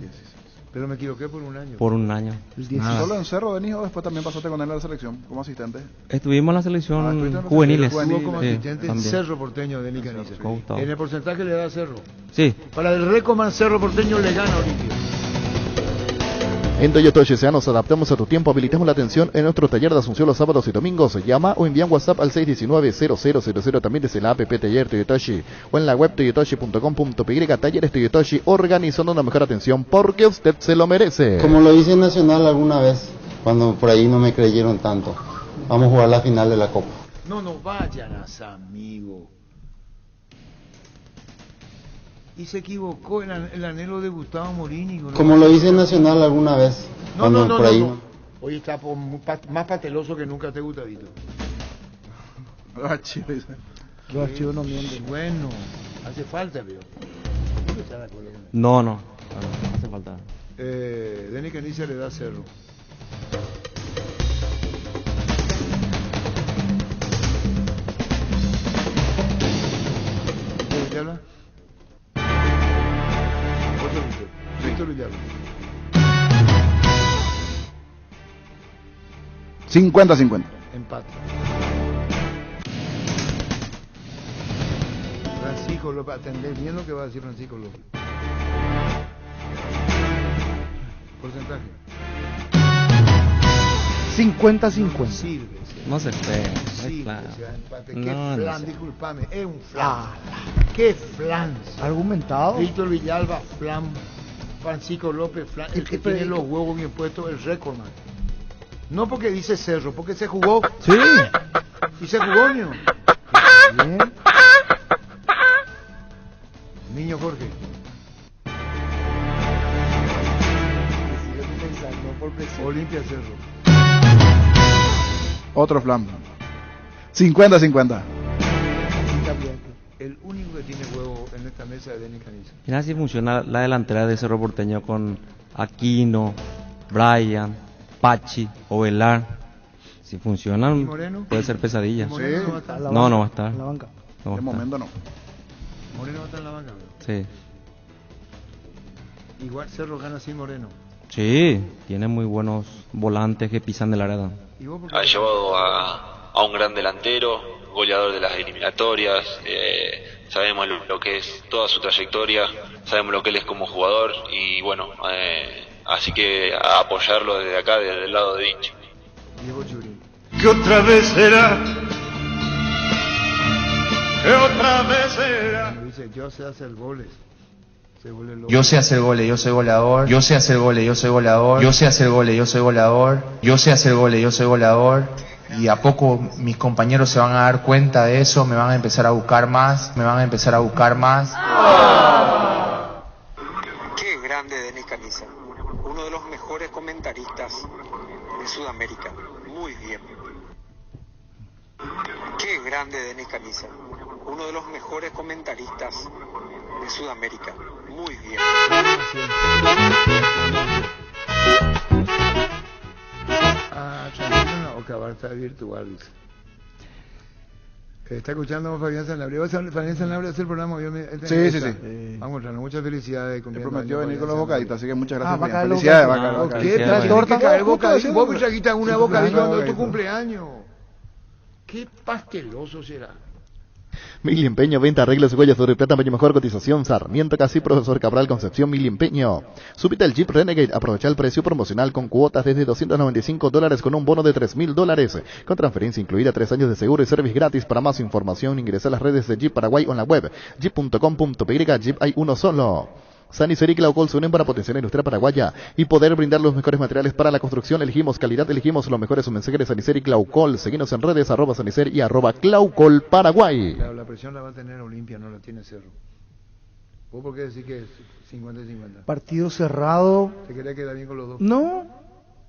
Pero me equivoqué por un año. Por un año. Nada. ¿Solo en Cerro, Denis, o después también pasaste con él a la selección como asistente? Estuvimos en la selección estuviste en la juveniles. Estuvo como Sí, asistente en también. Cerro Porteño de Nicanisa. Con Gustavo. En el porcentaje le da Cerro. Sí. Para el Recoman Cerro Porteño le gana Olimpia. En Toyota GSA nos adaptamos a tu tiempo, habilitamos la atención en nuestro taller de Asunción los sábados y domingos. Llama o envía un WhatsApp al 619-0000, también desde la app Taller Toyotoshi o en la web toyotoshi.com.py. Talleres Toyotoshi, organizando una mejor atención porque usted se lo merece. Como lo hice en Nacional alguna vez, cuando por ahí no me creyeron tanto. Vamos a jugar la final de la Copa. No vayan a ese amigo. Y se equivocó el anhelo de Gustavo Morínigo. ¿No? Como lo hice en Nacional alguna vez, cuando por ahí... Hoy está más pateloso que nunca te gusta, Vito. Los archivos. Los archivos no mienten. Bueno, hace falta, veo. No hace falta. Denis Canisa le da Cerro. ¿Villalba? Otro Víctor Villalba. 50-50. Empate. Francisco López, atender bien lo que va a decir Francisco López. Porcentaje. 50-50. Sirve. No se espera. Sí, o sea, empate. Qué No flan, sé. disculpame, es un flan. Qué flan. Argumentado. Víctor Villalba, flan. Francisco López, flan. El que tiene los huevos bien puestos, el récord, man. No porque dice Cerro, porque se jugó. Sí. Y se jugó, niño. Bien. Niño Jorge. Olimpia Cerro. Otro flan. 50-50. El único que tiene huevo en esta mesa es Denis Canisa. Mira si funciona la delantera de Cerro Porteño con Aquino, Brian, Pachi, Ovelar. Si funcionan, ¿Y Moreno? puede ser pesadilla. ¿Y Moreno no va a estar? No va a estar. En la banca. No va a De estar. momento no. Moreno va a estar en la banca, ¿no? Sí. Igual Cerro gana sin Moreno. Sí, tiene muy buenos volantes que pisan del área. ¿Y vos por qué? Ha llevado a un gran delantero, goleador de las eliminatorias, sabemos lo que es toda su trayectoria, sabemos lo que él es como jugador y bueno, así que a apoyarlo desde acá, desde el lado de hincha. ¿Y vos, Churi? ¿Qué otra vez será? ¿Qué otra vez será? Cuando dice yo sé hacer goles, se vuelve loco. Yo sé hacer goles, yo soy goleador. Yo sé hacer goles, yo soy goleador. Yo sé hacer goles, yo soy goleador. Yo sé hacer goles, yo soy goleador. y a poco mis compañeros se van a dar cuenta de eso, me van a empezar a buscar más, Qué grande Denis Caniza, uno de los mejores comentaristas de Sudamérica, muy bien. Qué grande Denis Caniza, uno de los mejores comentaristas de Sudamérica, muy bien. Tranquilo, no, acabar está virtual, dice. Está escuchando Fabián Sanabria. Fabián Sanabria hace el programa. Sí. Vamos, muchas felicidades. Me prometió venir con los bocaditos, así que muchas gracias. Fabián. Felicidades, Vaca. ¿Qué? ¿Traes torta? Vos me trajiste una bocadito cuando tu cumpleaños. Qué pasteloso será. Mil Empeño, venta, arreglos, huellas, sobre plata, empeño mejor, cotización, Sarmiento, Casi, Profesor Cabral, Concepción, Mil Empeño. Súbite el Jeep Renegade, aprovecha el precio promocional con cuotas desde $295 con un bono de $3,000, con transferencia incluida, 3 años de seguro y service gratis. Para más información, ingresa a las redes de Jeep Paraguay o en la web, jeep.com.py, Jeep hay uno solo. Sanicer y Claucol se unen para potenciar la industria paraguaya y poder brindar los mejores materiales para la construcción. Elegimos calidad, elegimos los mejores mensajeros. Sanicer y Claucol. Seguinos en redes, @Sanicer y @Claucol Paraguay. Claro, la presión la va a tener Olimpia, no la tiene Cerro. ¿Vos por qué decís que es 50-50? Partido cerrado. ¿Te quería quedar bien con los dos? No.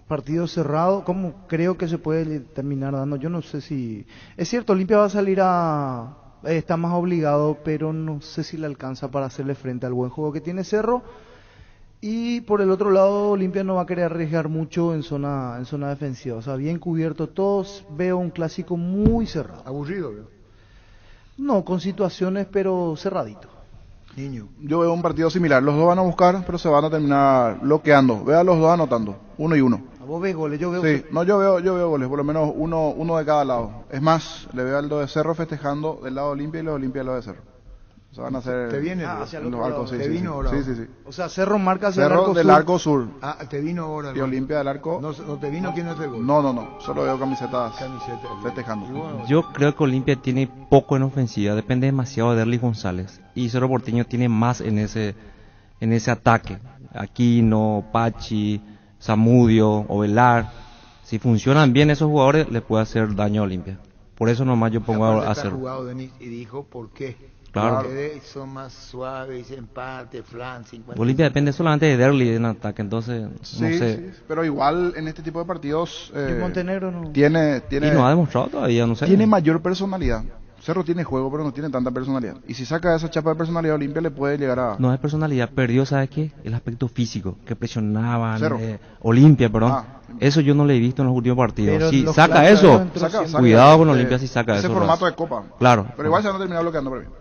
Partido cerrado, ¿cómo creo que se puede terminar dando? Yo no sé si... Es cierto, Olimpia va a salir a... Está más obligado, pero no sé si le alcanza para hacerle frente al buen juego que tiene Cerro. Y por el otro lado, Olimpia no va a querer arriesgar mucho en zona defensiva. O sea, bien cubierto todos. Veo un clásico muy cerrado. ¿Aburrido, veo? No, con situaciones, pero cerradito. Niño. Yo veo un partido similar. Los dos van a buscar, pero se van a terminar bloqueando. Veo a los dos anotando, 1 y 1. ¿Vos ves goles? Yo veo... Sí, no, yo veo goles, por lo menos uno de cada lado. Es más, le veo al de Cerro festejando del lado de Olimpia y los Olimpia del lado de Cerro. O sea, van a hacer... ¿Te viene hacia el otro lado? ¿Te vino ahora? Sí. O sea, Cerro marca hacia Cerro el arco del sur. arco sur. Ah, ¿te vino ahora? Y Olimpia del arco... ¿No te vino quién hace el gol? No, solo veo camisetas festejando. Yo creo que Olimpia tiene poco en ofensiva, depende demasiado de Derlis González. Y Cerro Porteño tiene más en ese ataque. Aquino, Pachi, Zamudio, Ovelar. Si funcionan bien esos jugadores, les puede hacer daño a Olimpia. Por eso nomás yo pongo a hacer. Jugado Denis y dijo por qué. Claro. Porque son más suaves, empate, flan, 50. Olimpia depende solamente de Derli en ataque, entonces sí, no sé. Sí, pero igual en este tipo de partidos Montenegro no. Tiene y no ha demostrado todavía, no sé. Tiene mayor personalidad. Cerro tiene juego, pero no tiene tanta personalidad. Y si saca esa chapa de personalidad, Olimpia le puede llegar a... No es personalidad, perdió, ¿sabes qué? El aspecto físico, que presionaban. Cerro. Olimpia, perdón. Eso yo no le he visto en los últimos partidos. Pero Si saca eso, cuidado con Olimpia si saca ese eso. Ese formato de copa. Claro. Pero igual se van a terminar bloqueando por bien.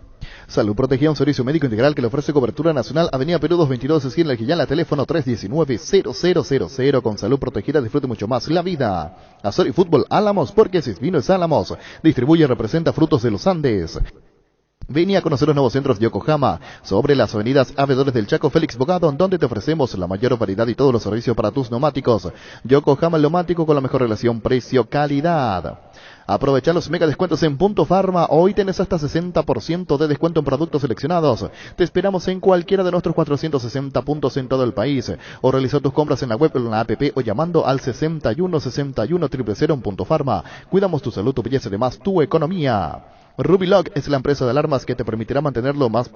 Salud Protegida, un servicio médico integral que le ofrece cobertura nacional. Avenida Perú 222, esquina El Quillala, teléfono 319-0000. Con Salud Protegida disfrute mucho más la vida. Azor y Fútbol Álamos, porque si es vino es Álamos. Distribuye y representa Frutos de los Andes. Vení a conocer los nuevos centros Yokohama, sobre las avenidas Avedores del Chaco, Félix Bogado, donde te ofrecemos la mayor variedad y todos los servicios para tus neumáticos. Yokohama, el neumático con la mejor relación precio-calidad. Aprovecha los mega descuentos en Punto Farma. Hoy tenés hasta 60% de descuento en productos seleccionados. Te esperamos en cualquiera de nuestros 460 puntos en todo el país. O realiza tus compras en la web o en la app o llamando al 6161-000 en Punto Farma. Cuidamos tu salud, tu belleza y además tu economía. Rubilock es la empresa de alarmas que te permitirá mantener lo más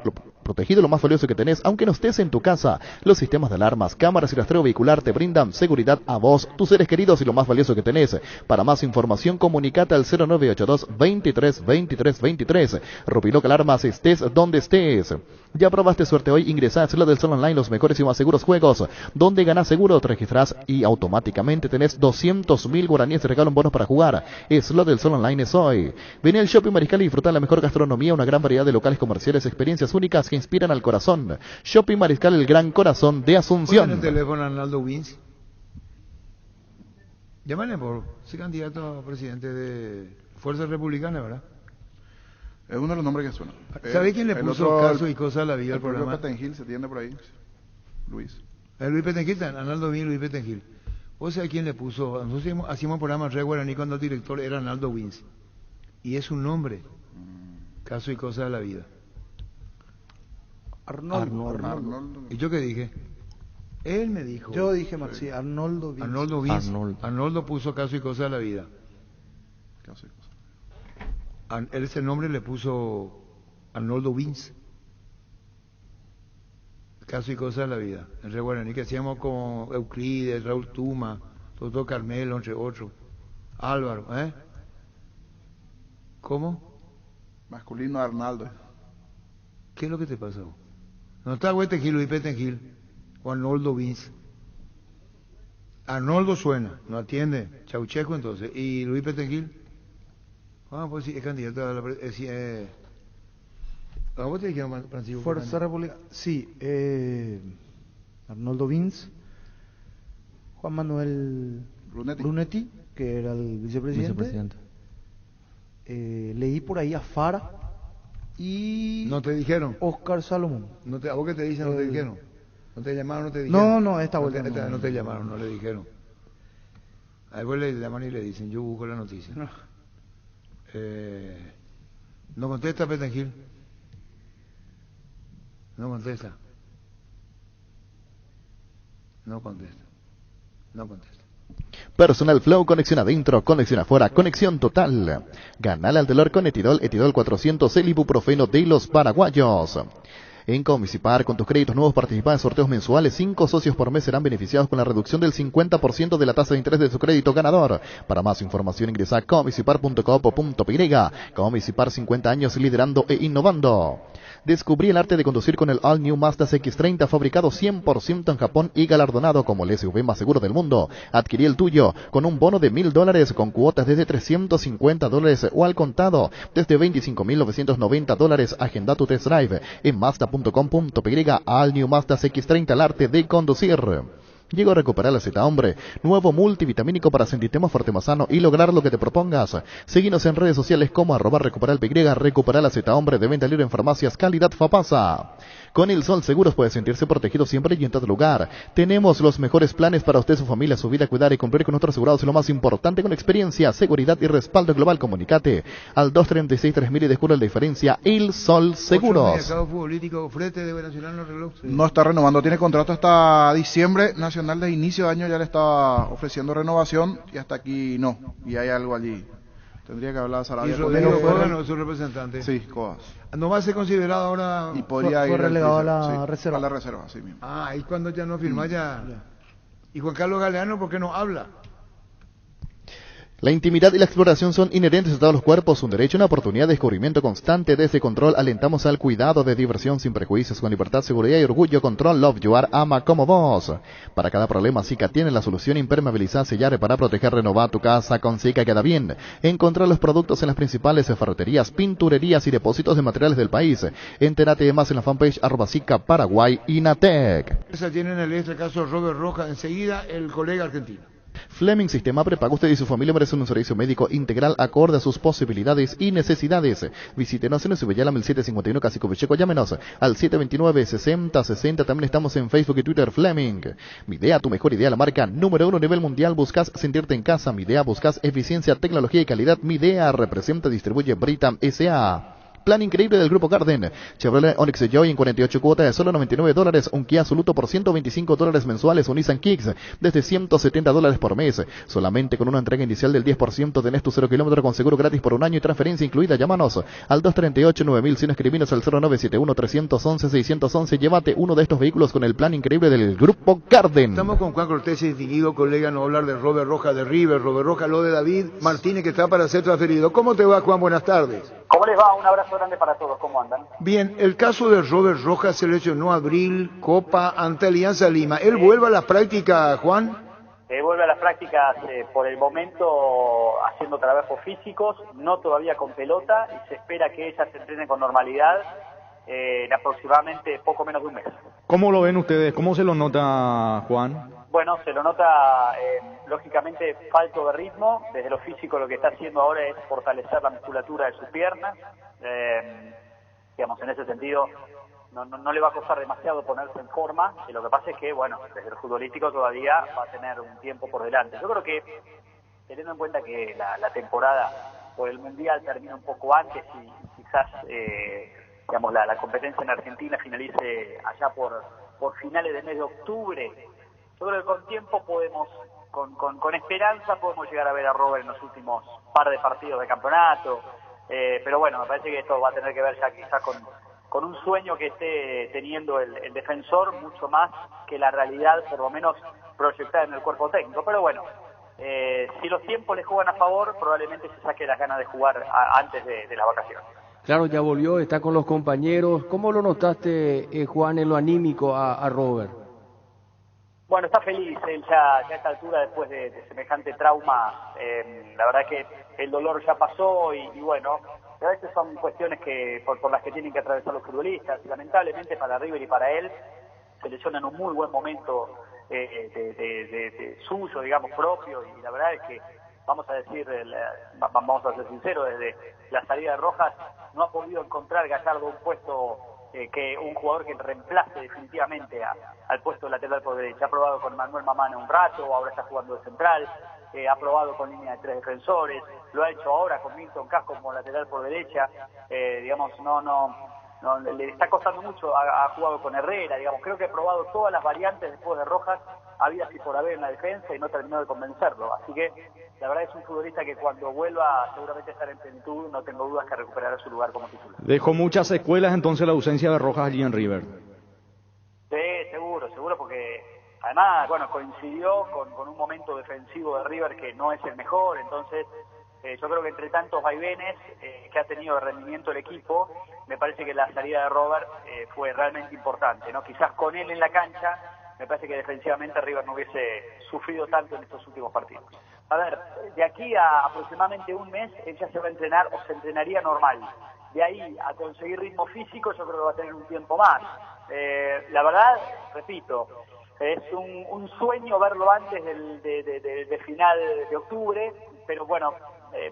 protegido, lo más valioso que tenés, aunque no estés en tu casa. Los sistemas de alarmas, cámaras y rastreo vehicular te brindan seguridad a vos, tus seres queridos y lo más valioso que tenés. Para más información, comunicate al 0982-232323. Rubilock Alarmas, estés donde estés. Ya probaste suerte hoy, ingresá a Slot del Sol Online, los mejores y más seguros juegos, donde ganás seguro, te registrás y automáticamente tenés 200.000 guaraníes de regalo en bonos para jugar. Slot del Sol Online es hoy. Vení al Shopping Mariscal y disfrutar la mejor gastronomía, una gran variedad de locales comerciales, experiencias únicas que inspiran al corazón. Shopping Mariscal, el gran corazón de Asunción. ¿Cuál es el teléfono a Arnaldo Wins? Llámale por ser candidato a presidente de Fuerza Republicana, ¿verdad? Es uno de los nombres que suena. ¿Sabés quién le puso Caso y Cosas a la Vida al programa? Luis Petengil se tiene por ahí. Luis. Luis Petengil, Arnaldo Wins, Luis Petengil. ¿Vos sabés quién le puso? Nosotros hacíamos un programa Re Guaraní cuando el director era Arnaldo Wins. Y es un nombre. Caso y Cosas de la Vida. Arnoldo. ¿Y yo qué dije? Él me dijo. Yo dije, sí, Arnoldo Wins. Arnoldo puso Caso y Cosas de la Vida. Él ese nombre le puso Arnoldo Vince. Caso y cosa de la vida. Entre guaraní que hacíamos con Euclides, Raúl Tuma, Toto Carmelo, entre otros. Álvaro, ¿eh? ¿Cómo? Masculino Arnaldo. ¿Qué es lo que te pasó? No está Huetengil, Luis Petengil o Arnoldo Vince. Arnoldo suena, no atiende. Chaucheco entonces. ¿Y Luis Petengil? Pues sí, es candidato a la presidencia. ¿Vos te dijeron, Francisco? Fuerza Republicana. Sí, Arnoldo Vince, Juan Manuel Brunetti, que era el vicepresidente. Leí por ahí a Fara y... ¿No te dijeron? Oscar Salomón. ¿A vos qué te dicen? ¿No te dijeron? ¿No te llamaron? ¿No te dijeron? No, esta vuelta no te llamaron, no le dijeron. A vos le llaman y le dicen, yo busco la noticia. ¿No contesta Petengil? No contesta. No contesta. Personal Flow, conexión adentro, conexión afuera, conexión total. Ganale al dolor con Etidol 400, el ibuprofeno de los paraguayos. En Comisipar, con tus créditos nuevos participa en sorteos mensuales. 5 socios por mes serán beneficiados con la reducción del 50% de la tasa de interés de su crédito ganador. Para más información ingresa a comisipar.com.py. Comisipar, 50 años liderando e innovando. Descubrí el arte de conducir con el All New Mazda CX-30, fabricado 100% en Japón y galardonado como el SUV más seguro del mundo. Adquirí el tuyo con un bono de $1,000 con cuotas desde $350 o al contado desde $25,990. Agenda tu test drive en mazda.com.py. All New Mazda CX-30, el arte de conducir. Llegó a Recuperar la Z Hombre, nuevo multivitamínico para sentirte más fuerte, más sano y lograr lo que te propongas. Síguenos en redes sociales como @recuperalpy, Recuperar la Z Hombre, de venta libre en farmacias, calidad Fapasa. Con El Sol Seguros puede sentirse protegido siempre y en todo lugar. Tenemos los mejores planes para usted, su familia, su vida, cuidar y cumplir con nuestros asegurados. Lo más importante, con experiencia, seguridad y respaldo global. Comunicate al 236-3000 y descubre la diferencia. El Sol Seguros. No está renovando, tiene contrato hasta diciembre. Nacional de inicio de año ya le está ofreciendo renovación y hasta aquí no. Y hay algo allí. Tendría que hablar Sarabia. ¿Y Rodrigo Cobas no es su representante? Sí, Cobas. ¿No va a ser considerado ahora? Y podría fue relegado a la sí, reserva. A la reserva, sí mismo. Y cuando ya no firma ya. ¿Y Juan Carlos Galeano por qué no habla? La intimidad y la exploración son inherentes a todos los cuerpos, un derecho, una oportunidad de descubrimiento constante. Desde Control alentamos al cuidado de diversión sin prejuicios, con libertad, seguridad y orgullo. Control, love you are, ama como vos. Para cada problema, Zika tiene la solución: impermeabilizar, sellar, reparar, proteger, renovar tu casa. Con Zika queda bien. Encontrar los productos en las principales ferreterías, pinturerías y depósitos de materiales del país. Entérate más en la fanpage @Zika Paraguay Inatec. Esa tiene en el caso Robert Rojas, enseguida el colega argentino. Fleming Sistema Prepago. Usted y su familia merecen un servicio médico integral acorde a sus posibilidades y necesidades. Visítenos en Subellala 1751 Casico Pacheco. Llámenos al 729-6060. También estamos en Facebook y Twitter. Fleming. Midea, tu mejor idea, la marca número 1 a nivel mundial. Buscas sentirte en casa. Midea, buscas eficiencia, tecnología y calidad. Midea representa, distribuye Britam S.A. Plan increíble del Grupo Garden. Chevrolet Onix Joy en 48 cuotas de solo $99. Un Kia Soluto por $125 mensuales. Un Nissan Kicks desde $170 por mes. Solamente con una entrega inicial del 10% tenés tu 0 kilómetro con seguro gratis por un año y transferencia incluida. Llámanos al 238-9000. Sin escribirnos al 0971-311-611. Llévate uno de estos vehículos con el plan increíble del Grupo Garden. Estamos con Juan Cortés, distinguido colega, no hablar de Robert Rojas de River, Robert Rojas, lo de David Martínez, que está para ser transferido. ¿Cómo te va, Juan? Buenas tardes. ¿Cómo les va? Un abrazo grande para todos. ¿Cómo andan? Bien, el caso de Robert Rojas seleccionó Abril, Copa, ante Alianza Lima. ¿Él vuelve a las prácticas, Juan? Vuelve a las prácticas por el momento haciendo trabajos físicos, no todavía con pelota, y se espera que ella se entrene con normalidad en aproximadamente poco menos de un mes. ¿Cómo lo ven ustedes? ¿Cómo se lo nota, Juan? Bueno, se lo nota lógicamente falto de ritmo. Desde lo físico lo que está haciendo ahora es fortalecer la musculatura de sus piernas. Digamos, en ese sentido no le va a costar demasiado ponerse en forma, y lo que pasa es que, bueno, desde el futbolístico todavía va a tener un tiempo por delante. Yo creo que, teniendo en cuenta que la temporada por el Mundial termina un poco antes y quizás digamos la competencia en Argentina finalice allá por finales del mes de octubre, yo creo que con tiempo podemos con esperanza podemos llegar a ver a Robert en los últimos par de partidos de campeonato, pero bueno, me parece que esto va a tener que ver ya quizás con un sueño que esté teniendo el defensor, mucho más que la realidad, por lo menos proyectada en el cuerpo técnico. Pero bueno, si los tiempos le juegan a favor, probablemente se saque las ganas de jugar antes de las vacaciones. Claro, ya volvió, está con los compañeros. ¿Cómo lo notaste, Juan, en lo anímico a Robert? Bueno, está feliz, él ya a esta altura, después de semejante trauma, la verdad que el dolor ya pasó y bueno, a veces son cuestiones que por las que tienen que atravesar los futbolistas. Lamentablemente para River y para él se lesiona en un muy buen momento de suyo, digamos, propio, y la verdad es que vamos a ser sinceros, desde la salida de Rojas no ha podido encontrar Gallardo un puesto, un jugador que reemplace definitivamente al puesto de lateral por derecha. Ha probado con Manuel Mamana un rato, ahora está jugando de central, ha probado con línea de 3 defensores, lo ha hecho ahora con Milton Casco como lateral por derecha, digamos, no, le está costando mucho, ha jugado con Herrera, digamos, creo que ha probado todas las variantes después de Rojas, había así por haber en la defensa y no terminó de convencerlo, así que la verdad es un futbolista que cuando vuelva seguramente estar en plenitud, no tengo dudas que recuperará su lugar como titular. Dejó muchas secuelas entonces la ausencia de Rojas allí en River. Sí, seguro, porque además, bueno, coincidió con un momento defensivo de River que no es el mejor, entonces yo creo que entre tantos vaivenes que ha tenido de rendimiento el equipo, me parece que la salida de Robert fue realmente importante, ¿no? Quizás con él en la cancha, me parece que defensivamente River no hubiese sufrido tanto en estos últimos partidos. A ver, de aquí a aproximadamente un mes, él ya se va a entrenar o se entrenaría normal. De ahí a conseguir ritmo físico, yo creo que va a tener un tiempo más. La verdad, repito, es un sueño verlo antes de final de octubre, pero bueno,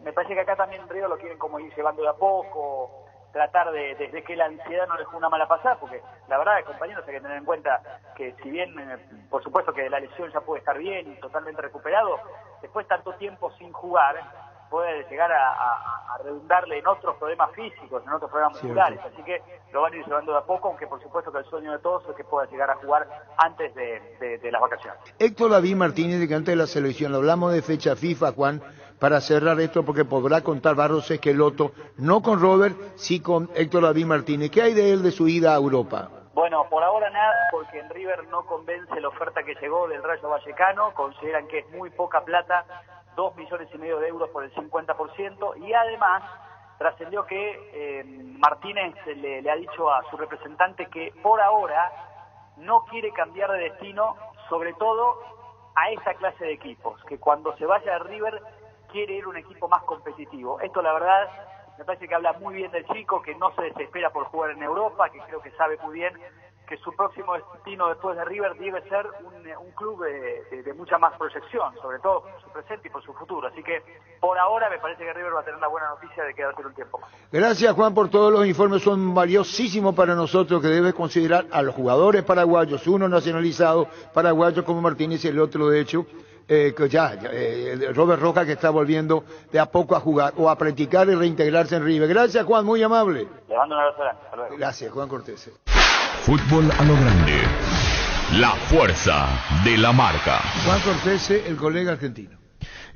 me parece que acá también en Río lo quieren como ir llevando de a poco, tratar de que la ansiedad no les juegue una mala pasada, porque la verdad, compañeros, hay que tener en cuenta que si bien, por supuesto que la lesión ya puede estar bien y totalmente recuperado, después tanto tiempo sin jugar, puede llegar a redundarle en otros problemas físicos, en otros problemas musculares, así que lo van a ir llevando de a poco, aunque por supuesto que el sueño de todos es que pueda llegar a jugar antes de las vacaciones. Héctor David Martínez, dedicante de la selección, lo hablamos de fecha FIFA, Juan, para cerrar esto, porque podrá contar Barros Esqueloto, no con Robert, sí con Héctor David Martínez. ¿Qué hay de él de su ida a Europa? Bueno, por ahora nada, porque en River no convence la oferta que llegó del Rayo Vallecano, consideran que es muy poca plata, 2,5 millones de euros por el 50%, y además trascendió que Martínez le ha dicho a su representante que por ahora no quiere cambiar de destino, sobre todo a esa clase de equipos, que cuando se vaya a River quiere ir a un equipo más competitivo. Esto la verdad me parece que habla muy bien del chico, que no se desespera por jugar en Europa, que creo que sabe muy bien que su próximo destino después de River debe ser un club de mucha más proyección, sobre todo por su presente y por su futuro. Así que por ahora me parece que River va a tener una buena noticia de quedarse un tiempo más. Gracias, Juan, por todos los informes, son valiosísimos para nosotros, que debe considerar a los jugadores paraguayos, uno nacionalizado paraguayo como Martínez y el otro de hecho Robert Rojas, que está volviendo de a poco a jugar o a practicar y reintegrarse en River. Gracias, Juan, muy amable. Le mando un abrazo grande. Hasta luego. Gracias, Juan Cortés. Fútbol a lo grande. La fuerza de la marca. Juan Cortés, el colega argentino.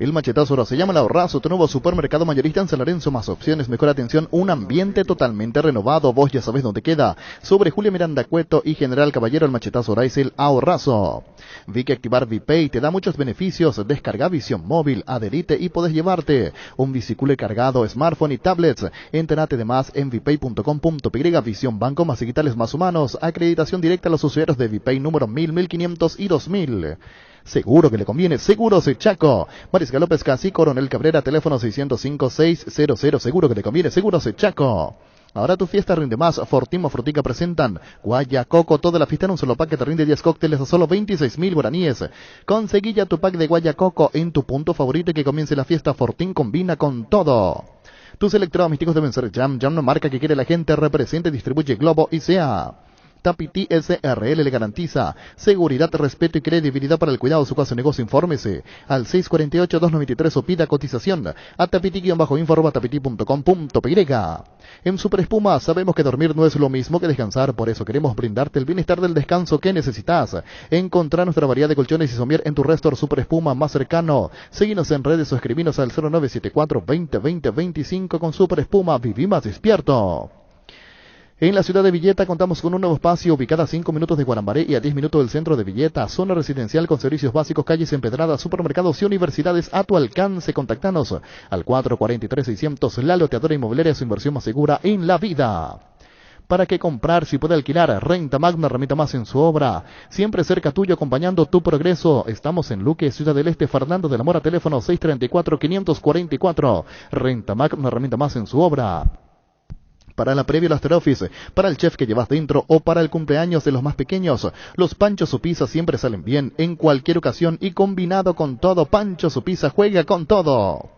El machetazo ahora se llama El Ahorrazo, tu nuevo supermercado mayorista en San Lorenzo, más opciones, mejor atención, un ambiente totalmente renovado, vos ya sabés dónde queda. Sobre Julia Miranda Cueto y General Caballero, el machetazo ahora es El Ahorrazo. Vi que activar VPay te da muchos beneficios, descarga Visión Móvil, adherite y podés llevarte un biciclete cargado, smartphone y tablets. Entérate de más en vipay.com.py, Visión Banco, más digitales, más humanos, acreditación directa a los usuarios de VPay número 1000, 1500 y 2000. Seguro que le conviene, Seguros Chaco. Mariscal López Casi, Coronel Cabrera, teléfono 605-600, seguro que le conviene, Seguros Chaco. Ahora tu fiesta rinde más. Fortimo Frutica presentan Guayacoco, toda la fiesta en un solo pack que te rinde 10 cócteles a solo 26.000 guaraníes. Conseguí ya tu pack de Guayacoco en tu punto favorito y que comience la fiesta. Fortín combina con todo. Tus electrodomésticos deben ser Jam, una marca que quiere la gente, representa y distribuye Globo y sea. Tapiti SRL le garantiza seguridad, respeto y credibilidad para el cuidado de su casa o negocio. Infórmese al 648-293 o pida cotización a tapiti-info@tapiti.com.py. En Super Espuma sabemos que dormir no es lo mismo que descansar, por eso queremos brindarte el bienestar del descanso que necesitas. Encontrá nuestra variedad de colchones y somier en tu resort Super Espuma más cercano. Seguinos en redes o escribinos al 0974 20 25. Con Super Espuma viví más despierto. En la ciudad de Villeta contamos con un nuevo espacio ubicado a 5 minutos de Guarambaré y a 10 minutos del centro de Villeta, zona residencial con servicios básicos, calles empedradas, supermercados y universidades a tu alcance. Contactanos al 443-600. La Loteadora Inmobiliaria, su inversión más segura en la vida. ¿Para qué comprar si puede alquilar? Renta Magna, remita más en su obra. Siempre cerca tuyo, acompañando tu progreso. Estamos en Luque, Ciudad del Este, Fernando de la Mora, teléfono 634-544. Renta Magna, remita más en su obra. Para la previa, las office, para el chef que llevas dentro o para el cumpleaños de los más pequeños, los panchos o pizza siempre salen bien en cualquier ocasión y combinado con todo. Panchos o pizza juega con todo.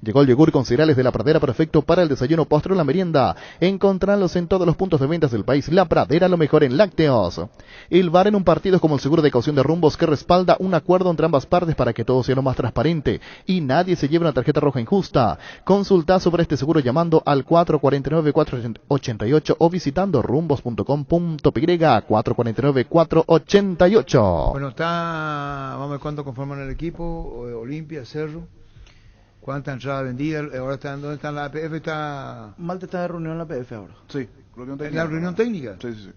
Llegó el yogur con cereales de La Pradera, perfecto para el desayuno, postre o la merienda. Encontralos en todos los puntos de ventas del país. La Pradera, lo mejor en lácteos. El VAR en un partido es como el seguro de caución de rumbos que respalda un acuerdo entre ambas partes para que todo sea lo más transparente y nadie se lleve una tarjeta roja injusta. Consulta sobre este seguro llamando al 449-488 o visitando rumbos.com.py. 449-488. Bueno, vamos a ver cuánto conforman el equipo. Olimpia, Cerro. ¿Cuántas entradas vendidas? Ahora ¿dónde está la APF? Malte está de reunión en la APF ahora. Sí, ¿En la reunión técnica? Sí, sí, sí.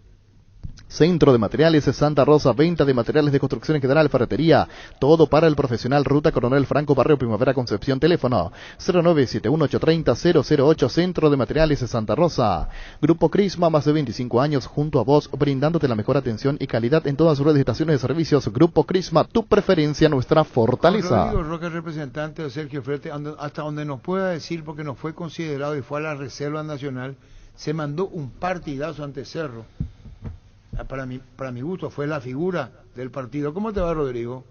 Centro de Materiales Santa Rosa, venta de materiales de construcción en general, ferretería, todo para el profesional. Ruta Coronel Franco, Barrio Primavera, Concepción, teléfono 0971830-008, Centro de Materiales Santa Rosa. Grupo Crisma, más de 25 años junto a vos, brindándote la mejor atención y calidad en todas sus redes de estaciones de servicios. Grupo Crisma, tu preferencia, nuestra fortaleza. Rodrigo Roca, representante de Sergio Frete, hasta donde nos pueda decir, porque no fue considerado y fue a la Reserva Nacional, se mandó un partidazo ante Cerro. Para mi gusto fue la figura del partido. ¿Cómo te va, Rodrigo?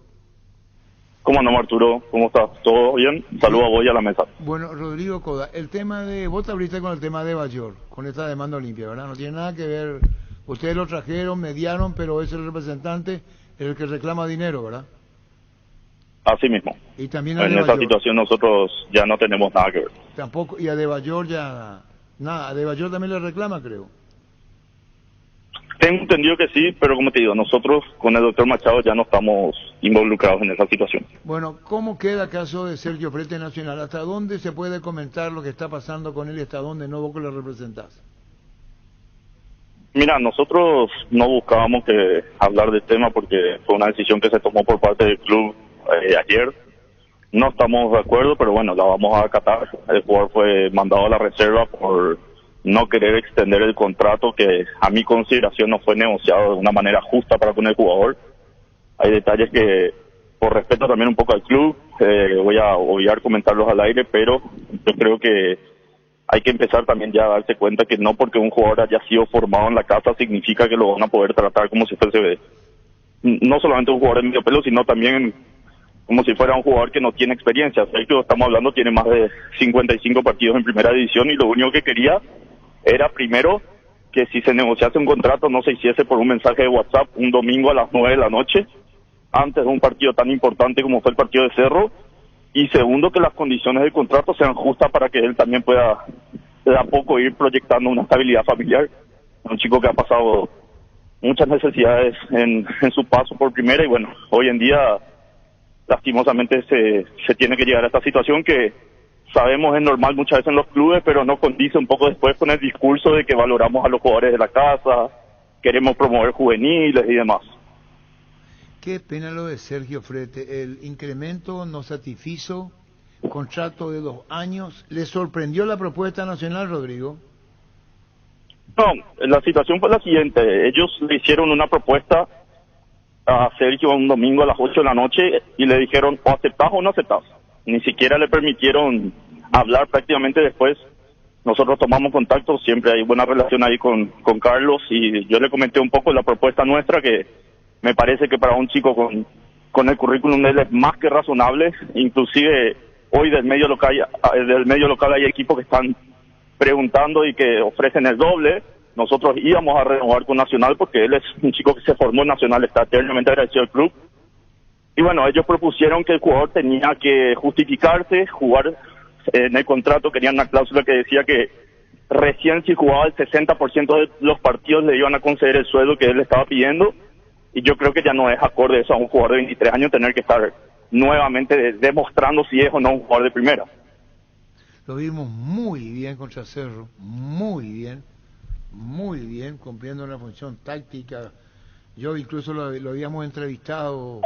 ¿Cómo andamos, Arturo? ¿Cómo estás? ¿Todo bien? Saludos a vos y a la mesa. Bueno, Rodrigo Coda, el tema de... Vos te abriste con el tema de Bayor, con esta demanda Olimpia, ¿verdad? No tiene nada que ver... Ustedes lo trajeron, mediaron, pero es el representante el que reclama dinero, ¿verdad? Así mismo. Y también en esa situación nosotros ya no tenemos nada que ver. Tampoco, y a De Bayor ya... Nada, a De Bayor también le reclama, creo. Tengo entendido que sí, pero como te digo, nosotros con el doctor Machado ya no estamos involucrados en esa situación. Bueno, ¿cómo queda el caso de Sergio Frete Nacional? ¿Hasta dónde se puede comentar lo que está pasando con él y hasta dónde no vos que lo representás? Mira, nosotros no buscábamos que hablar del tema porque fue una decisión que se tomó por parte del club ayer. No estamos de acuerdo, pero bueno, la vamos a acatar. El jugador fue mandado a la reserva por no querer extender el contrato que a mi consideración no fue negociado de una manera justa para con el jugador. Hay detalles que, por respeto también un poco al club, voy a obviar comentarlos al aire, pero yo creo que hay que empezar también ya a darse cuenta que no porque un jugador haya sido formado en la casa significa que lo van a poder tratar como si fuese no solamente un jugador de medio pelo, sino también como si fuera un jugador que no tiene experiencia. Sergio, estamos hablando, tiene más de 55 partidos en primera división y lo único que quería era primero que si se negociase un contrato no se hiciese por un mensaje de WhatsApp un domingo a las 9 de la noche, antes de un partido tan importante como fue el partido de Cerro, y segundo que las condiciones del contrato sean justas para que él también pueda de a poco ir proyectando una estabilidad familiar. Un chico que ha pasado muchas necesidades en su paso por primera y bueno, hoy en día lastimosamente se tiene que llegar a esta situación que sabemos es normal muchas veces en los clubes, pero no condice un poco después con el discurso de que valoramos a los jugadores de la casa, queremos promover juveniles y demás. Qué pena lo de Sergio Frete, el incremento no satisfizo, contrato de 2 años. ¿Le sorprendió la propuesta nacional, Rodrigo? No, la situación fue la siguiente, ellos le hicieron una propuesta a Sergio un domingo a las 8 de la noche y le dijeron o aceptás o no aceptás. Ni siquiera le permitieron hablar prácticamente después. Nosotros tomamos contacto, siempre hay buena relación ahí con Carlos y yo le comenté un poco la propuesta nuestra que me parece que para un chico con el currículum de él es más que razonable. Inclusive hoy del medio local hay equipos que están preguntando y que ofrecen el doble. nosotros íbamos a renovar con Nacional porque él es un chico que se formó en Nacional, está eternamente agradecido al club. Y bueno, ellos propusieron que el jugador tenía que justificarse, jugar en el contrato, querían una cláusula que decía que recién si jugaba el 60% de los partidos le iban a conceder el sueldo que él estaba pidiendo, y yo creo que ya no es acorde eso a un jugador de 23 años tener que estar nuevamente demostrando si es o no un jugador de primera. Lo vimos muy bien contra Cerro, muy bien, cumpliendo una función táctica. Yo incluso lo habíamos entrevistado,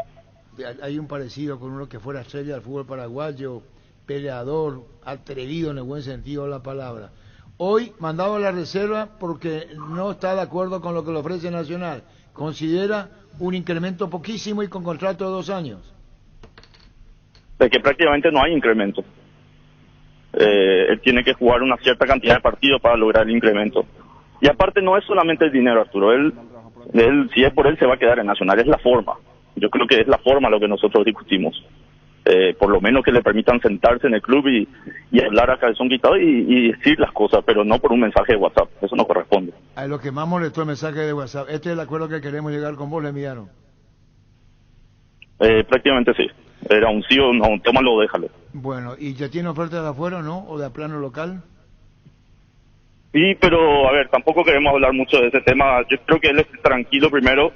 hay un parecido con uno que fuera estrella del fútbol paraguayo, peleador, atrevido en el buen sentido de la palabra. Hoy mandado a la reserva porque no está de acuerdo con lo que le ofrece Nacional. Considera un incremento poquísimo y con contrato de 2 años. De que prácticamente no hay incremento. Él tiene que jugar una cierta cantidad de partidos para lograr el incremento. Y aparte no es solamente el dinero, Arturo. Él si es por él, se va a quedar en Nacional. Es la forma. Yo creo que es la forma lo que nosotros discutimos. Por lo menos que le permitan sentarse en el club y hablar a calzón quitado y decir las cosas, pero no por un mensaje de WhatsApp. Eso no corresponde. A lo que más molestó el mensaje de WhatsApp. Este es el acuerdo que queremos llegar con vos, le enviaron. Prácticamente sí. Era un sí o no, tómalo o déjalo. Bueno, ¿y ya tiene ofertas de afuera o no? ¿O de plano local? Sí, pero a ver, tampoco queremos hablar mucho de ese tema. Yo creo que él es tranquilo primero.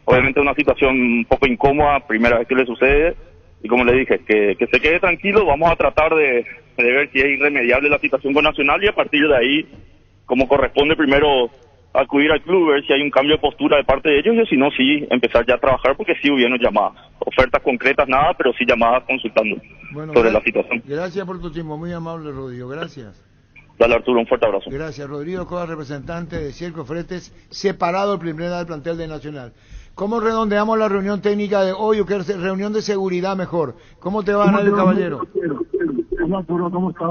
Obviamente una situación un poco incómoda, primera vez que le sucede. Y como le dije, que se quede tranquilo, vamos a tratar de ver si es irremediable la situación con Nacional y a partir de ahí, como corresponde, primero acudir al club, ver si hay un cambio de postura de parte de ellos y si no, sí, empezar ya a trabajar porque sí hubieron llamadas. Ofertas concretas nada, pero sí llamadas consultando sobre la situación. Gracias por tu tiempo, muy amable Rodrigo, gracias. Dale Arturo, un fuerte abrazo. Gracias, Rodrigo Coda, representante de Circo Fretes, separado el primera del plantel de Nacional. ¿Cómo redondeamos la reunión técnica de hoy o qué reunión de seguridad mejor? ¿Cómo te va, Nadio Caballero? Hola Arturo, ¿cómo estás?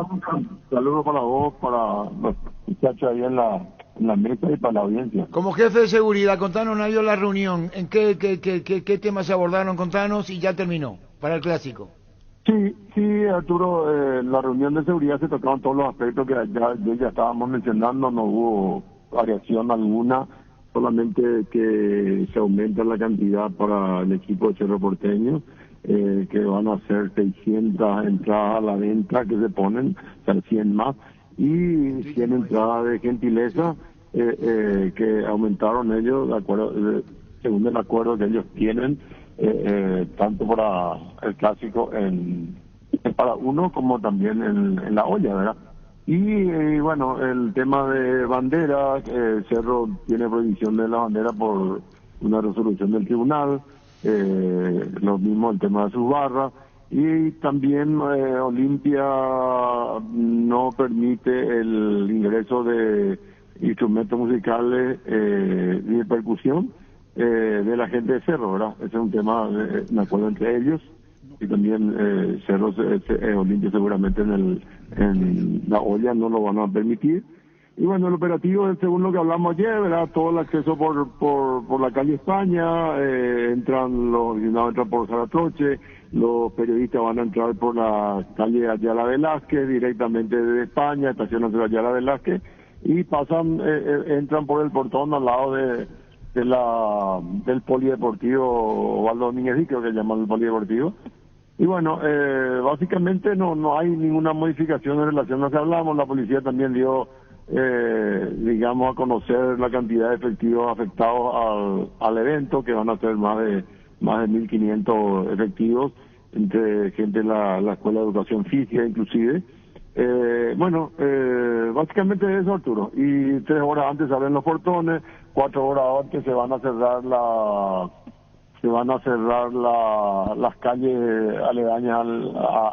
Saludos para vos, para los muchachos ahí en la mesa y para la audiencia. Como jefe de seguridad, contanos, Nadio, la reunión. ¿En qué temas se abordaron? Contanos y ya terminó, para el clásico. Sí, Arturo, la reunión de seguridad se tocaron todos los aspectos que ya estábamos mencionando, no hubo variación alguna. Solamente que se aumenta la cantidad para el equipo de Cerro Porteño, que van a ser 600 entradas a la venta que se ponen, o sea, 100 más, y 100 entradas de gentileza que aumentaron ellos, de acuerdo, según el acuerdo que ellos tienen, tanto para el clásico para uno como también en la olla, ¿verdad? Y bueno, el tema de bandera, Cerro tiene prohibición de la bandera por una resolución del tribunal, lo mismo el tema de sus barras, y también Olimpia no permite el ingreso de instrumentos musicales y de percusión de la gente de Cerro, ¿verdad? Ese es un tema de acuerdo entre ellos. Y también Cerro, Olimpia seguramente en la olla no lo van a permitir. Y bueno, el operativo es según lo que hablamos ayer, ¿verdad? Todo el acceso por la calle España, los aficionados entran por Zaratroche, los periodistas van a entrar por la calle Ayala Velázquez, directamente de España, estacionan de Ayala Velázquez, y entran por el portón al lado del polideportivo Osvaldo Domínguez, creo que llaman el polideportivo. Y bueno, básicamente no hay ninguna modificación en relación a lo que hablamos. La policía también dio, digamos, a conocer la cantidad de efectivos afectados al evento, que van a ser más de 1.500 efectivos, entre gente de la Escuela de Educación Física inclusive. Básicamente eso, Arturo. Y 3 horas antes se abren los portones, 4 horas antes se van a cerrar las calles aledañas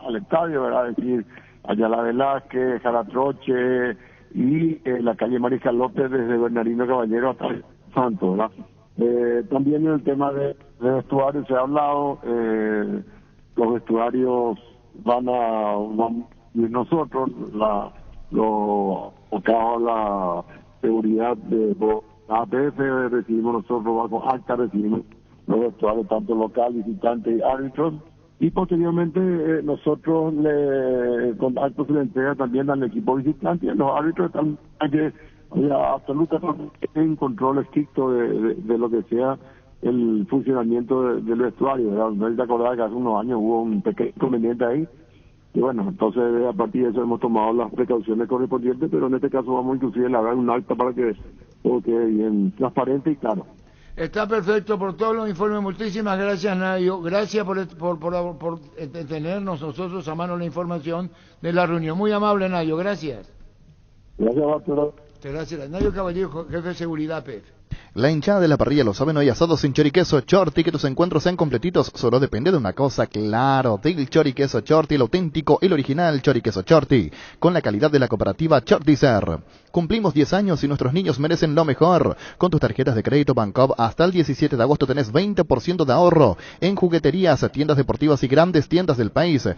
al estadio, ¿verdad? Es decir, Ayala Velázquez, Jaratroche y la calle Mariscal López desde Bernardino Caballero hasta Santo, ¿verdad? También el tema de vestuarios se ha hablado, los vestuarios van y nosotros, la seguridad de la APF, recibimos nosotros bajo acta, recibimos los vestuarios tanto local, visitantes y árbitros, y posteriormente nosotros con actos se le entrega también al equipo visitante y a los árbitros que Oye, absolutamente un control estricto de lo que sea el funcionamiento del vestuario, ¿verdad? No te acordás que hace unos años hubo un pequeño inconveniente ahí, y bueno, entonces a partir de eso hemos tomado las precauciones correspondientes, pero en este caso vamos inclusive a dar un acta para que todo quede bien transparente y claro. Está perfecto por todos los informes. Muchísimas gracias, Nayo. Gracias por tenernos nosotros a mano la información de la reunión. Muy amable, Nayo. Gracias. Gracias, Bartolo. Gracias. Nayo Caballero, jefe de seguridad, PF. La hinchada de la parrilla lo saben hoy, asados sin choriqueso Chorti, que tus encuentros sean completitos, solo depende de una cosa, claro, del choriqueso Chorti, el auténtico, el original choriqueso Chorti, con la calidad de la cooperativa Chortizer. Cumplimos 10 años y nuestros niños merecen lo mejor. Con tus tarjetas de crédito Bancob, hasta el 17 de agosto tenés 20% de ahorro en jugueterías, tiendas deportivas y grandes tiendas del país.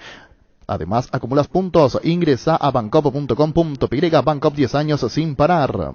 Además, acumulas puntos. Ingresa a bancob.com.py, Bancob 10 años sin parar.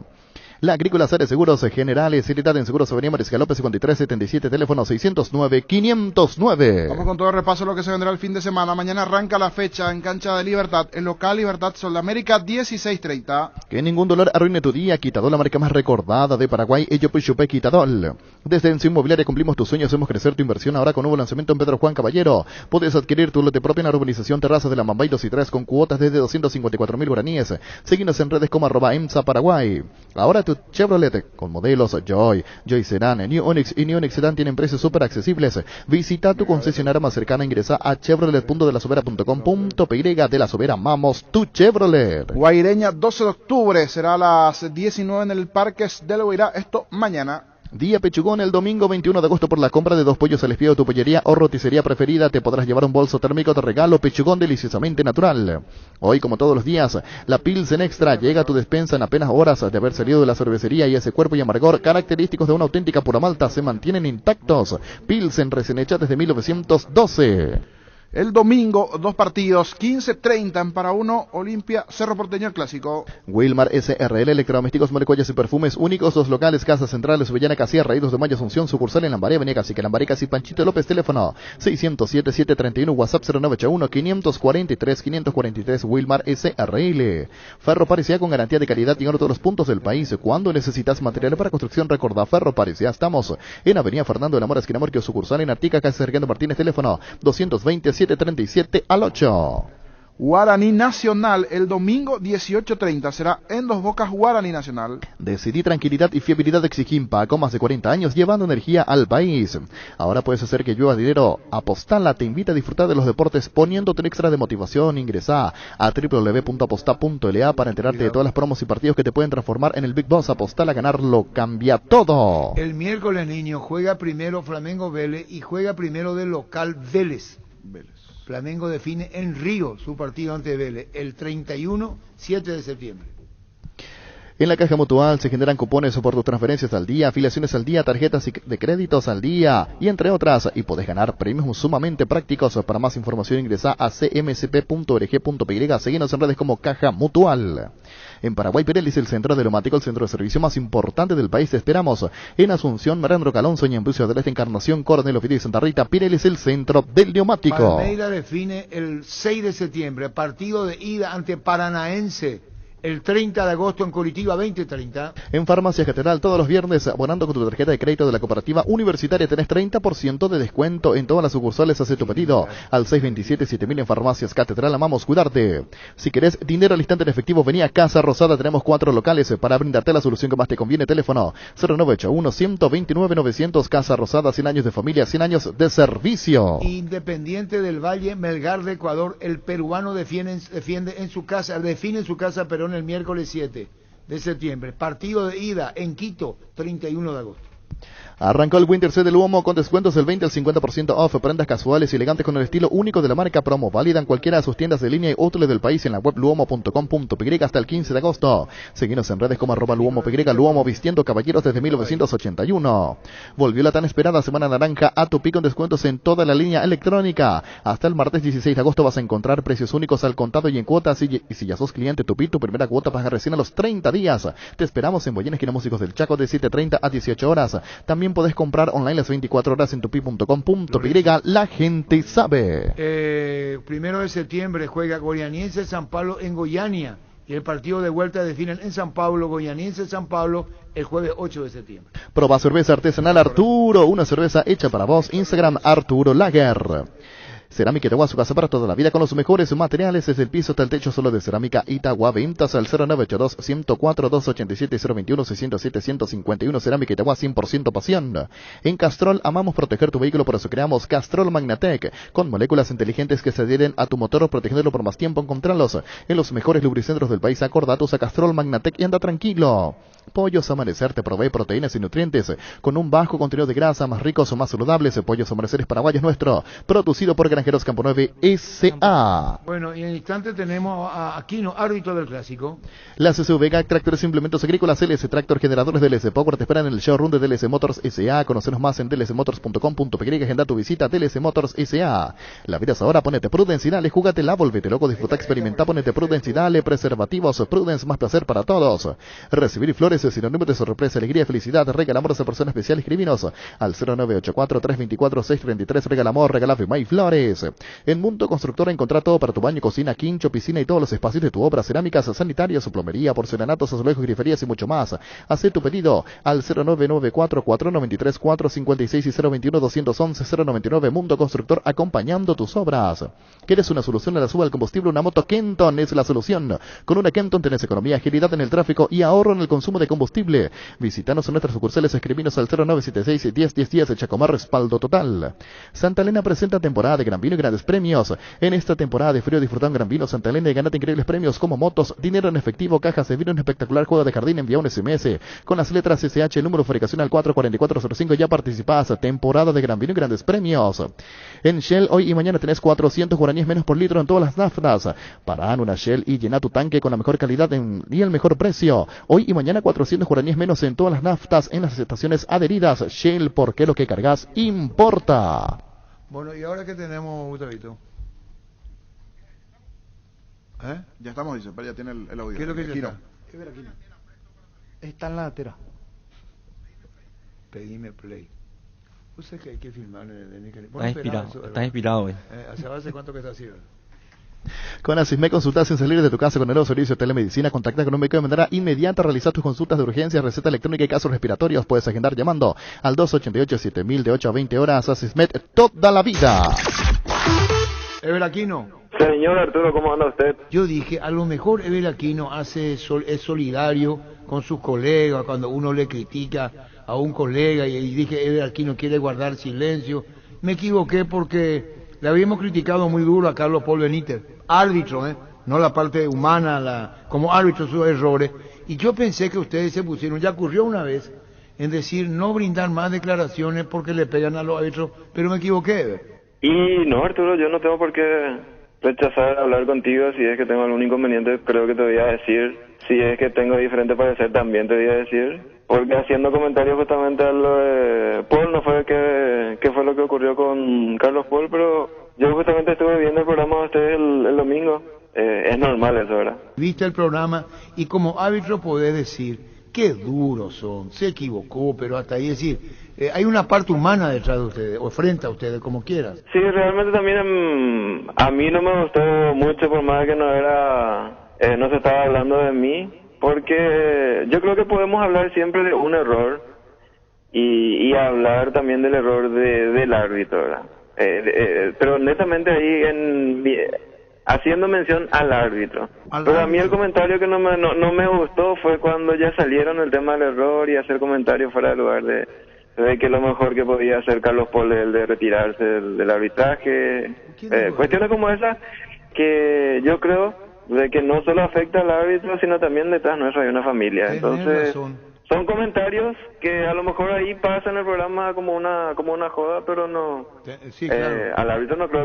La Agrícola Seres Seguros Generales, Seriedad en Seguros Avenida Mariscal López 5377, teléfono 609-509. Vamos con todo el repaso de lo que se vendrá el fin de semana. Mañana arranca la fecha en Cancha de Libertad, el local Libertad Sol de América 16:30. Que ningún dolor arruine tu día. Quitadol, la marca más recordada de Paraguay, Ello Puchupé Quitadol. Desde Encio Inmobiliaria cumplimos tus sueños, hacemos crecer tu inversión. Ahora con nuevo lanzamiento en Pedro Juan Caballero. Puedes adquirir tu lote propio en la urbanización Terrazas de la Mambay 2 y 3 con cuotas desde 254.000 guaraníes. Seguinos en redes como @EMSA Paraguay. Ahora tu Chevrolet con modelos Joy Sedan, New Onix y New Onix Sedan tienen precios súper accesibles. Visita tu concesionaria más cercana, ingresa a chevrolet.delasobera.com.py. De La Sobera, amamos tu Chevrolet. Guaireña, 12 de octubre, será a las 19 en el Parque del Guairá, esto mañana. Día Pechugón el domingo 21 de agosto. Por la compra de 2 pollos al espío de tu pollería o roticería preferida te podrás llevar un bolso térmico de regalo. Pechugón deliciosamente natural. Hoy, como todos los días, la Pilsen Extra llega a tu despensa en apenas horas de haber salido de la cervecería, y ese cuerpo y amargor característicos de una auténtica pura malta se mantienen intactos. Pilsen, recién hecha desde 1912. El domingo, 2 partidos, 15:30 en Para Uno, Olimpia, Cerro Porteño, el clásico. Wilmar SRL, electrodomésticos, maricollas y perfumes únicos, 2 locales, Casa Central, Subellana, Casilla, Raídos de Mayo, Asunción, sucursal en Lambaré, Avenida Cacique, Lambaré, Casi, Panchito López, teléfono 607-731, WhatsApp 0981-543-543, Wilmar SRL. Ferro Parecía con garantía de calidad y en todos los puntos del país. Cuando necesitas material para construcción, recordá Ferro Parecía. Estamos en Avenida Fernando de la Mora, esquina Morquio, sucursal en Artica, Casa Sergando Martínez, teléfono 220-737-8. Guaraní Nacional, el domingo 18:30, será en Dos Bocas, Guaraní Nacional. Decidí tranquilidad y fiabilidad de Exijimpa, con más de 40 años llevando energía al país. Ahora puedes hacer que llueva dinero. Apostala te invita a disfrutar de los deportes poniéndote un extra de motivación. Ingresa a www.aposta.la para enterarte de todas las promos y partidos que te pueden transformar en el Big Boss. Apostala, ganarlo cambia todo. El miércoles, niño, juega primero Flamengo Vélez y juega primero del local Vélez. Flamengo define en Río su partido ante Vélez el 7 de septiembre. En la Caja Mutual se generan cupones por tus transferencias al día, afiliaciones al día, tarjetas de créditos al día y entre otras. Y podés ganar premios sumamente prácticos. Para más información ingresa a cmsp.org.py. Seguinos en redes como Caja Mutual. En Paraguay, Pirelli es el centro de neumático, el centro de servicio más importante del país. Te esperamos en Asunción, Marandro Calonso y en Bucio del Este, Encarnación, Coronel Ofidio y Santa Rita. Pirelli es el centro del neumático. Palmeira define el 6 de septiembre, partido de ida ante Paranaense. El 30 de agosto en Curitiba, 20:30. En Farmacias Catedral, todos los viernes, abonando con tu tarjeta de crédito de la cooperativa universitaria, tenés 30% de descuento en todas las sucursales. Hace tu pedido al 627-7000 en Farmacias Catedral. Amamos cuidarte. Si querés dinero al instante en efectivo, vení a Casa Rosada. Tenemos 4 locales para brindarte la solución que más te conviene. Teléfono 0981-129-900. Casa Rosada, 100 años de familia, 100 años de servicio. Independiente del Valle, Melgar de Ecuador, el peruano define en su casa Perón el miércoles 7 de septiembre. Partido de ida en Quito, 31 de agosto. Arrancó el Winter Set de Luomo con descuentos del 20 al 50% off. Prendas casuales y elegantes con el estilo único de la marca Promo. Válida en cualquiera de sus tiendas de línea y útiles del país en la web luomo.com.py hasta el 15 de agosto. Seguinos en redes como @luomo.py. Luomo, vistiendo caballeros desde 1981. Volvió la tan esperada Semana Naranja a Tupi con descuentos en toda la línea electrónica. Hasta el martes 16 de agosto vas a encontrar precios únicos al contado y en cuotas. Y si ya sos cliente Tupi, tu primera cuota paga recién a los 30 días. Te esperamos en Boyena, esquina Músicos del Chaco, de 7:30 a 18 horas. También podés comprar online las 24 horas en tupi.com.py. La gente sabe. 1 de septiembre juega Goianiense San Pablo en Goiania. Y el partido de vuelta definen en San Pablo, Goianiense San Pablo, el jueves 8 de septiembre. Proba cerveza artesanal Arturo, una cerveza hecha para vos. Instagram Arturo Lager. Cerámica Itagua, su casa para toda la vida con los mejores materiales, desde el piso hasta el techo, solo de Cerámica Itagua. Ventas al 0982-104-287-021-607-151. Cerámica Itagua, 100% pasión. En Castrol amamos proteger tu vehículo, por eso creamos Castrol Magnatec, con moléculas inteligentes que se adhieren a tu motor, protegiéndolo por más tiempo. Encontralos en los mejores lubricentros del país. Acordatos a Castrol Magnatec y anda tranquilo. Pollos Amanecer te provee proteínas y nutrientes con un bajo contenido de grasa, más ricos o más saludables. Pollos Amanecer Paraguayos nuestro, producido por Granjeros Campo 9 S.A. Bueno, y en el instante tenemos a Aquino, árbitro del clásico. La CCV Tractores e Implementos Agrícolas, LS Tractor, generadores de LS Power te esperan en el showroom de DLC Motors S.A. Conocenos más en dlcmotors.com.py. Agenda tu visita a DLC Motors S.A. La vida es ahora, ponete Prudence y dale, júgatela, volvete loco, disfruta, experimenta, ponete Prudence y dale, preservativos, Prudence, más placer para todos. Recibir flores sinónimo de sorpresa, alegría, felicidad. Regala amor a esa persona especial. Escribinos al 0984-324-633. Regala amor, regala firma y flores. En Mundo Constructor encontrá todo para tu baño, cocina, quincho, piscina y todos los espacios de tu obra. Cerámicas, sanitarias, plomería, porcelanatos, azulejos, griferías y mucho más. Haz tu pedido al 0994-493-456 y 021-211-099. Mundo Constructor, acompañando tus obras. ¿Quieres una solución a la suba del combustible? Una moto Kenton es la solución. Con una Kenton tenés economía, agilidad en el tráfico y ahorro en el consumo de combustible. Visítanos en nuestras sucursales, escribinos al 0976-101010. Chacomar, respaldo total. Santa Elena presenta temporada de Gran Vino y grandes premios. En esta temporada de frío disfruta un Gran Vino Santa Elena y ganate increíbles premios como motos, dinero en efectivo, cajas de vino, un espectacular juego de jardín. Envía un SMS con las letras SH, el número de fabricación al 44405. Ya participás. Temporada de Gran Vino y grandes premios. En Shell hoy y mañana tenés 400 guaraníes menos por litro en todas las naftas. Pará en una Shell y llena tu tanque con la mejor calidad y el mejor precio. Hoy y mañana 400 guaraníes menos en todas las naftas en las estaciones adheridas. Shell, porque lo que cargas importa. Bueno, ¿y ahora qué tenemos, Gustavito? Ya estamos, dice, pero ya tiene el audio. ¿Qué es lo que Giro. Está en la latera. Pedime play. ¿Usted que hay que filmar en Está inspirado hoy. ¿Hace cuánto que está así? Con Asisme consultas sin salir de tu casa con el nuevo servicio de telemedicina. Contacta con un médico de manera inmediata. Realiza tus consultas de urgencia, receta electrónica y casos respiratorios. Puedes agendar llamando al 288-7000 de 8 a 20 horas. Asisme toda la vida. Evel Aquino. Señor Arturo, ¿cómo anda usted? Yo dije, a lo mejor Evel Aquino es solidario con sus colegas cuando uno le critica a un colega y dije, Evel Aquino quiere guardar silencio. Me equivoqué porque le habíamos criticado muy duro a Carlos Paul Benítez, árbitro, no la parte humana, como árbitro sus errores. Y yo pensé que ustedes se pusieron, ya ocurrió una vez, en decir no brindar más declaraciones porque le pegan a los árbitros, pero me equivoqué. Y no, Arturo, yo no tengo por qué rechazar hablar contigo. Si es que tengo algún inconveniente, creo que te voy a decir. Si es que tengo diferente parecer, también te voy a decir. Porque haciendo comentarios justamente a lo de Paul, no fue qué fue lo que ocurrió con Carlos Paul, pero yo justamente estuve viendo el programa de ustedes el domingo. Es normal eso, ¿verdad? Viste el programa y como árbitro podés decir, qué duros son, se equivocó, pero hasta ahí decir, hay una parte humana detrás de ustedes, o frente a ustedes, como quieras. Sí, realmente también a mí no me gustó mucho, por más que no se estaba hablando de mí, porque yo creo que podemos hablar siempre de un error y hablar también del error del árbitro, ¿verdad? Pero netamente ahí haciendo mención al árbitro. Pero a mí el comentario que no me gustó fue cuando ya salieron el tema del error y hacer comentarios fuera de lugar de que lo mejor que podía hacer Carlos Paul es el de retirarse del arbitraje. Cuestiones como esas que yo creo de que no solo afecta al árbitro, sino también detrás nuestro hay una familia. Entonces, son comentarios que a lo mejor ahí pasan en el programa como una joda, pero no. Sí, claro. Al árbitro no creo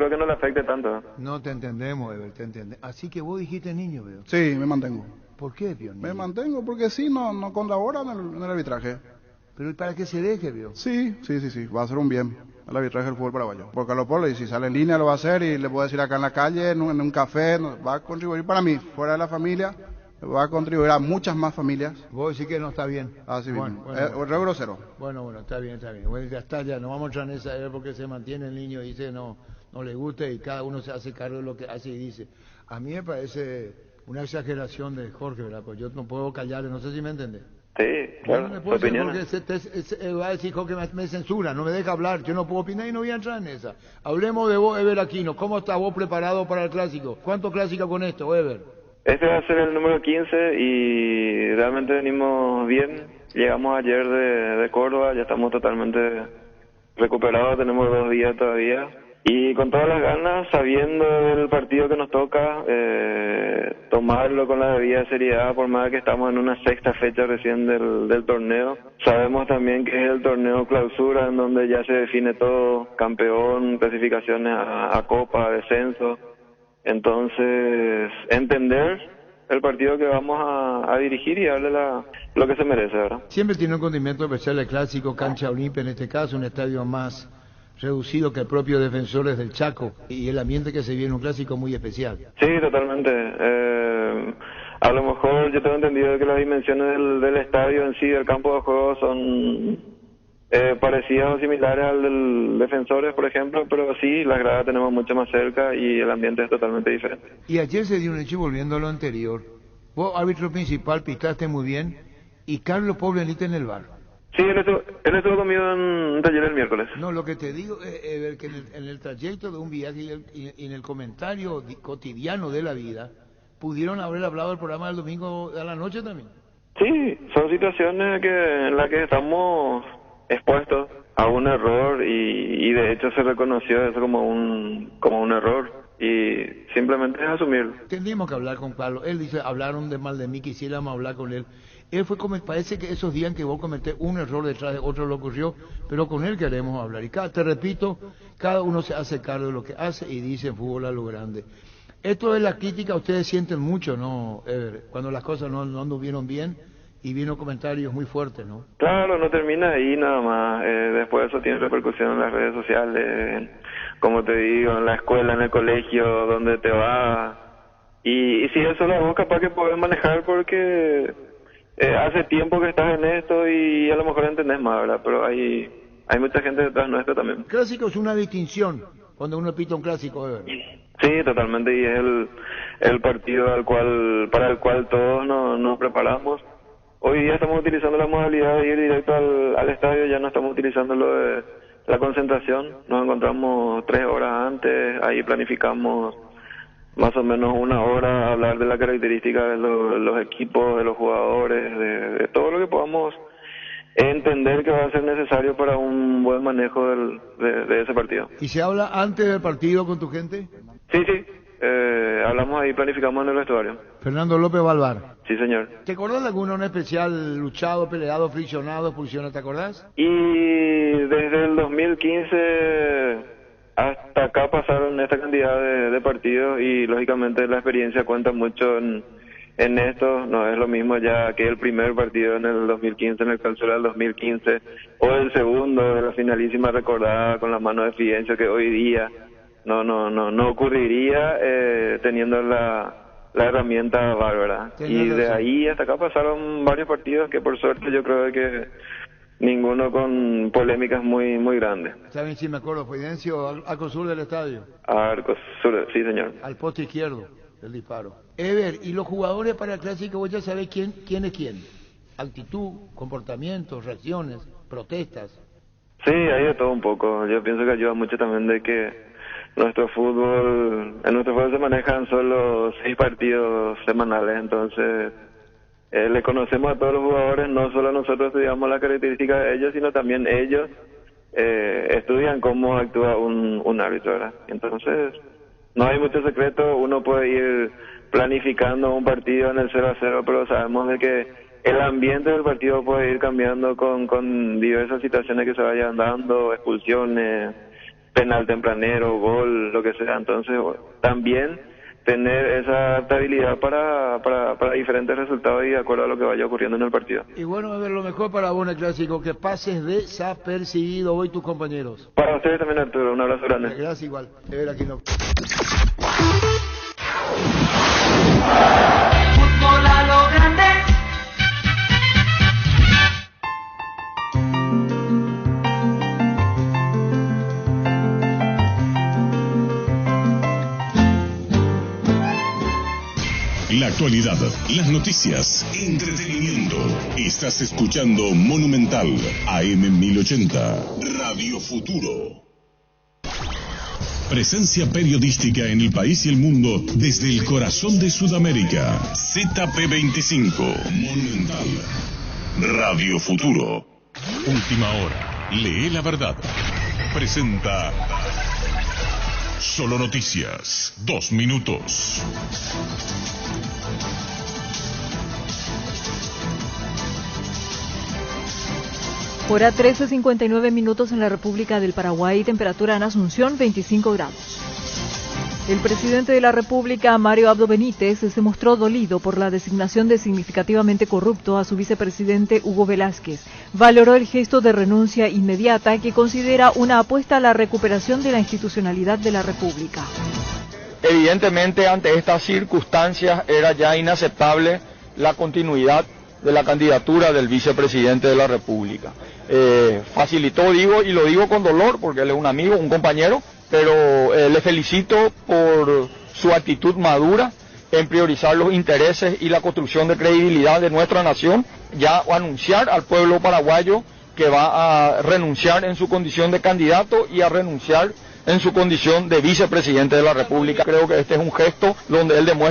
que no le afecte tanto. No te entendemos, Ever, te entendemos. Así que vos dijiste niño, veo. Sí, me mantengo. ¿Por qué, Pío? Me mantengo porque sí, no colabora en el arbitraje. Pero ¿para qué se deje, veo? Sí, va a ser un bien el arbitraje del fútbol paraguayo. Porque Carlos Paul, y si sale en línea lo va a hacer, y le puedo decir acá en la calle, en un café, va a contribuir para mí, fuera de la familia, va a contribuir a muchas más familias. Vos decís que no está bien. Así mismo, bueno. grosero. Bueno, está bien. Bueno, ya está, ya, no vamos a entrar en esa, porque se mantiene el niño y dice, no, no le guste y cada uno se hace cargo de lo que hace y dice. A mí me parece una exageración de Jorge, ¿verdad? Pues yo no puedo callar, no sé si me entiende. Sí, claro. No me puedo decir porque va a decir Jorge me censura, no me deja hablar, yo no puedo opinar y no voy a entrar en esa. Hablemos de vos, Ever Aquino, ¿cómo estás vos preparado para el clásico? ¿Cuántos clásicos con esto, Ever? Este va a ser el número 15 y realmente venimos bien. Llegamos ayer de Córdoba, ya estamos totalmente recuperados, tenemos 2 días todavía. Y con todas las ganas, sabiendo el partido que nos toca, tomarlo con la debida seriedad, por más que estamos en una 6ª fecha recién del torneo. Sabemos también que es el torneo clausura, en donde ya se define todo, campeón, clasificaciones a Copa, descenso. Entonces, entender el partido que vamos a dirigir y darle lo que se merece, ¿verdad? Siempre tiene un condimento especial el clásico, cancha Olimpia en este caso, un estadio más reducido que el propio Defensores del Chaco, y el ambiente que se vive en un clásico muy especial. Sí, totalmente. A lo mejor yo tengo entendido que las dimensiones del estadio en sí, del campo de juego, son parecidas o similares al del Defensores, por ejemplo, pero sí, las gradas tenemos mucho más cerca y el ambiente es totalmente diferente. Y ayer se dio un hecho, volviendo a lo anterior, vos, árbitro principal, pitaste muy bien, y Carlos Poblenita en el bar. Sí, él estuvo conmigo en un taller el miércoles. No, lo que te digo es que en el trayecto de un viaje y en el comentario cotidiano de la vida, pudieron haber hablado del programa del domingo a la noche también. Sí, son situaciones en las que estamos expuestos a un error y de hecho se reconoció eso como un error y simplemente es asumirlo. Tendríamos que hablar con Carlos. Él dice, hablaron de mal de mí, quisiéramos hablar con él. Él fue como, parece que esos días en que vos cometés un error detrás de otro lo ocurrió, pero con él queremos hablar. Y te repito, cada uno se hace cargo de lo que hace y dice fútbol a lo grande. Esto de la crítica, ustedes sienten mucho, ¿no, Ever? Cuando las cosas no anduvieron bien y vino comentarios muy fuertes, ¿no? Claro, no termina ahí nada más. Después eso tiene repercusión en las redes sociales, como te digo, en la escuela, en el colegio, donde te vas. Y si eso lo vos capaz que podés manejar porque hace tiempo que estás en esto y a lo mejor entendés más, ¿verdad? Pero hay mucha gente detrás nuestro también. Clásico es una distinción cuando uno pita un clásico, Ever. Sí, totalmente, y es el partido para el cual todos nos preparamos. Hoy día estamos utilizando la modalidad de ir directo al estadio, ya no estamos utilizando lo de la concentración. Nos encontramos 3 horas antes, ahí planificamos más o menos 1 hora, hablar de la característica de los equipos, de los jugadores, de todo lo que podamos entender que va a ser necesario para un buen manejo de ese partido. ¿Y se habla antes del partido con tu gente? Sí, hablamos ahí, planificamos en el vestuario. Fernando López Balvar. Sí, señor. ¿Te acordás de alguno en especial luchado, peleado, friccionado, expulsionado, te acordás? Y desde el 2015 hasta acá pasaron esta cantidad de partidos y lógicamente la experiencia cuenta mucho en esto. No es lo mismo ya que el primer partido en el 2015, en el clausura del 2015, o el segundo de la finalísima recordada con la mano de Fidencio, que hoy día no ocurriría teniendo la herramienta bárbara. Y de ahí hasta acá pasaron varios partidos que por suerte yo creo que ninguno con polémicas muy grandes. ¿Saben si me acuerdo? Fidencio, arco sur del estadio. Arco sur, sí señor. Al poste izquierdo, el disparo. Ever, ¿y los jugadores para el clásico vos ya sabés quién es quién? Actitud, comportamientos, reacciones, protestas. Sí, hay de todo un poco. Yo pienso que ayuda mucho también de que en nuestro fútbol se manejan solo 6 partidos semanales, entonces le conocemos a todos los jugadores, no solo nosotros estudiamos las características de ellos, sino también ellos estudian cómo actúa un árbitro, ¿verdad? Entonces, no hay mucho secreto, uno puede ir planificando un partido en el 0-0, pero sabemos de que el ambiente del partido puede ir cambiando con diversas situaciones que se vayan dando, expulsiones, penal tempranero, gol, lo que sea. Entonces, también tener esa adaptabilidad para diferentes resultados y de acuerdo a lo que vaya ocurriendo en el partido. Y bueno, a ver, lo mejor para vos en el clásico, que pases desapercibido hoy tus compañeros. Para ustedes también, Arturo, un abrazo grande. Gracias igual. Ver aquí no. Fútbol a lo grande. La actualidad, las noticias, entretenimiento. Estás escuchando Monumental AM 1080, Radio Futuro. Presencia periodística en el país y el mundo desde el corazón de Sudamérica. ZP25, Monumental, Radio Futuro. Última hora, lee la verdad. Presenta Solo Noticias, 2 minutos. Hora 13:59 minutos en la República del Paraguay, temperatura en Asunción 25 grados. El presidente de la República, Mario Abdo Benítez, se mostró dolido por la designación de significativamente corrupto a su vicepresidente Hugo Velázquez. Valoró el gesto de renuncia inmediata que considera una apuesta a la recuperación de la institucionalidad de la República. Evidentemente, ante estas circunstancias era ya inaceptable la continuidad de la candidatura del vicepresidente de la República. Facilitó, digo, y lo digo con dolor, porque él es un amigo, un compañero, pero le felicito por su actitud madura en priorizar los intereses y la construcción de credibilidad de nuestra nación, ya anunciar al pueblo paraguayo que va a renunciar en su condición de candidato y a renunciar en su condición de vicepresidente de la República. Creo que este es un gesto donde él demuestra